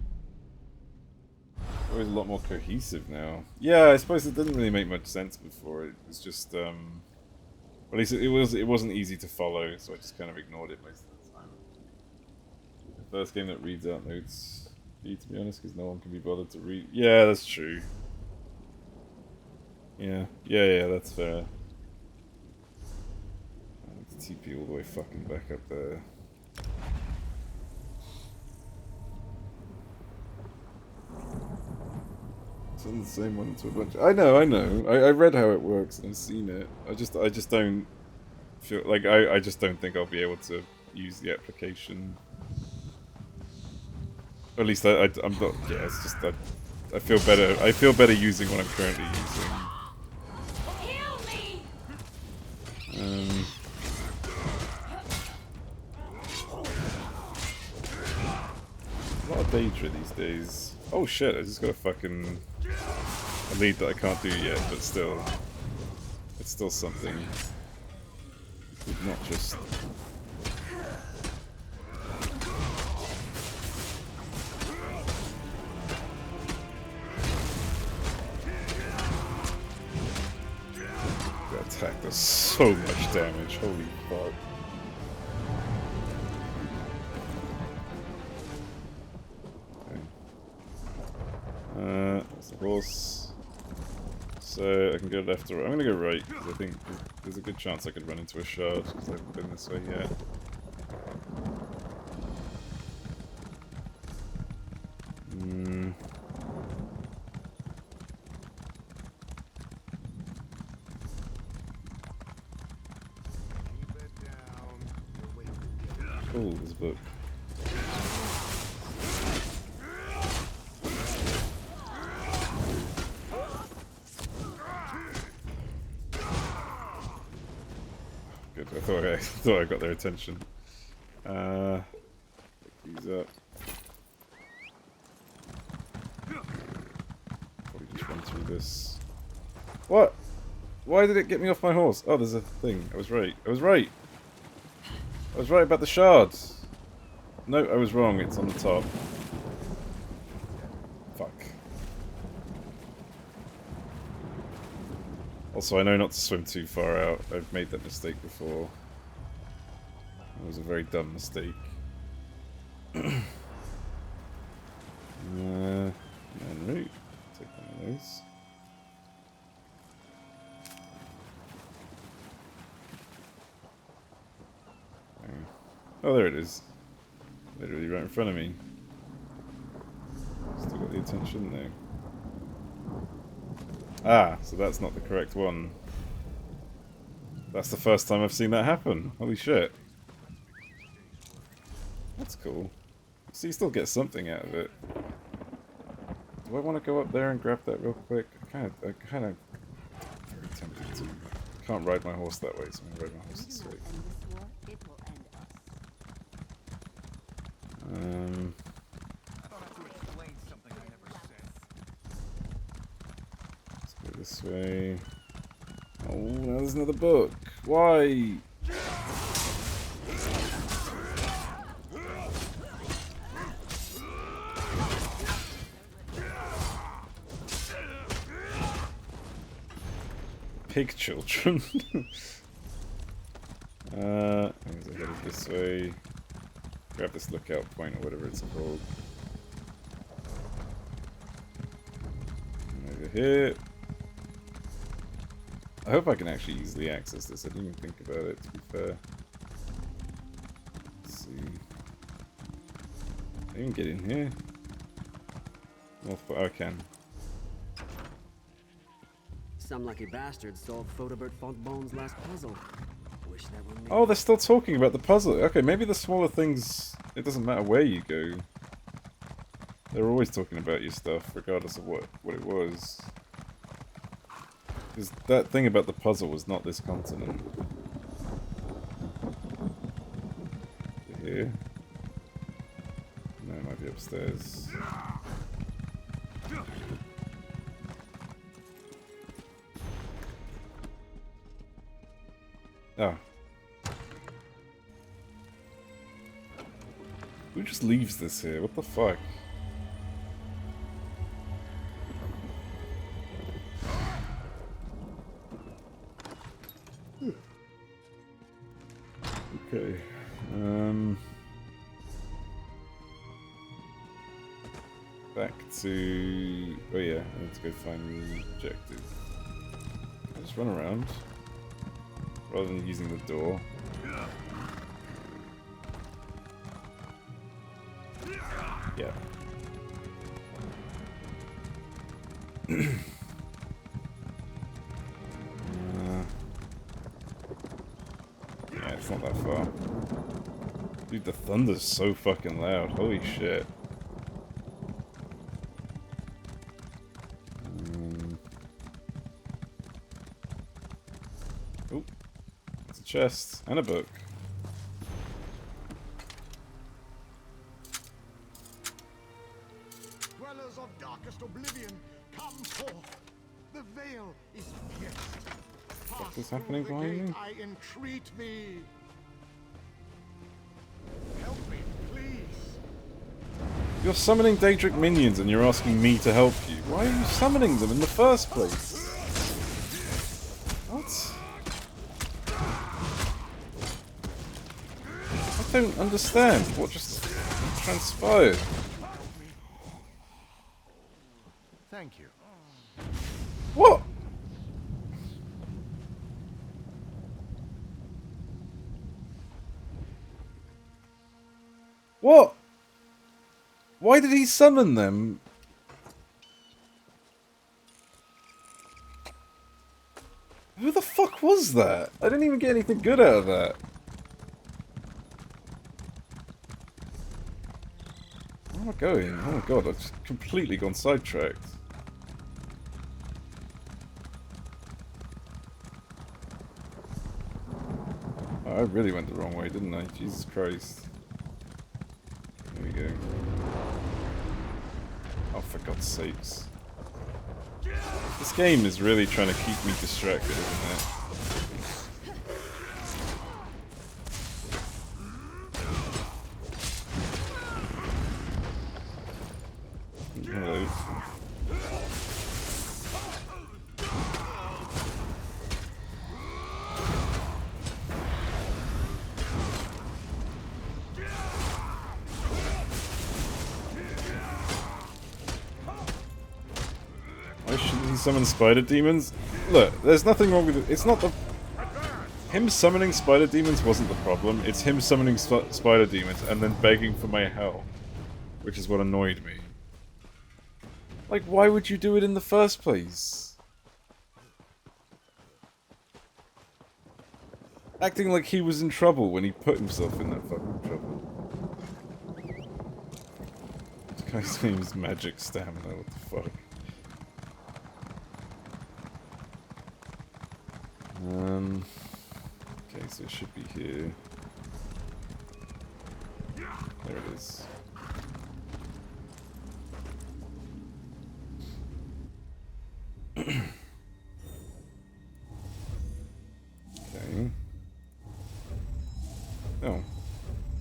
Always a lot more cohesive now. Yeah, I suppose it didn't really make much sense before. It was just at least it wasn't easy to follow, so I just kind of ignored it most of the time. The first game that reads out notes, to be honest, because no one can be bothered to read. Yeah, that's true. Yeah, that's fair. I have to TP all the way fucking back up there. Turn the same one into a bunch. I know. I read how it works and I've seen it. I just don't feel like I just don't think I'll be able to use the application. Or at least I'm not. Yeah, it's just that I feel better. I feel better using what I'm currently using. A lot of Daedra these days. Oh shit! I just got a fucking lead that I can't do yet, but still, it's still something. Not just. That attack does so much damage. Holy fuck! That's the horse. So I can go left or right. I'm gonna go right because I think there's a good chance I could run into a shard because I haven't been this way yet. Oh, there's a book. Good. I thought I got their attention. Pick these up. Probably just run through this. What? Why did it get me off my horse? Oh, there's a thing. I was right. I was right about the shards. No, I was wrong. It's on the top. Fuck. Also, I know not to swim too far out. I've made that mistake before. It was a very dumb mistake. Man root. Take one of those. Oh, there it is. Literally right in front of me. Still got the attention there. Ah, so that's not the correct one. That's the first time I've seen that happen. Holy shit. That's cool. So you still get something out of it. Do I want to go up there and grab that real quick? I kind of very tempted to. I can't ride my horse that way, so I'm gonna ride my horse this way. Let's go this way. Oh, now there's another book. Why? Pig children. I guess I headed this way. Grab this lookout point or whatever it's called. And over here. I hope I can actually easily access this. I didn't even think about it, to be fair. Let's see. I can get in here. Oh, I can. Some lucky bastard solved Photobert Fontbone's last puzzle. Wish that were me. Oh, they're still talking about the puzzle. Okay, maybe the smaller things, it doesn't matter where you go. They're always talking about your stuff, regardless of what it was. Because that thing about the puzzle was not this continent. Here? No, it might be upstairs. Oh. Who just leaves this here? What the fuck? Okay. Back to... Oh yeah, I need to go find the objective. I'll just run around. Rather than using the door. Yeah. Yeah, it's not that far. Dude, the thunder's so fucking loud. Holy shit. Oh. It's a chest. And a book. Dwellers of darkest oblivion, come forth. The veil is pierced. What is happening behind me? I entreat thee. Help me, please. You're summoning Daedric minions and you're asking me to help you. Why are you summoning them in the first place? What? I don't understand what just transpired. Thank you. What? What? Why did he summon them? Who the fuck was that? I didn't even get anything good out of that. Where am I going? Oh my god, I've just completely gone sidetracked. Oh, I really went the wrong way, didn't I? Jesus Christ. There we go. Oh, for God's sakes. This game is really trying to keep me distracted, isn't it? Hello. Why shouldn't he summon spider demons? Look, there's nothing wrong with it. It's not the... Him summoning spider demons wasn't the problem. It's him summoning spider demons and then begging for my help, which is what annoyed me. Like, why would you do it in the first place? Acting like he was in trouble when he put himself in that fucking trouble. This guy's name's Magic Stamina, what the fuck? Okay, so it should be here. There it is. Okay. Oh.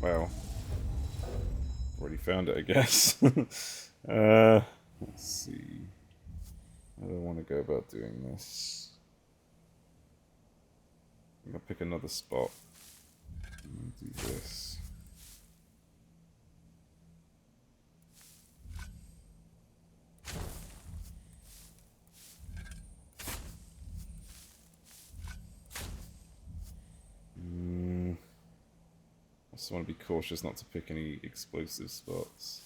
Wow. Already found it, I guess. Let's see. I don't want to go about doing this. I'm gonna pick another spot. Do this. Also want to be cautious not to pick any explosive spots.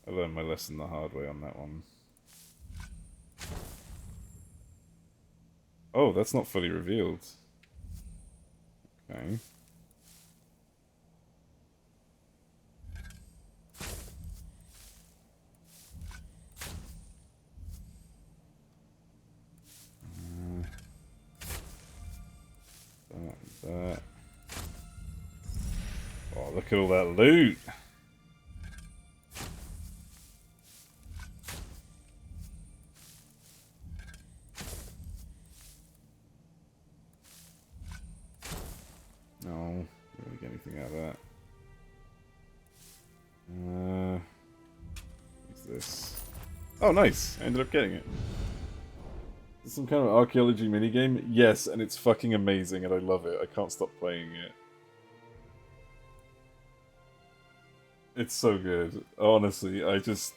I learned my lesson the hard way on that one. Oh, that's not fully revealed. Okay. That. Oh, look at all that loot! No, don't really get anything out of that. What's this? Oh, nice! I ended up getting it. Is some kind of archaeology minigame? Yes, and it's fucking amazing and I love it. I can't stop playing it. It's so good. Honestly, it's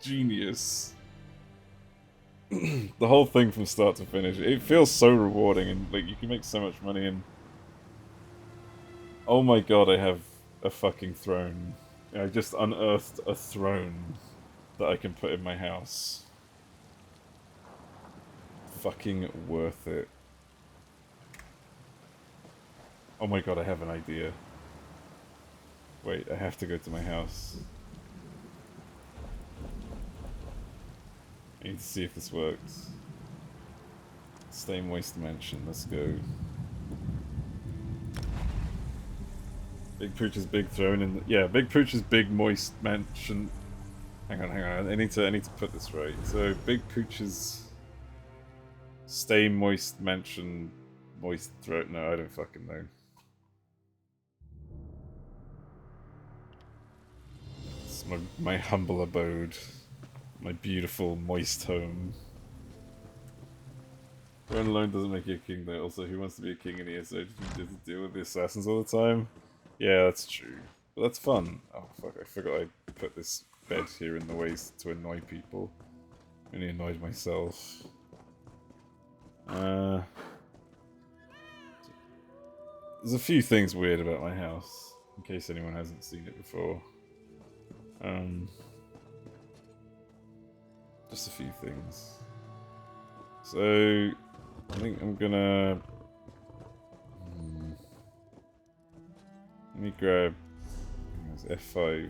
genius. The whole thing from start to finish. It feels so rewarding and like you can make so much money and oh my god, I have a fucking throne. I just unearthed a throne that I can put in my house. Fucking worth it. Oh my god, I have an idea. Wait, I have to go to my house. I need to see if this works. Stay moist mansion, let's go. Big Pooch's big throne in yeah, Big Pooch's big moist mansion. Hang on. I need to put this right. So Big Pooch's Stay moist mansion, moist throat. No, I don't fucking know. It's my humble abode, my beautiful moist home. Throne alone doesn't make you a king though. Also, who wants to be a king in ESO? Just to deal with the assassins all the time. Yeah, that's true. But that's fun. Oh fuck! I forgot I put this bed here in the way to annoy people. I only annoyed myself. There's a few things weird about my house, in case anyone hasn't seen it before. Just a few things. So, I think I'm gonna... let me grab... F5.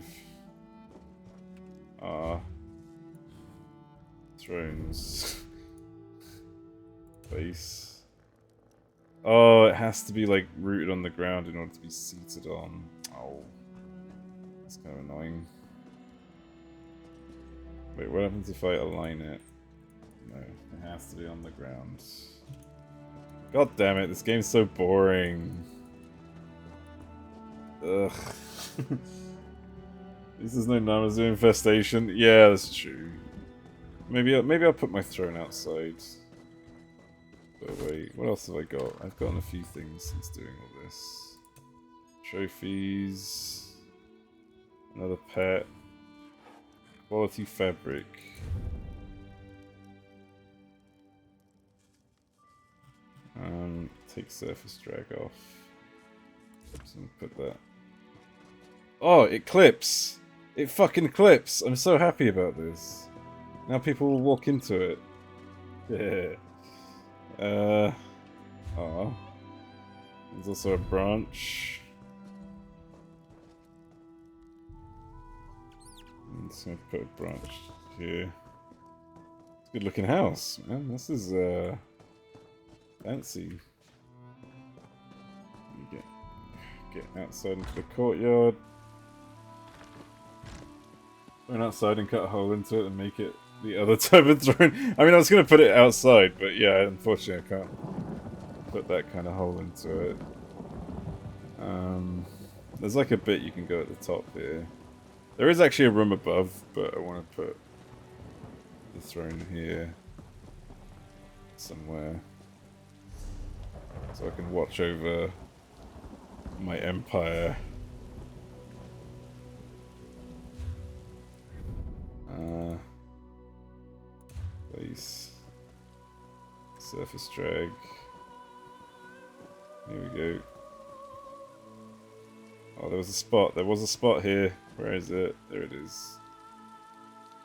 Thrones. Base. Oh, it has to be like rooted on the ground in order to be seated on. Oh. That's kind of annoying. Wait, what happens if I align it? No, it has to be on the ground. God damn it, this game's so boring. Ugh. This is no Namazu infestation. Yeah, that's true. Maybe I'll put my throne outside. But wait, what else have I got? I've gotten a few things since doing all this. Trophies. Another pet. Quality fabric. Take surface drag off. So put that. Oh, it clips! It fucking clips! I'm so happy about this. Now people will walk into it. Yeah. Oh. There's also a branch. I'm just gonna put a branch here. It's a good looking house, man. This is fancy. You get outside into the courtyard. Run outside and cut a hole into it and make it the other type of throne. I mean, I was gonna put it outside, but yeah, unfortunately, I can't put that kind of hole into it. There's like a bit you can go at the top here. There is actually a room above, but I want to put the throne here somewhere so I can watch over my empire. Place. Surface drag. Here we go. Oh, there was a spot. There was a spot here. Where is it? There it is.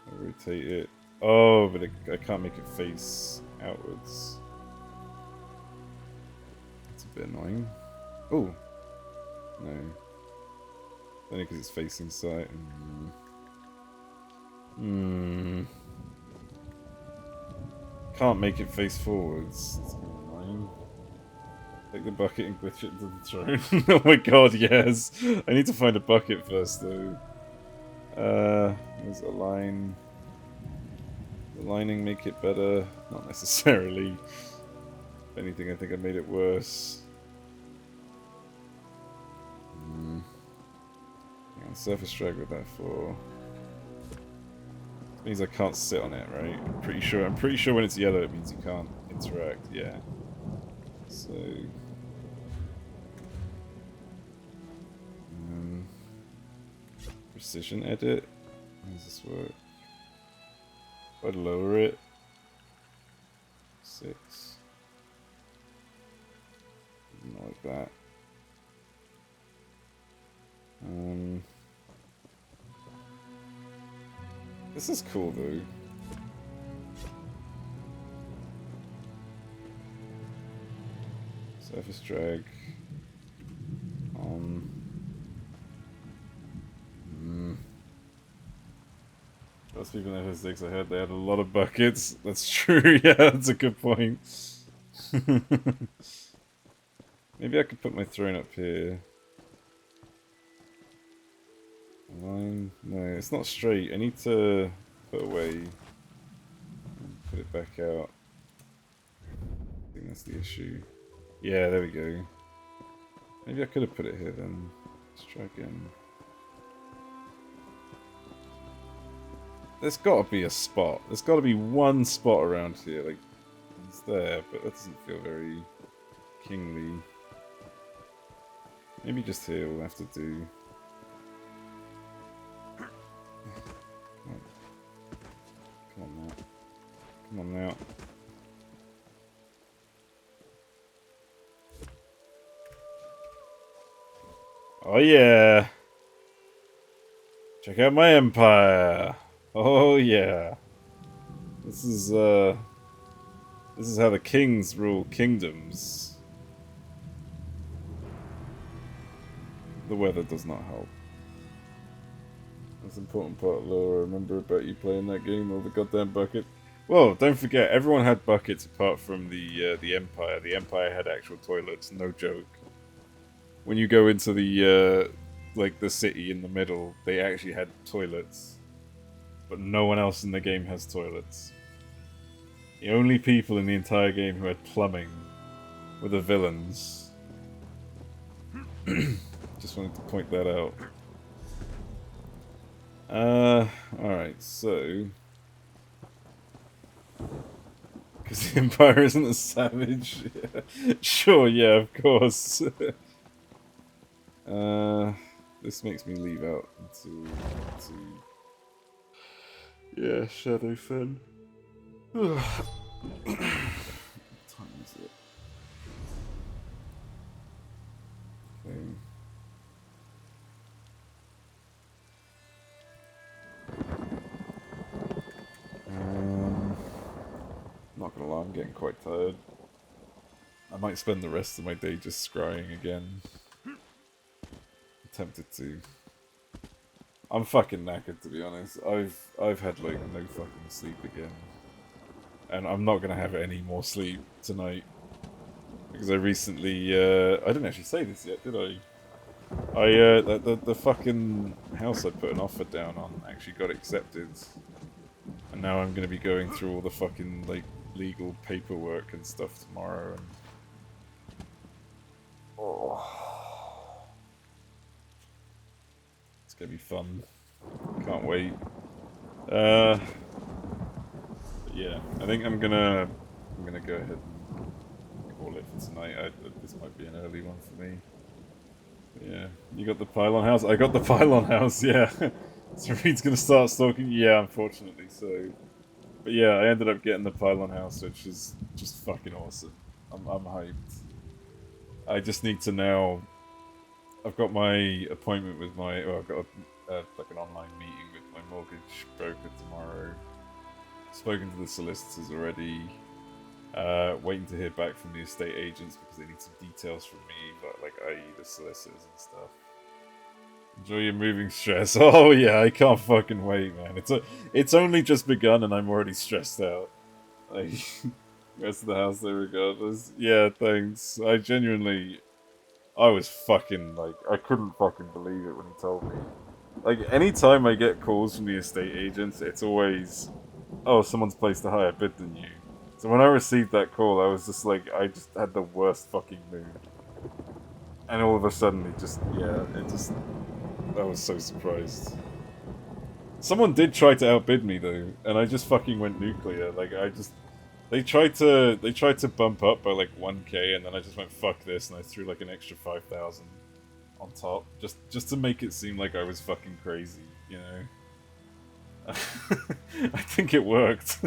I'll rotate it. Oh, but I can't make it face outwards. It's a bit annoying. Oh. No. Only because it's facing side. Can't make it face forwards. It's annoying. Take the bucket and glitch it into the throne. Oh my god, yes! I need to find a bucket first, though. There's a line. The lining make it better? Not necessarily. If anything, I think I made it worse. Hang on, surface drag with that for. It means I can't sit on it, right? I'm pretty sure when it's yellow it means you can't interact, yeah. So precision edit. How does this work? If I lower it 6. Not like that. This is cool though. Surface drag on. Most people in FS6 I heard they had a lot of buckets. That's true, yeah, that's a good point. Maybe I could put my throne up here. Line? No, it's not straight. I need to put away and put it back out. I think that's the issue. Yeah, there we go. Maybe I could have put it here then. Let's try again. There's got to be a spot. There's got to be one spot around here. Like, it's there, but that doesn't feel very kingly. Maybe just here we'll have to do. Come on now. Come on now. Oh yeah! Check out my empire! Oh yeah! This is how the kings rule kingdoms. The weather does not help. That's an important part of lore I remember about you playing that game, all the goddamn bucket. Well, don't forget, everyone had buckets apart from the Empire. The Empire had actual toilets, no joke. When you go into the like the city in the middle, they actually had toilets. But no one else in the game has toilets. The only people in the entire game who had plumbing were the villains. Just wanted to point that out. Alright, so... Because the Empire isn't a savage. Sure, yeah, of course. This makes me leave out into yeah, Shadowfen. What time is it? Not gonna lie, I'm getting quite tired. I might spend the rest of my day just scrying again. I'm tempted to. I'm fucking knackered, to be honest. I've had like no fucking sleep again, and I'm not gonna have any more sleep tonight because I recently I didn't actually say this yet, did I? The fucking house I put an offer down on actually got accepted, and now I'm gonna be going through all the fucking like legal paperwork and stuff tomorrow. And it's gonna be fun. Can't wait. But yeah, I think I'm gonna go ahead and call it for tonight. This might be an early one for me. Yeah, you got the pylon house? I got the pylon house, yeah. So Reed's gonna start stalking? Yeah, unfortunately so. But yeah, I ended up getting the pylon house, which is just fucking awesome. I'm hyped. I just need to now... I've got my appointment with my... I've got like an online meeting with my mortgage broker tomorrow. Spoken to the solicitors already. Waiting to hear back from the estate agents because they need some details from me, but like i.e. the solicitors and stuff. Enjoy your moving stress. Oh yeah, I can't fucking wait, man. It's only just begun and I'm already stressed out. Like, rest of the house there regardless. Yeah, thanks. I was fucking like, I couldn't fucking believe it when he told me. Like, anytime I get calls from the estate agents, it's always, oh, someone's placed a higher bid than you. So when I received that call, I was just like, I just had the worst fucking mood. And all of a sudden, I was so surprised. Someone did try to outbid me though, and I just fucking went nuclear. Like, they tried to bump up by like 1k, and then I just went, fuck this, and I threw like an extra 5,000 on top, just to make it seem like I was fucking crazy, you know? I think it worked.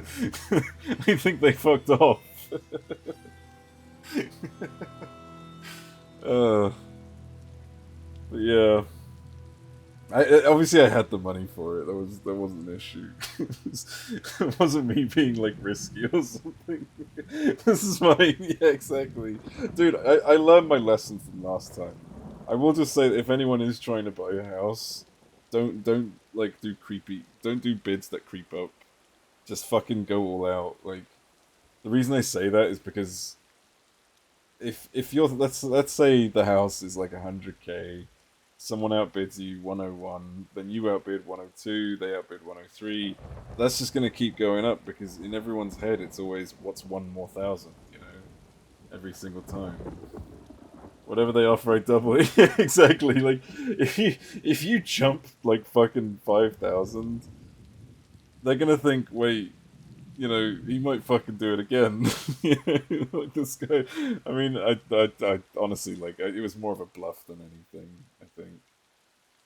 I think they fucked off. But yeah, obviously I had the money for it. That wasn't an issue. It wasn't me being like risky or something. This is fine. Yeah, exactly, dude. I learned my lesson from last time. I will just say that if anyone is trying to buy a house, don't like don't do bids that creep up. Just fucking go all out. Like, the reason I say that is because if you're let's say the house is like 100k, someone outbids you 101, then you outbid 102, they outbid 103. That's just gonna keep going up because in everyone's head it's always what's one more thousand, you know, every single time. Whatever they offer, I double it. Yeah, exactly. Like, if you jump like fucking 5,000, they're gonna think, wait, you know, he might fucking do it again. You know, like this guy. I mean, I honestly, like, it was more of a bluff than anything, I think.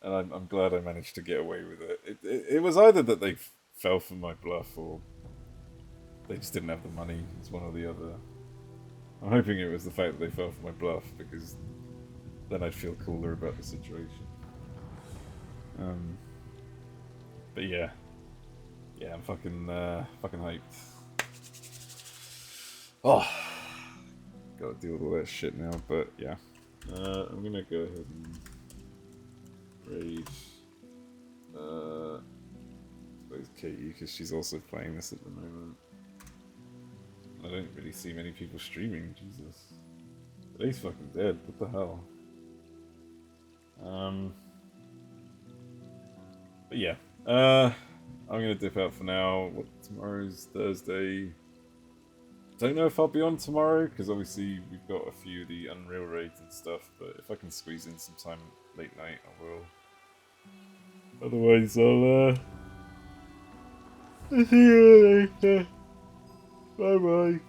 And I'm glad I managed to get away with it. It was either that they fell for my bluff or they just didn't have the money. It's one or the other. I'm hoping it was the fact that they fell for my bluff, because then I'd feel cooler about the situation. But yeah. Yeah, I'm fucking hyped. Oh, gotta deal with all that shit now, but yeah. I'm gonna go ahead and raid, I suppose Katie, because she's also playing this at the moment. I don't really see many people streaming, Jesus. But he's fucking dead, what the hell? But yeah, I'm gonna dip out for now. Tomorrow's Thursday. Don't know if I'll be on tomorrow, because obviously we've got a few of the Unreal raids and stuff, but if I can squeeze in some time late night, I will. Otherwise, I'll see you later. Bye bye.